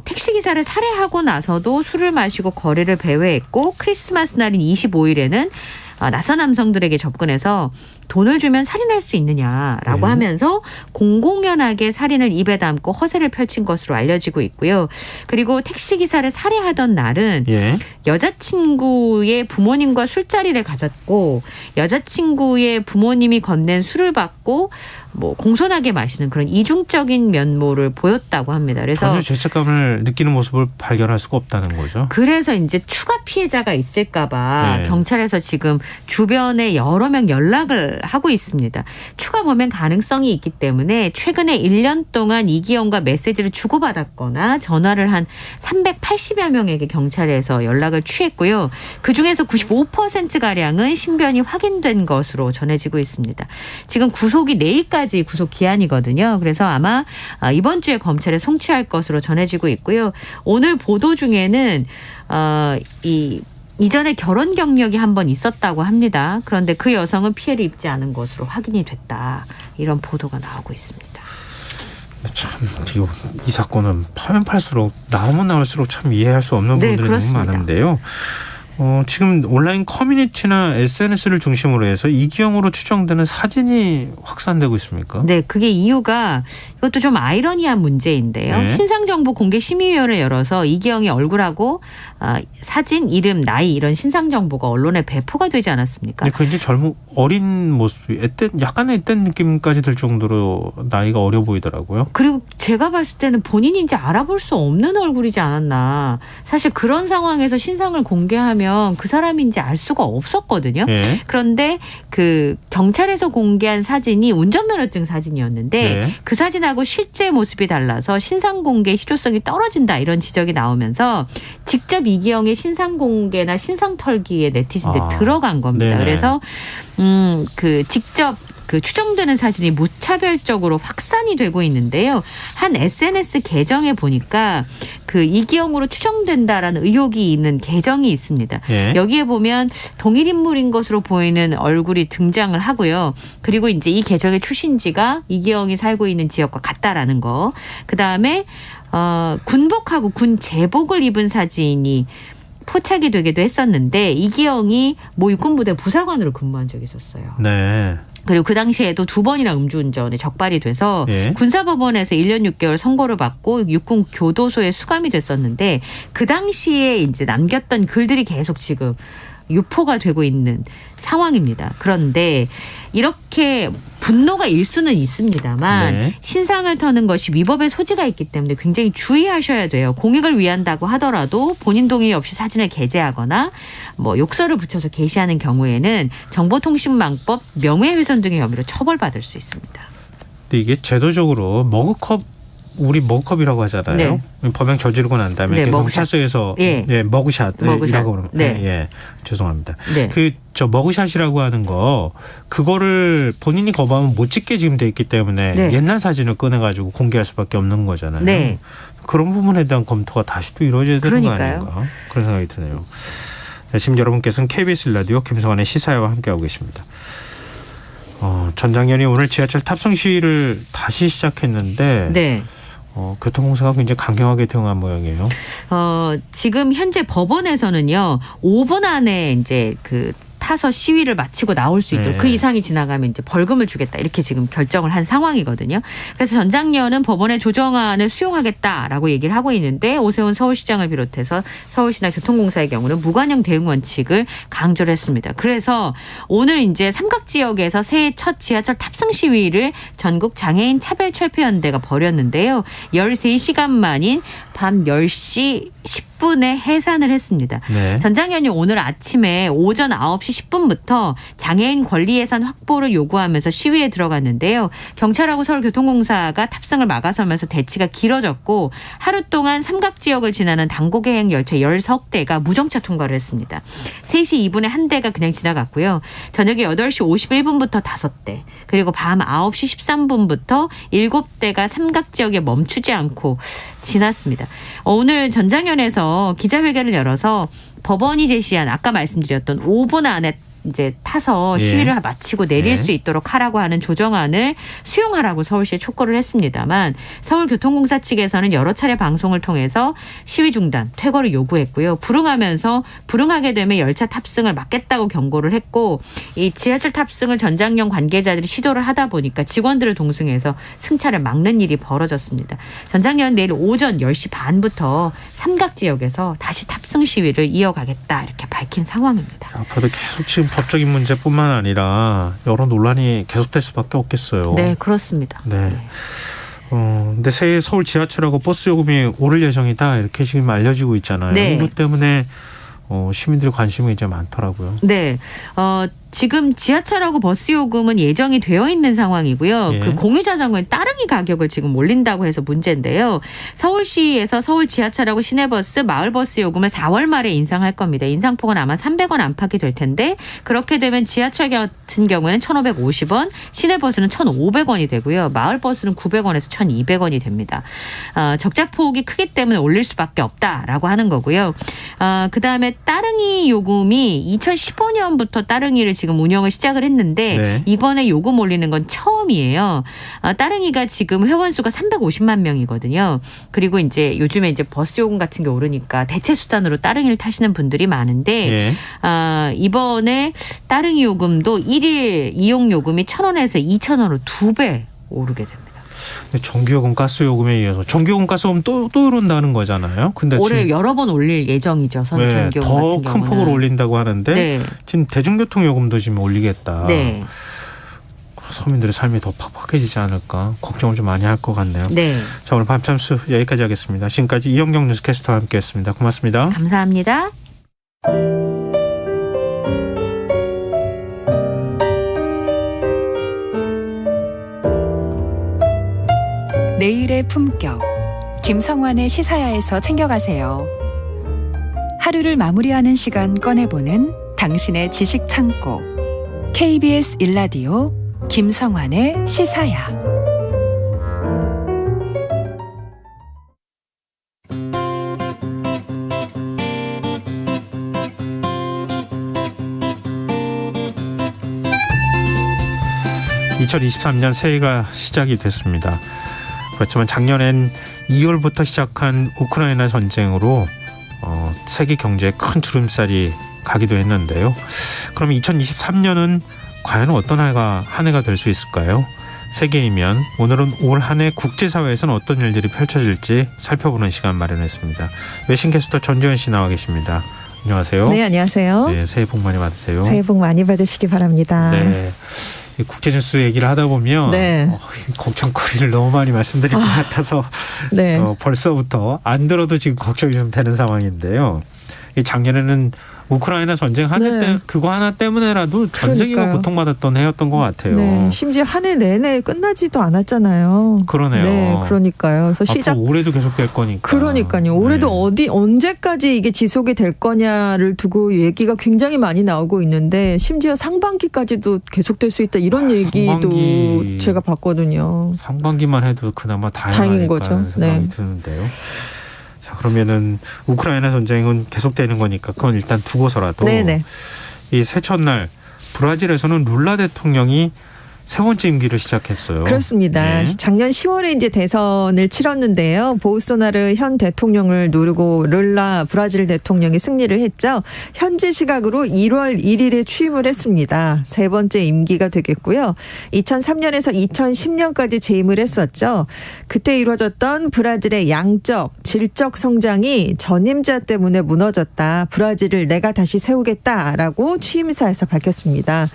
택시기사를 살해하고 나서도 술을 마시고 거리를 배회했고 크리스마스 날인 25일에는 낯선 남성들에게 접근해서 돈을 주면 살인할 수 있느냐라고 하면서 공공연하게 살인을 입에 담고 허세를 펼친 것으로 알려지고 있고요. 그리고 택시기사를 살해하던 날은 예. 여자친구의 부모님과 술자리를 가졌고 여자친구의 부모님이 건넨 술을 받고 뭐 공손하게 마시는 그런 이중적인 면모를 보였다고 합니다. 그래서 전혀 죄책감을 느끼는 모습을 발견할 수가 없다는 거죠. 그래서 이제 추가 피해자가 있을까봐 네. 경찰에서 지금 주변에 여러 명 연락을 하고 있습니다. 추가 범행 가능성이 있기 때문에 최근에 1년 동안 이기영과 메시지를 주고받았거나 전화를 한 380여 명에게 경찰에서 연락을 취했고요. 그중에서 95%가량은 신변이 확인된 것으로 전해지고 있습니다. 지금 구속이 내일까지 구속 기한이거든요. 그래서 아마 이번 주에 검찰에 송치할 것으로 전해지고 있고요. 오늘 보도 중에는 이전에 결혼 경력이 한 번 있었다고 합니다. 그런데 그 여성은 피해를 입지 않은 것으로 확인이 됐다. 이런 보도가 나오고 있습니다. 참 이 사건은 파면 팔수록 나오면 나올수록 참 이해할 수 없는 부분들이 너무 많은데요. 지금 온라인 커뮤니티나 SNS를 중심으로 해서 이기영으로 추정되는 사진이 확산되고 있습니까? 네, 그게 이유가 이것도 좀 아이러니한 문제인데요. 네. 신상정보공개심의위원회를 열어서 이기영의 얼굴하고 사진, 이름, 나이 이런 신상정보가 언론에 배포가 되지 않았습니까? 근데 그 이제 어린 모습이 약간의 앳된 느낌까지 들 정도로 나이가 어려 보이더라고요. 그리고 제가 봤을 때는 본인인지 알아볼 수 없는 얼굴이지 않았나. 사실 그런 상황에서 신상을 공개하면 그 사람인지 알 수가 없었거든요. 네. 그런데 그 경찰에서 공개한 사진이 운전면허증 사진이었는데 네. 그 사진하고 실제 모습이 달라서 신상 공개 실효성이 떨어진다 이런 지적이 나오면서 직접 이기영의 신상 공개나 신상 털기에 네티즌들이 들어간 겁니다. 네네. 그래서 그 직접 그 추정되는 사진이 무차별적으로 확산이 되고 있는데요. 한 SNS 계정에 보니까 그 이기영으로 추정된다라는 의혹이 있는 계정이 있습니다. 예. 여기에 보면 동일 인물인 것으로 보이는 얼굴이 등장을 하고요. 그리고 이제 이 계정의 출신지가 이기영이 살고 있는 지역과 같다라는 거. 그다음에 군복하고 군 제복을 입은 사진이 포착이 되기도 했었는데 이기영이 모 육군부대 부사관으로 근무한 적이 있었어요. 네. 그리고 그 당시에도 2번이나 음주운전에 적발이 돼서 예. 군사법원에서 1년 6개월 선고를 받고 육군 교도소에 수감이 됐었는데 그 당시에 이제 남겼던 글들이 계속 지금 유포가 되고 있는 상황입니다. 그런데 이렇게 분노가 일 수는 있습니다만 네. 신상을 터는 것이 위법의 소지가 있기 때문에 굉장히 주의하셔야 돼요. 공익을 위한다고 하더라도 본인 동의 없이 사진을 게재하거나 뭐 욕설을 붙여서 게시하는 경우에는 정보통신망법 명예훼손 등의 혐의로 처벌받을 수 있습니다. 근데 이게 제도적으로 우리 머그컵이라고 하잖아요. 범행 저지르고 난 다음에 네, 머그샷. 경찰서에서 예. 머그샷이라고 그러는 네. 예. 죄송합니다. 네. 저 머그샷이라고 하는 거 그거를 본인이 거부하면 못 찍게 지금 돼 있기 때문에 네. 옛날 사진을 꺼내 가지고 공개할 수밖에 없는 거잖아요. 네. 그런 부분에 대한 검토가 다시 또 이루어져야 되는 그러니까요. 거 아닌가 그런 생각이 드네요. 네, 지금 여러분께서는 KBS 라디오 김성환의 시사회와 함께하고 계십니다. 전 장현이 오늘 지하철 탑승 시위를 다시 시작했는데 네. 교통공사가 굉장히 강경하게 대응한 모양이에요. 지금 현재 법원에서는요, 5분 안에 이제 타서 시위를 마치고 나올 수 있도록 네. 그 이상이 지나가면 이제 벌금을 주겠다 이렇게 지금 결정을 한 상황이거든요. 그래서 전 장년은 법원의 조정안을 수용하겠다라고 얘기를 하고 있는데 오세훈 서울시장을 비롯해서 서울시나 교통공사의 경우는 무관용 대응 원칙을 강조를 했습니다. 그래서 오늘 이제 삼각지역에서 새해 첫 지하철 탑승 시위를 전국 장애인 차별철폐연대가 벌였는데요. 13시간 만인 밤 10시 10분에 해산을 했습니다. 네. 전 장현이 오늘 아침에 오전 9시 10분부터 장애인 권리 예산 확보를 요구하면서 시위에 들어갔는데요. 경찰하고 서울교통공사가 탑승을 막아서면서 대치가 길어졌고 하루 동안 삼각지역을 지나는 당고개행 열차 10대가 무정차 통과를 했습니다. 3시 2분에 한 대가 그냥 지나갔고요. 저녁에 8시 51분부터 5대 그리고 밤 9시 13분부터 7대가 삼각지역에 멈추지 않고 지났습니다. 오늘 전장현에서 기자회견을 열어서 법원이 제시한 아까 말씀드렸던 5분 안에 이제 타서 예. 시위를 마치고 내릴 예. 수 있도록 하라고 하는 조정안을 수용하라고 서울시에 촉구를 했습니다만 서울교통공사 측에서는 여러 차례 방송을 통해서 시위 중단, 퇴거를 요구했고요. 불응하게 되면 열차 탑승을 막겠다고 경고를 했고 이 지하철 탑승을 전장년 관계자들이 시도를 하다 보니까 직원들을 동승해서 승차를 막는 일이 벌어졌습니다. 전장년 내일 오전 10시 반부터 삼각지역에서 다시 탑승 시위를 이어가겠다 이렇게 밝힌 상황입니다. 앞으로도 계속 지금 법적인 문제뿐만 아니라 여러 논란이 계속될 수밖에 없겠어요. 네, 그렇습니다. 네. 근데 새해 서울 지하철하고 버스 요금이 오를 예정이다 이렇게 지금 알려지고 있잖아요. 네. 이것 때문에 시민들의 관심이 이제 많더라고요. 네. 지금 지하철하고 버스 요금은 예정이 되어 있는 상황이고요. 예. 그 공유자전거의 따릉이 가격을 지금 올린다고 해서 문제인데요. 서울시에서 서울 지하철하고 시내버스, 마을버스 요금을 4월 말에 인상할 겁니다. 인상폭은 아마 300원 안팎이 될 텐데 그렇게 되면 지하철 같은 경우에는 1,550원, 시내버스는 1,500원이 되고요. 마을버스는 900원에서 1,200원이 됩니다. 적자폭이 크기 때문에 올릴 수밖에 없다라고 하는 거고요. 그다음에 따릉이 요금이 2015년부터 따릉이를 지금 운영을 시작을 했는데 네. 이번에 요금 올리는 건 처음이에요. 따릉이가 지금 회원 수가 350만 명이거든요. 그리고 이제 요즘에 이제 버스 요금 같은 게 오르니까 대체 수단으로 따릉이를 타시는 분들이 많은데 예. 이번에 따릉이 요금도 1일 이용 요금이 1,000원에서 2,000원으로 2배 오르게 됩니다. 근데 전기요금, 가스요금에 이어서 전기요금, 가스요금 또 오른다는 거잖아요. 근데 올해 지금 여러 번 올릴 예정이죠. 전기요금 같은 더 경우는. 큰 폭으로 올린다고 하는데 네. 지금 대중교통 요금도 지금 올리겠다. 네. 서민들의 삶이 더 팍팍해지지 않을까 걱정을 좀 많이 할 것 같네요. 네. 자, 오늘 밤참수 여기까지 하겠습니다. 지금까지 이영경 뉴스캐스터와 함께했습니다. 고맙습니다. 감사합니다. 내일의 품격 김성환의 시사야에서 챙겨가세요. 하루를 마무리하는 시간 꺼내보는 당신의 지식 창고 KBS 1라디오 김성환의 시사야. (2023년) 새해가 시작이 됐습니다. 그렇지만 작년엔 2월부터 시작한 우크라이나 전쟁으로 세계 경제에 큰 주름살이 가기도 했는데요. 그럼 2023년은 과연 어떤 한 해가 될 수 있을까요? 세계이면 오늘은 올 한 해 국제사회에서는 어떤 일들이 펼쳐질지 살펴보는 시간 마련했습니다. 외신캐스터 전지현 씨 나와 계십니다. 안녕하세요. 네, 안녕하세요. 네, 새해 복 많이 받으세요. 새해 복 많이 받으시기 바랍니다. 네. 국제뉴스 얘기를 하다 보면 네. 걱정거리를 너무 많이 말씀드릴 것 같아서 네. 벌써부터 안 들어도 지금 걱정이 좀 되는 상황인데요. 작년에는 우크라이나 전쟁 한 해 네. 그거 하나 때문에라도 전 세계가 그러니까요. 고통받았던 해였던 것 같아요. 네, 심지어 한 해 내내 끝나지도 않았잖아요. 그러네요. 네, 그러니까요. 그래서 앞으로 올해도 계속될 거니까. 그러니까요. 올해도 네. 언제까지 이게 지속이 될 거냐를 두고 얘기가 굉장히 많이 나오고 있는데 심지어 상반기까지도 계속될 수 있다 이런 얘기도 상반기. 제가 봤거든요. 상반기만 해도 그나마 다행인 거죠. 다행이니까 생각이 네. 드는데요. 자, 그러면은 우크라이나 전쟁은 계속되는 거니까 그건 일단 두고서라도 네네. 이 새첫날 브라질에서는 룰라 대통령이 세 번째 임기를 시작했어요. 그렇습니다. 네. 작년 10월에 이제 대선을 치렀는데요. 보우소나르 현 대통령을 누르고 룰라 브라질 대통령이 승리를 했죠. 현지 시각으로 1월 1일에 취임을 했습니다. 세 번째 임기가 되겠고요. 2003년에서 2010년까지 재임을 했었죠. 그때 이루어졌던 브라질의 양적, 질적 성장이 전임자 때문에 무너졌다. 브라질을 내가 다시 세우겠다라고 취임사에서 밝혔습니다.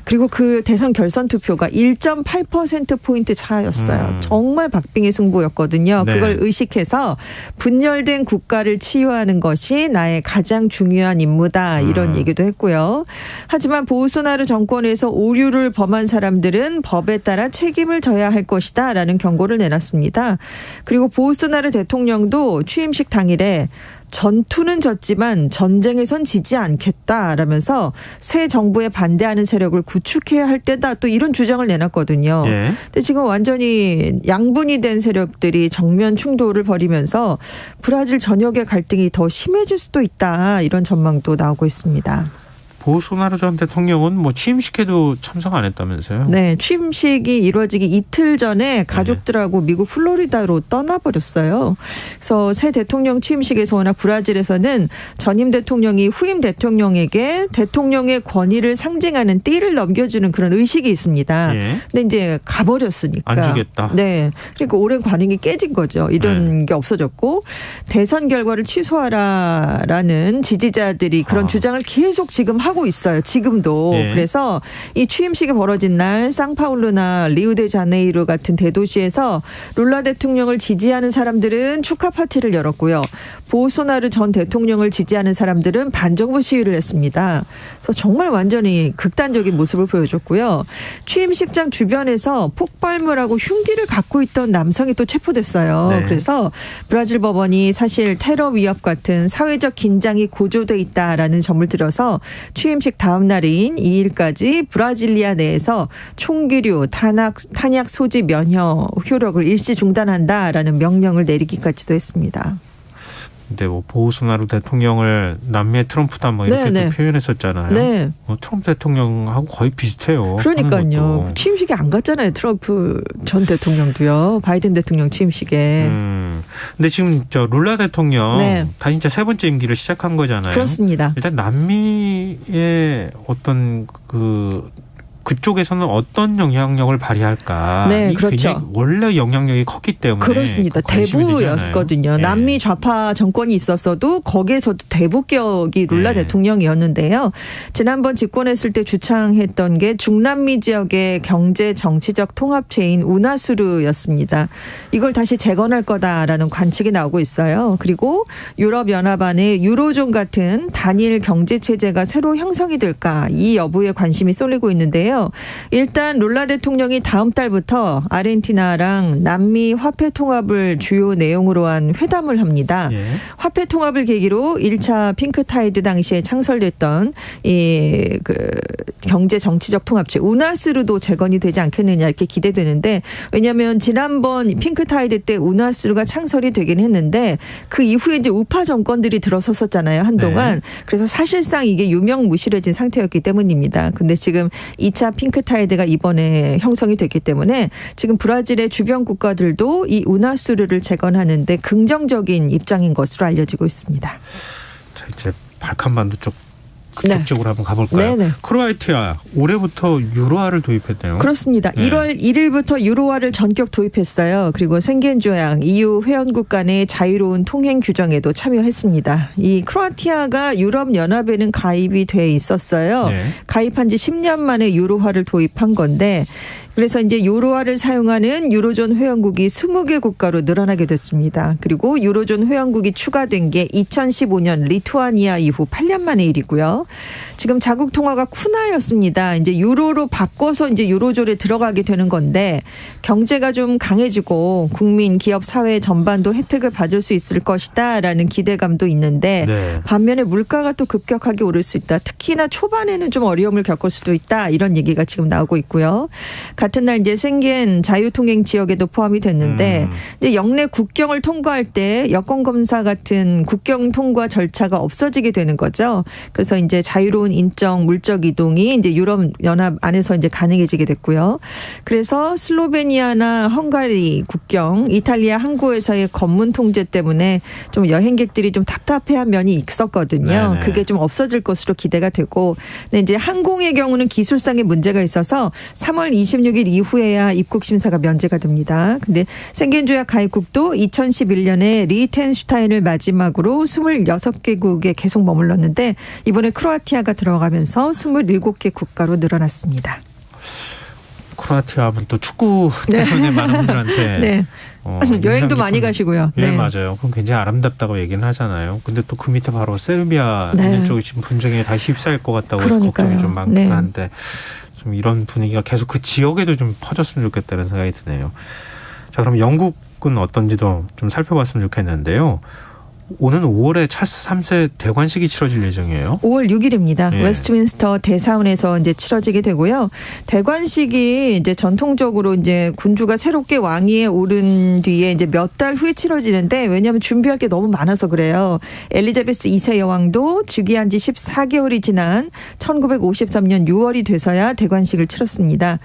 그리고 그 대선 결선 투표가 1.8%포인트 차였어요. 정말 박빙의 승부였거든요. 네. 그걸 의식해서 분열된 국가를 치유하는 것이 나의 가장 중요한 임무다. 이런 얘기도 했고요. 하지만 보우소나르 정권에서 오류를 범한 사람들은 법에 따라 책임을 져야 할 것이다. 라는 경고를 내놨습니다. 그리고 보우소나르 대통령도 취임식 당일에 전투는 졌지만 전쟁에선 지지 않겠다라면서 새 정부에 반대하는 세력을 구축해야 할 때다. 또 이런 주장을 내놨거든요. 예. 근데 지금 완전히 양분이 된 세력들이 정면 충돌을 벌이면서 브라질 전역의 갈등이 더 심해질 수도 있다. 이런 전망도 나오고 있습니다. 보우소나루 전 대통령은 뭐 취임식에도 참석 안 했다면서요? 네, 취임식이 이루어지기 이틀 전에 가족들하고 미국 플로리다로 떠나버렸어요. 그래서 새 대통령 취임식에서 워낙 브라질에서는 전임 대통령이 후임 대통령에게 대통령의 권위를 상징하는 띠를 넘겨주는 그런 의식이 있습니다. 예. 근데 이제 가버렸으니까. 안 주겠다. 네, 그러니까 오랜 관행이 깨진 거죠. 이런 게 없어졌고 대선 결과를 취소하라라는 지지자들이 그런 주장을 계속 지금 하고 있어요. 지금도. 예. 그래서 이 취임식이 벌어진 날 상파울루나 리우데자네이루 같은 대도시에서 룰라 대통령을 지지하는 사람들은 축하 파티를 열었고요. 보우소나르 전 대통령을 지지하는 사람들은 반정부 시위를 했습니다. 그래서 정말 완전히 극단적인 모습을 보여줬고요. 취임식장 주변에서 폭발물하고 흉기를 갖고 있던 남성이 또 체포됐어요. 네. 그래서 브라질 법원이 사실 테러 위협 같은 사회적 긴장이 고조돼 있다라는 점을 들어서 취임식 다음 날인 2일까지 브라질리아 내에서 총기류, 탄약 소지 면허 효력을 일시 중단한다라는 명령을 내리기까지도 했습니다. 근데 뭐 보우소나루 대통령을 남미의 트럼프다 뭐 이렇게 네, 또 네. 표현했었잖아요. 네. 트럼프 대통령하고 거의 비슷해요. 그러니까요. 취임식에 안 갔잖아요. 트럼프 전 대통령도요. 바이든 대통령 취임식에. 근데 지금 저 룰라 대통령 네. 다 진짜 세 번째 임기를 시작한 거잖아요. 그렇습니다. 일단 남미의 어떤 그쪽에서는 어떤 영향력을 발휘할까? 네, 이 그렇죠. 굉장히 원래 영향력이 컸기 때문에 그렇습니다. 관심이 대부였거든요. 되잖아요. 남미 좌파 정권이 있었어도 거기에서도 대북격이 룰라 네. 대통령이었는데요. 지난번 집권했을 때 주창했던 게 중남미 지역의 경제 정치적 통합체인 우나수르였습니다. 이걸 다시 재건할 거다라는 관측이 나오고 있어요. 그리고 유럽연합 안에 유로존 같은 단일 경제 체제가 새로 형성이 될까 이 여부에 관심이 쏠리고 있는데요. 일단 룰라 대통령이 다음 달부터 아르헨티나랑 남미 화폐 통합을 주요 내용으로 한 회담을 합니다. 예. 화폐 통합을 계기로 1차 핑크타이드 당시에 창설됐던 이 경제 정치적 통합체 우나스루도 재건이 되지 않겠느냐 이렇게 기대되는데 왜냐하면 지난번 핑크타이드 때 우나스루가 창설이 되긴 했는데 그 이후에 이제 우파 정권들이 들어섰었잖아요 한동안. 네. 그래서 사실상 이게 유명무실해진 상태였기 때문입니다. 근데 지금 2차 핑크타이드가 이번에 형성이 됐기 때문에 지금 브라질의 주변 국가들도 이 우나수르를 재건하는데 긍정적인 입장인 것으로 알려지고 있습니다. 자, 이제 발칸반도 쪽 그쪽으로 한번 가볼까요? 네네. 크로아티아 올해부터 유로화를 도입했네요. 그렇습니다. 네. 1월 1일부터 유로화를 전격 도입했어요. 그리고 생겐 조약 EU 회원국 간의 자유로운 통행 규정에도 참여했습니다. 이 크로아티아가 유럽 연합에는 가입이 돼 있었어요. 네. 가입한 지 10년 만에 유로화를 도입한 건데 그래서 이제 유로화를 사용하는 유로존 회원국이 20개 국가로 늘어나게 됐습니다. 그리고 유로존 회원국이 추가된 게 2015년 리투아니아 이후 8년 만의 일이고요. 지금 자국 통화가 쿠나였습니다. 이제 유로로 바꿔서 이제 유로존에 들어가게 되는 건데 경제가 좀 강해지고 국민, 기업, 사회 전반도 혜택을 받을 수 있을 것이다라는 기대감도 있는데 네. 반면에 물가가 또 급격하게 오를 수 있다. 특히나 초반에는 좀 어려움을 겪을 수도 있다. 이런 얘기가 지금 나오고 있고요. 같은 날 이제 생겐 자유통행 지역에도 포함이 됐는데 이제 영내 국경을 통과할 때 여권 검사 같은 국경 통과 절차가 없어지게 되는 거죠. 그래서 이제 자유로운 인적 물적 이동이 이제 유럽 연합 안에서 이제 가능해지게 됐고요. 그래서 슬로베니아나 헝가리 국경, 이탈리아 항구에서의 검문 통제 때문에 좀 여행객들이 좀 답답해한 면이 있었거든요. 네네. 그게 좀 없어질 것으로 기대가 되고, 근데 이제 항공의 경우는 기술상의 문제가 있어서 3월 26일 이후에야 입국 심사가 면제가 됩니다. 근데 생겐 조약 가입국도 2011년에 리텐슈타인을 마지막으로 26개국에 계속 머물렀는데 이번에 크로아티아가 들어가면서 27개 국가로 늘어났습니다. 크로아티아 하면 또 축구 때문에 많은 분들한테 네. 여행도 많이 가시고요. 네, 네. 맞아요. 그럼 굉장히 아름답다고 얘기는 하잖아요. 근데 또 그 밑에 바로 세르비아 있는 쪽이 지금 분쟁에 다시 휩싸일 것 같다고 해서 걱정이 좀 많긴 네. 한데 좀 이런 분위기가 계속 그 지역에도 좀 퍼졌으면 좋겠다는 생각이 드네요. 자, 그럼 영국은 어떤지도 좀 살펴봤으면 좋겠는데요. 오는 5월에 찰스 3세 대관식이 치러질 예정이에요. 5월 6일입니다. 예. 웨스트민스터 대사원에서 이제 치러지게 되고요. 대관식이 이제 전통적으로 이제 군주가 새롭게 왕위에 오른 뒤에 이제 몇 달 후에 치러지는데 왜냐하면 준비할 게 너무 많아서 그래요. 엘리자베스 2세 여왕도 즉위한 지 14개월이 지난 1953년 6월이 돼서야 대관식을 치렀습니다.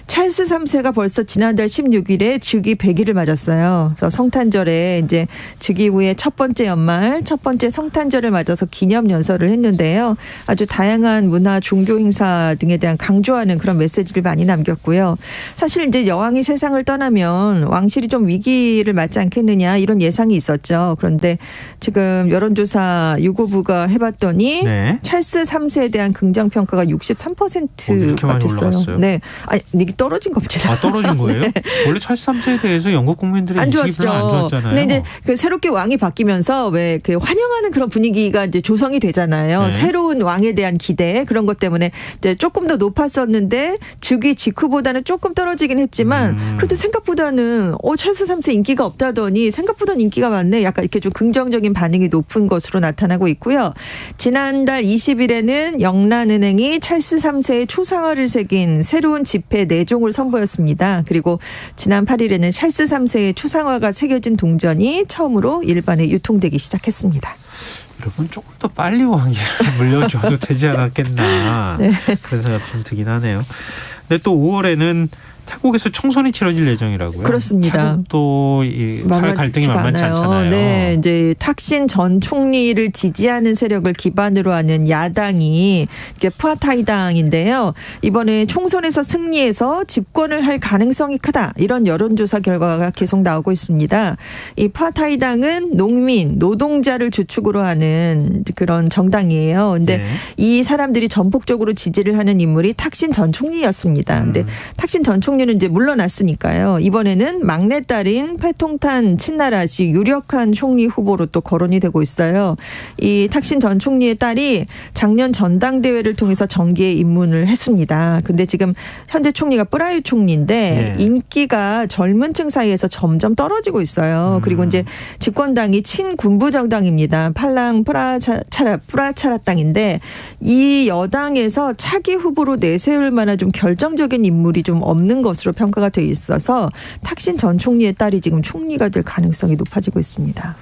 찰스 3세가 벌써 지난달 16일에 즉위 100일을 맞았어요. 그래서 성탄절에 이제 즉위 후에 첫 번째 연말 첫 번째 성탄절을 맞아서 기념 연설을 했는데요. 아주 다양한 문화, 종교 행사 등에 대한 강조하는 그런 메시지를 많이 남겼고요. 사실 이제 여왕이 세상을 떠나면 왕실이 좀 위기를 맞지 않겠느냐 이런 예상이 있었죠. 그런데 지금 여론조사 유고부가 해봤더니 네. 찰스 3세에 대한 긍정 평가가 이렇게 63%가 많이 됐어요. 올라갔어요? 네, 아니 이게 떨어진 겁니다. 아, 떨어진 거예요? 네. 원래 찰스 3세에 대해서 영국 국민들의 안 인식이 좋았죠. 별로 안 좋았잖아요. 근데 이제 그 새롭게 왕이 바뀌면서 왜 그 환영하는 그런 분위기가 이제 조성이 되잖아요. 네. 새로운 왕에 대한 기대 그런 것 때문에 이제 조금 더 높았었는데 즉위 직후보다는 조금 떨어지긴 했지만 그래도 생각보다는 찰스 3세 인기가 없다더니 생각보다는 인기가 많네. 약간 이렇게 좀 긍정적인 반응이 높은 것으로 나타나고 있고요. 지난달 20일에는 영란은행이 찰스 3세의 초상화를 새긴 새로운 지폐 4종을 선보였습니다. 그리고 지난 8일에는 찰스 3세의 초상화가 새겨진 동전이 처음으로 일반에 유통되기 시작했습니다. 여러분 조금 더 빨리 왕위를 물려줘도 되지 않았겠나 네. 그런 생각도 좀 들긴 하네요. 근데 또 5월에는 태국에서 총선이 치러질 예정이라고요. 그렇습니다. 태국도 이 사회 갈등이 만만치 않잖아요. 네, 이제 탁신 전 총리를 지지하는 세력을 기반으로 하는 야당이 이게 푸아타이당인데요. 이번에 총선에서 승리해서 집권을 할 가능성이 크다. 이런 여론조사 결과가 계속 나오고 있습니다. 이 푸아타이당은 농민, 노동자를 주축으로 하는 그런 정당이에요. 근데 네. 이 사람들이 전폭적으로 지지를 하는 인물이 탁신 전 총리였습니다. 근데 탁신 전 총리는 이제 물러났으니까요. 이번에는 막내딸인 패통탄 친나라시 유력한 총리 후보로 또 거론이 되고 있어요. 이 탁신 전 총리의 딸이 작년 전당대회를 통해서 정계에 입문을 했습니다. 근데 지금 현재 총리가 뿌라유 총리인데 네. 인기가 젊은 층 사이에서 점점 떨어지고 있어요. 그리고 이제 집권당이 친군부 정당입니다. 팔랑 프라차라당인데 이 여당에서 차기 후보로 내세울 만한 좀 결정적인 인물이 좀 없는 것으로 평가가 돼 있어서 탁신 전 총리의 딸이 지금 총리가 될 가능성이 높아지고 있습니다.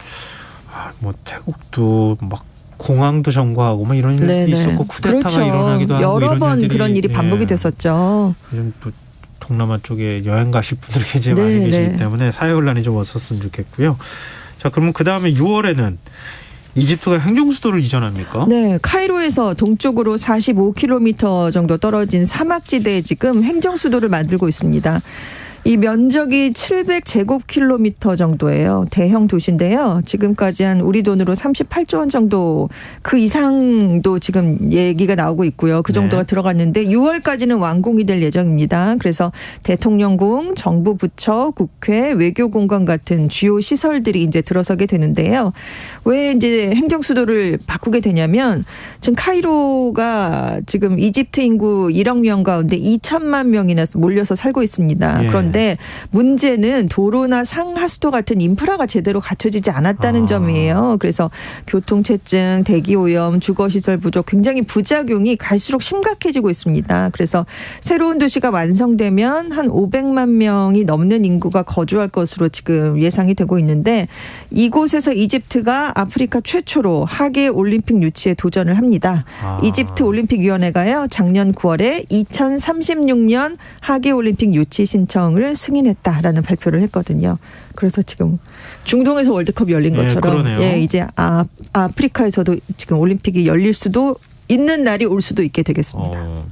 뭐 태국도 막 공항도 점거하고 뭐 이런 일도 네네. 있었고 쿠데타가 그렇죠. 일어나기도 하고 여러 이런 번 일들이 그런 일이 반복이 됐었죠. 요즘 또 동남아 쪽에 여행 가실 분들이 굉장히 많이 네, 계시기 네. 때문에 사회 혼란이 좀 없었으면 좋겠고요. 자, 그러면 그 다음에 6월에는 이집트가 행정수도를 이전합니까? 네, 카이로에서 동쪽으로 45km 정도 떨어진 사막지대에 지금 행정수도를 만들고 있습니다. 이 면적이 700제곱킬로미터 정도예요. 대형 도시인데요. 지금까지 한 우리 돈으로 38조 원 정도 그 이상도 지금 얘기가 나오고 있고요. 그 정도가 들어갔는데 6월까지는 완공이 될 예정입니다. 그래서 대통령궁, 정부 부처, 국회, 외교공간 같은 주요 시설들이 이제 들어서게 되는데요. 왜 이제 행정수도를 바꾸게 되냐면 지금 카이로가 지금 이집트 인구 1억 명 가운데 2천만 명이나 몰려서 살고 있습니다. 그런데 문제는 도로나 상하수도 같은 인프라가 제대로 갖춰지지 않았다는 점이에요. 그래서 교통체증, 대기오염, 주거시설 부족 굉장히 부작용이 갈수록 심각해지고 있습니다. 그래서 새로운 도시가 완성되면 한 500만 명이 넘는 인구가 거주할 것으로 지금 예상이 되고 있는데 이곳에서 이집트가 아프리카 최초로 하계 올림픽 유치에 도전을 합니다. 이집트 올림픽위원회가요 작년 9월에 2036년 하계 올림픽 유치 신청을 승인했다라는 발표를 했거든요. 그래서 지금 중동에서 월드컵이 열린 것처럼 이제 아프리카에서도 지금 올림픽이 열릴 수도 있는 날이 올 수도 있게 되겠습니다.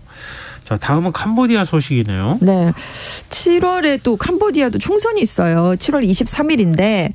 자, 다음은 캄보디아 소식이네요. 네. 7월에 또 캄보디아도 총선이 있어요. 7월 23일인데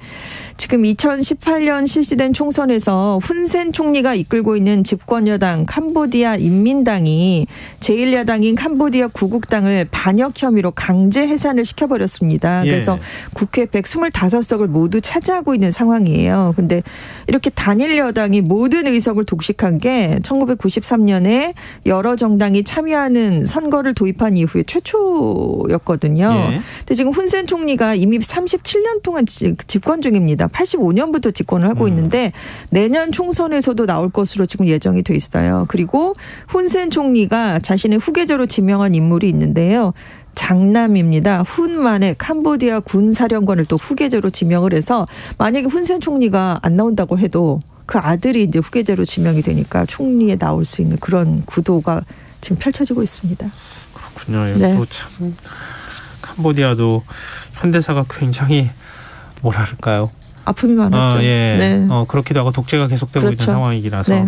지금 2018년 실시된 총선에서 훈센 총리가 이끌고 있는 집권 여당 캄보디아 인민당이 제1야당인 캄보디아 구국당을 반역 혐의로 강제 해산을 시켜버렸습니다. 그래서 국회 125석을 모두 차지하고 있는 상황이에요. 근데 이렇게 단일 여당이 모든 의석을 독식한 게 1993년에 여러 정당이 참여하는 선거를 도입한 이후에 최초였거든요. 근데 지금 훈센 총리가 이미 37년 동안 집권 중입니다. 85년부터 집권을 하고 있는데 내년 총선에서도 나올 것으로 지금 예정이 돼 있어요. 그리고 훈센 총리가 자신의 후계자로 지명한 인물이 있는데요. 장남입니다. 훈만의 캄보디아 군사령관을 또 후계자로 지명을 해서 만약에 훈센 총리가 안 나온다고 해도 그 아들이 이제 후계자로 지명이 되니까 총리에 나올 수 있는 그런 구도가 지금 펼쳐지고 있습니다. 그렇군요. 또 참 캄보디아도 현대사가 굉장히 뭐랄까요? 아픔이 많았죠. 그렇기도 하고 독재가 계속되고 있는 상황이라서.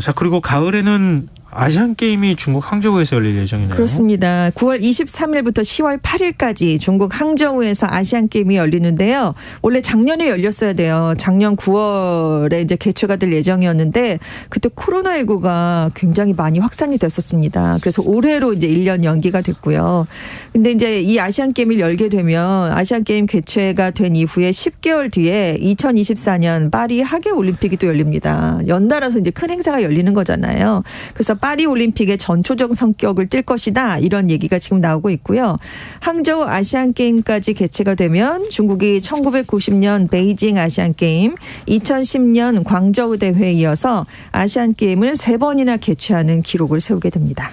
자, 그리고 가을에는 아시안게임이 중국 항저우에서 열릴 예정이네요. 그렇습니다. 9월 23일부터 10월 8일까지 중국 항저우에서 아시안게임이 열리는데요. 원래 작년에 열렸어야 돼요. 작년 9월에 이제 개최가 될 예정이었는데 그때 코로나19가 굉장히 많이 확산이 됐었습니다. 그래서 올해로 이제 1년 연기가 됐고요. 근데 이제 이 아시안게임을 열게 되면 아시안게임 개최가 된 이후에 10개월 뒤에 2024년 파리 하계올림픽이 또 열립니다. 연달아서 이제 큰 행사가 열리는 거잖아요. 그래서 파리 올림픽의 전초적 성격을 띨 것이다. 이런 얘기가 지금 나오고 있고요. 항저우 아시안게임까지 개최가 되면 중국이 1990년 베이징 아시안게임, 2010년 광저우 대회에 이어서 아시안게임을 3번이나 개최하는 기록을 세우게 됩니다.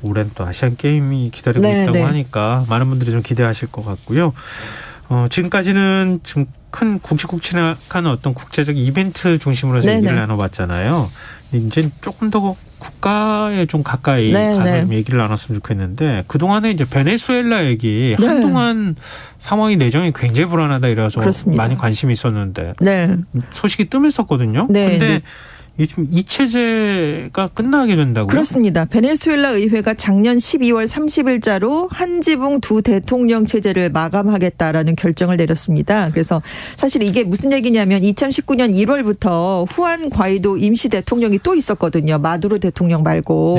올해는 또 아시안게임이 기다리고 있다고 하니까 많은 분들이 좀 기대하실 것 같고요. 지금까지는 좀 큰 굵직굵직한 어떤 국제적 이벤트 중심으로 얘기를 나눠봤잖아요. 이제 조금 더 국가에 좀 가까이 가서 좀 얘기를 나눴으면 좋겠는데 그동안에 이제 베네수엘라 얘기 한동안 상황이 내정이 굉장히 불안하다 이래서 많이 관심이 있었는데 소식이 뜸했었거든요. 그런데 지금 이 체제가 끝나게 된다고요? 그렇습니다. 베네수엘라 의회가 작년 12월 30일자로 한 지붕 두 대통령 체제를 마감하겠다라는 결정을 내렸습니다. 그래서 사실 이게 무슨 얘기냐면 2019년 1월부터 후안 과이도 임시 대통령이 또 있었거든요. 마두로 대통령 말고.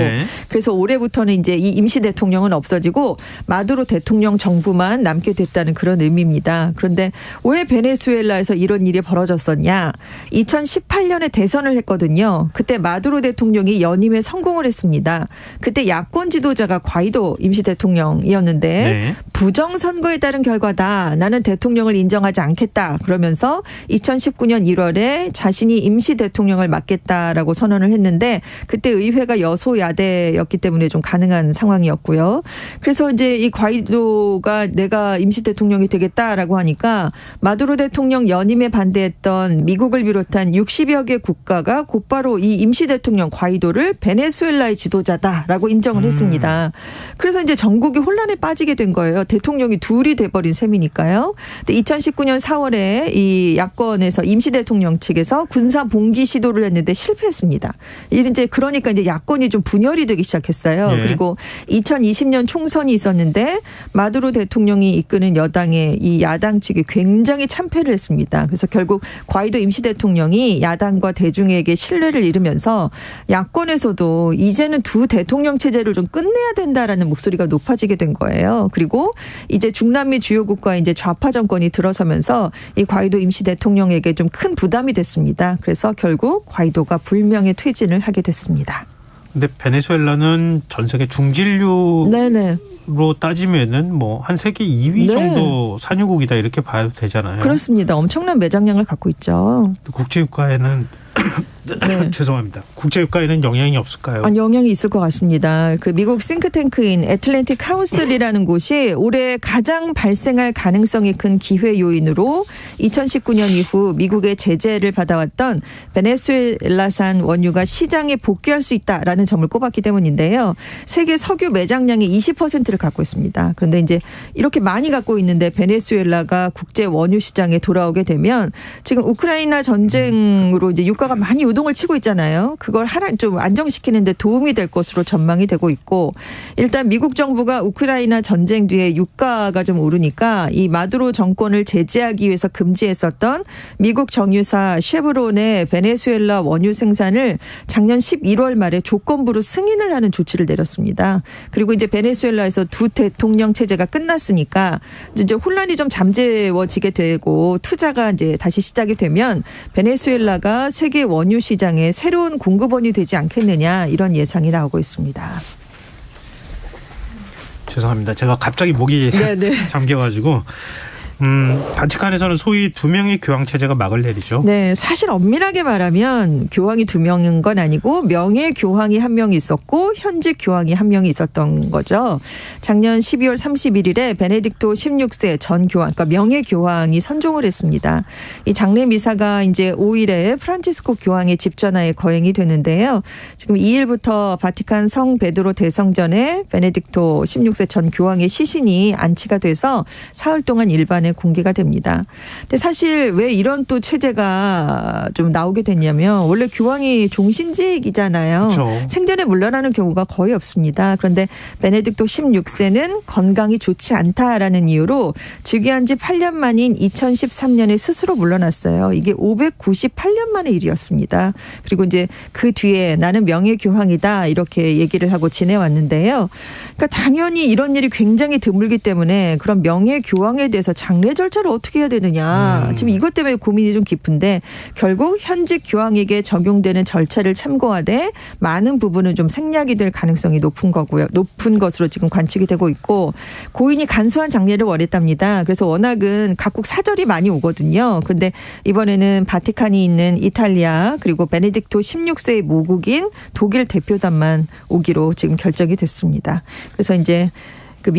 그래서 올해부터는 이제 이 임시 대통령은 없어지고 마두로 대통령 정부만 남게 됐다는 그런 의미입니다. 그런데 왜 베네수엘라에서 이런 일이 벌어졌었냐? 2018년에 대선을 했거든요. 그때 마두로 대통령이 연임에 성공을 했습니다. 그때 야권 지도자가 과이도 임시 대통령이었는데 부정선거에 따른 결과다. 나는 대통령을 인정하지 않겠다. 그러면서 2019년 1월에 자신이 임시 대통령을 맡겠다라고 선언을 했는데 그때 의회가 여소야대였기 때문에 좀 가능한 상황이었고요. 그래서 이제 이 과이도가 내가 임시 대통령이 되겠다라고 하니까 마두로 대통령 연임에 반대했던 미국을 비롯한 60여 개 국가가 곧바로 이 임시 대통령 과이도를 베네수엘라의 지도자다라고 인정을 했습니다. 그래서 이제 전국이 혼란에 빠지게 된 거예요. 대통령이 둘이 돼버린 셈이니까요. 근데 2019년 4월에 이 야권에서 임시 대통령 측에서 군사 봉기 시도를 했는데 실패했습니다. 이제 그러니까 이제 야권이 좀 분열이 되기 시작했어요. 예. 그리고 2020년 총선이 있었는데 마두로 대통령이 이끄는 여당의 이 야당 측이 굉장히 참패를 했습니다. 그래서 결국 과이도 임시 대통령이 야당과 대중에게 신뢰를 잃으면서 야권에서도 이제는 두 대통령 체제를 좀 끝내야 된다라는 목소리가 높아지게 된 거예요. 그리고 이제 중남미 주요국과 이제 좌파 정권이 들어서면서 이 과이도 임시 대통령에게 좀 큰 부담이 됐습니다. 그래서 결국 과이도가 불명예 퇴진을 하게 됐습니다. 근데 베네수엘라는 전 세계 중진류로 따지면은 뭐 한 세계 2위 정도 산유국이다 이렇게 봐도 되잖아요. 그렇습니다. 엄청난 매장량을 갖고 있죠. 국제유가에는 죄송합니다. 국제유가에는 영향이 없을까요? 영향이 있을 것 같습니다. 그 미국 싱크탱크인 애틀랜틱 카운슬이라는 곳이 올해 가장 발생할 가능성이 큰 기회 요인으로 2019년 이후 미국의 제재를 받아왔던 베네수엘라산 원유가 시장에 복귀할 수 있다라는 점을 꼽았기 때문인데요. 세계 석유 매장량의 20%를 갖고 있습니다. 그런데 이제 이렇게 많이 갖고 있는데 베네수엘라가 국제 원유 시장에 돌아오게 되면 지금 우크라이나 전쟁으로 이제 유가가 많이 요동을 치고 있잖아요. 그걸 좀 안정시키는 데 도움이 될 것으로 전망이 되고 있고 일단 미국 정부가 우크라이나 전쟁 뒤에 유가가 좀 오르니까 이 마두로 정권을 제재하기 위해서 금지했었던 미국 정유사 쉐브론의 베네수엘라 원유 생산을 작년 11월 말에 조건부로 승인을 하는 조치를 내렸습니다. 그리고 이제 베네수엘라에서 두 대통령 체제가 끝났으니까 이제 혼란이 좀 잠재워지게 되고 투자가 이제 다시 시작이 되면 베네수엘라가 세계 원유 시장에 새로운 공급원이 되지 않겠느냐 이런 예상이 나오고 있습니다. 죄송합니다. 제가 갑자기 목이 잠겨가지고 바티칸에서는 소위 2명의 교황 체제가 막을 내리죠. 네, 사실 엄밀하게 말하면 교황이 2명인 건 아니고 명예 교황이 1명 있었고 현직 교황이 1명이 있었던 거죠. 작년 12월 31일에 베네딕토 16세 전 교황, 그러니까 명예 교황이 선종을 했습니다. 이 장례 미사가 이제 5일에 프란치스코 교황의 집전하에 거행이 되는데요. 지금 2일부터 바티칸 성 베드로 대성전에 베네딕토 16세 전 교황의 시신이 안치가 돼서 사흘 동안 일반에 공개가 됩니다. 근데 사실 왜 이런 또 체제가 좀 나오게 됐냐면 원래 교황이 종신직이잖아요. 그렇죠. 생전에 물러나는 경우가 거의 없습니다. 그런데 베네딕토 16세는 건강이 좋지 않다라는 이유로 즉위한 지 8년 만인 2013년에 스스로 물러났어요. 이게 598년 만의 일이었습니다. 그리고 이제 그 뒤에 나는 명예 교황이다 이렇게 얘기를 하고 지내왔는데요. 그러니까 당연히 이런 일이 굉장히 드물기 때문에 그런 명예 교황에 대해서 장례 절차를 어떻게 해야 되느냐. 지금 이것 때문에 고민이 좀 깊은데 결국 현직 교황에게 적용되는 절차를 참고하되 많은 부분은 좀 생략이 될 가능성이 높은 것으로 지금 관측이 되고 있고 고인이 간소한 장례를 원했답니다. 그래서 워낙은 각국 사절이 많이 오거든요. 그런데 이번에는 바티칸이 있는 이탈리아 그리고 베네딕토 16세의 모국인 독일 대표단만 오기로 지금 결정이 됐습니다. 그래서 이제 그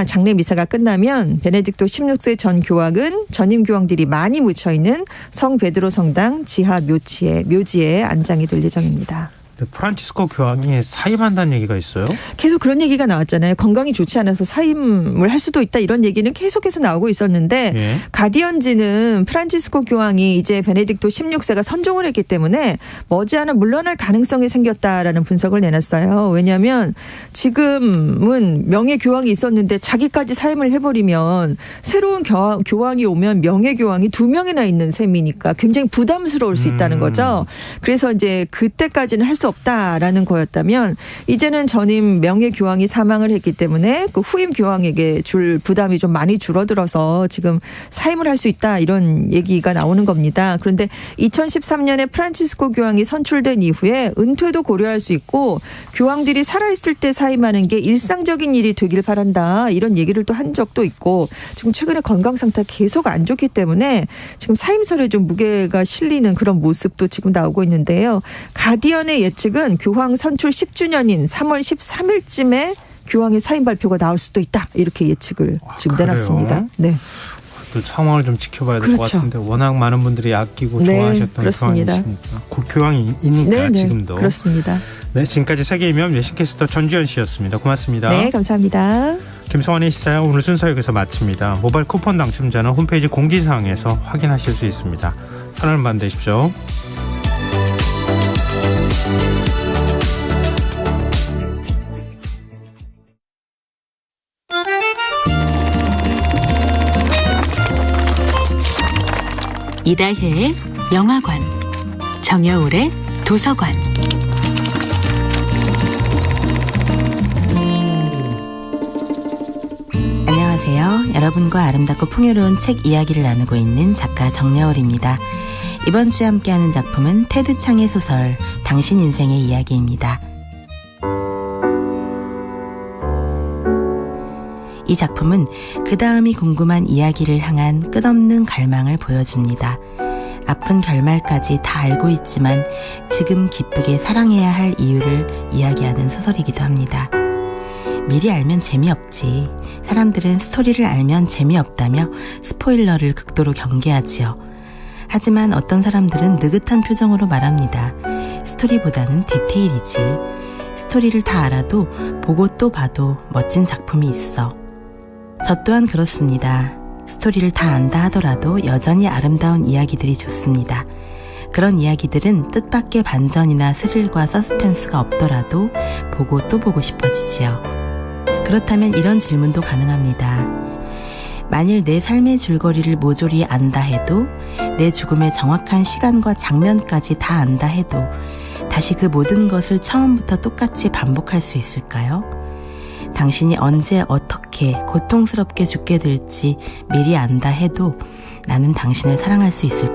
장례 미사가 끝나면 베네딕토 16세 전 교황은 전임 교황들이 많이 묻혀 있는 성 베드로 성당 지하 묘지에 안장이 될 예정입니다. 프란치스코 교황이 사임한다는 얘기가 있어요? 계속 그런 얘기가 나왔잖아요. 건강이 좋지 않아서 사임을 할 수도 있다 이런 얘기는 계속해서 나오고 있었는데 가디언지는 프란치스코 교황이 이제 베네딕토 16세가 선종을 했기 때문에 머지않아 물러날 가능성이 생겼다라는 분석을 내놨어요. 왜냐하면 지금은 명예 교황이 있었는데 자기까지 사임을 해버리면 새로운 교황이 오면 명예 교황이 2명이나 있는 셈이니까 굉장히 부담스러울 수 있다는 거죠. 그래서 이제 그때까지는 할 수 없다라는 거였다면 이제는 전임 명예 교황이 사망을 했기 때문에 그 후임 교황에게 줄 부담이 좀 많이 줄어들어서 지금 사임을 할 수 있다 이런 얘기가 나오는 겁니다. 그런데 2013년에 프란치스코 교황이 선출된 이후에 은퇴도 고려할 수 있고 교황들이 살아있을 때 사임하는 게 일상적인 일이 되길 바란다 이런 얘기를 또 한 적도 있고 지금 최근에 건강 상태가 계속 안 좋기 때문에 지금 사임설에 좀 무게가 실리는 그런 모습도 지금 나오고 있는데요. 가디언의 예측은 교황 선출 10주년인 3월 13일쯤에 교황의 사임 발표가 나올 수도 있다. 이렇게 예측을 지금 내놨습니다. 네. 또 상황을 좀 지켜봐야 될 것 그렇죠. 같은데 워낙 많은 분들이 아끼고 네, 좋아하셨던 그렇습니다. 교황이시니까 교황이니까 네, 네, 지금도. 그렇습니다. 네, 지금까지 세계이면 외신캐스터 전주현 씨였습니다. 고맙습니다. 네, 감사합니다. 김성환의 시사야 오늘 순서 여기서 마칩니다. 모바일 쿠폰 당첨자는 홈페이지 공지사항에서 확인하실 수 있습니다. 편안한 밤 되십시오. 이다혜의 영화관, 정여울의 도서관. 안녕하세요. 여러분과 아름답고 풍요로운 책 이야기를 나누고 있는 작가 정여울입니다. 이번 주에 함께하는 작품은 테드 창의 소설 당신 인생의 이야기입니다. 이 작품은 그 다음이 궁금한 이야기를 향한 끝없는 갈망을 보여줍니다. 아픈 결말까지 다 알고 있지만 지금 기쁘게 사랑해야 할 이유를 이야기하는 소설이기도 합니다. 미리 알면 재미없지. 사람들은 스토리를 알면 재미없다며 스포일러를 극도로 경계하지요. 하지만 어떤 사람들은 느긋한 표정으로 말합니다. 스토리보다는 디테일이지. 스토리를 다 알아도 보고 또 봐도 멋진 작품이 있어. 저 또한 그렇습니다. 스토리를 다 안다 하더라도 여전히 아름다운 이야기들이 좋습니다. 그런 이야기들은 뜻밖의 반전이나 스릴과 서스펜스가 없더라도 보고 또 보고 싶어지지요. 그렇다면 이런 질문도 가능합니다. 만일 내 삶의 줄거리를 모조리 안다 해도, 내 죽음의 정확한 시간과 장면까지 다 안다 해도 다시 그 모든 것을 처음부터 똑같이 반복할 수 있을까요? 당신이 언제 어떻게 고통스럽게 죽게 될지 미리 안다 해도 나는 당신을 사랑할 수 있을까요?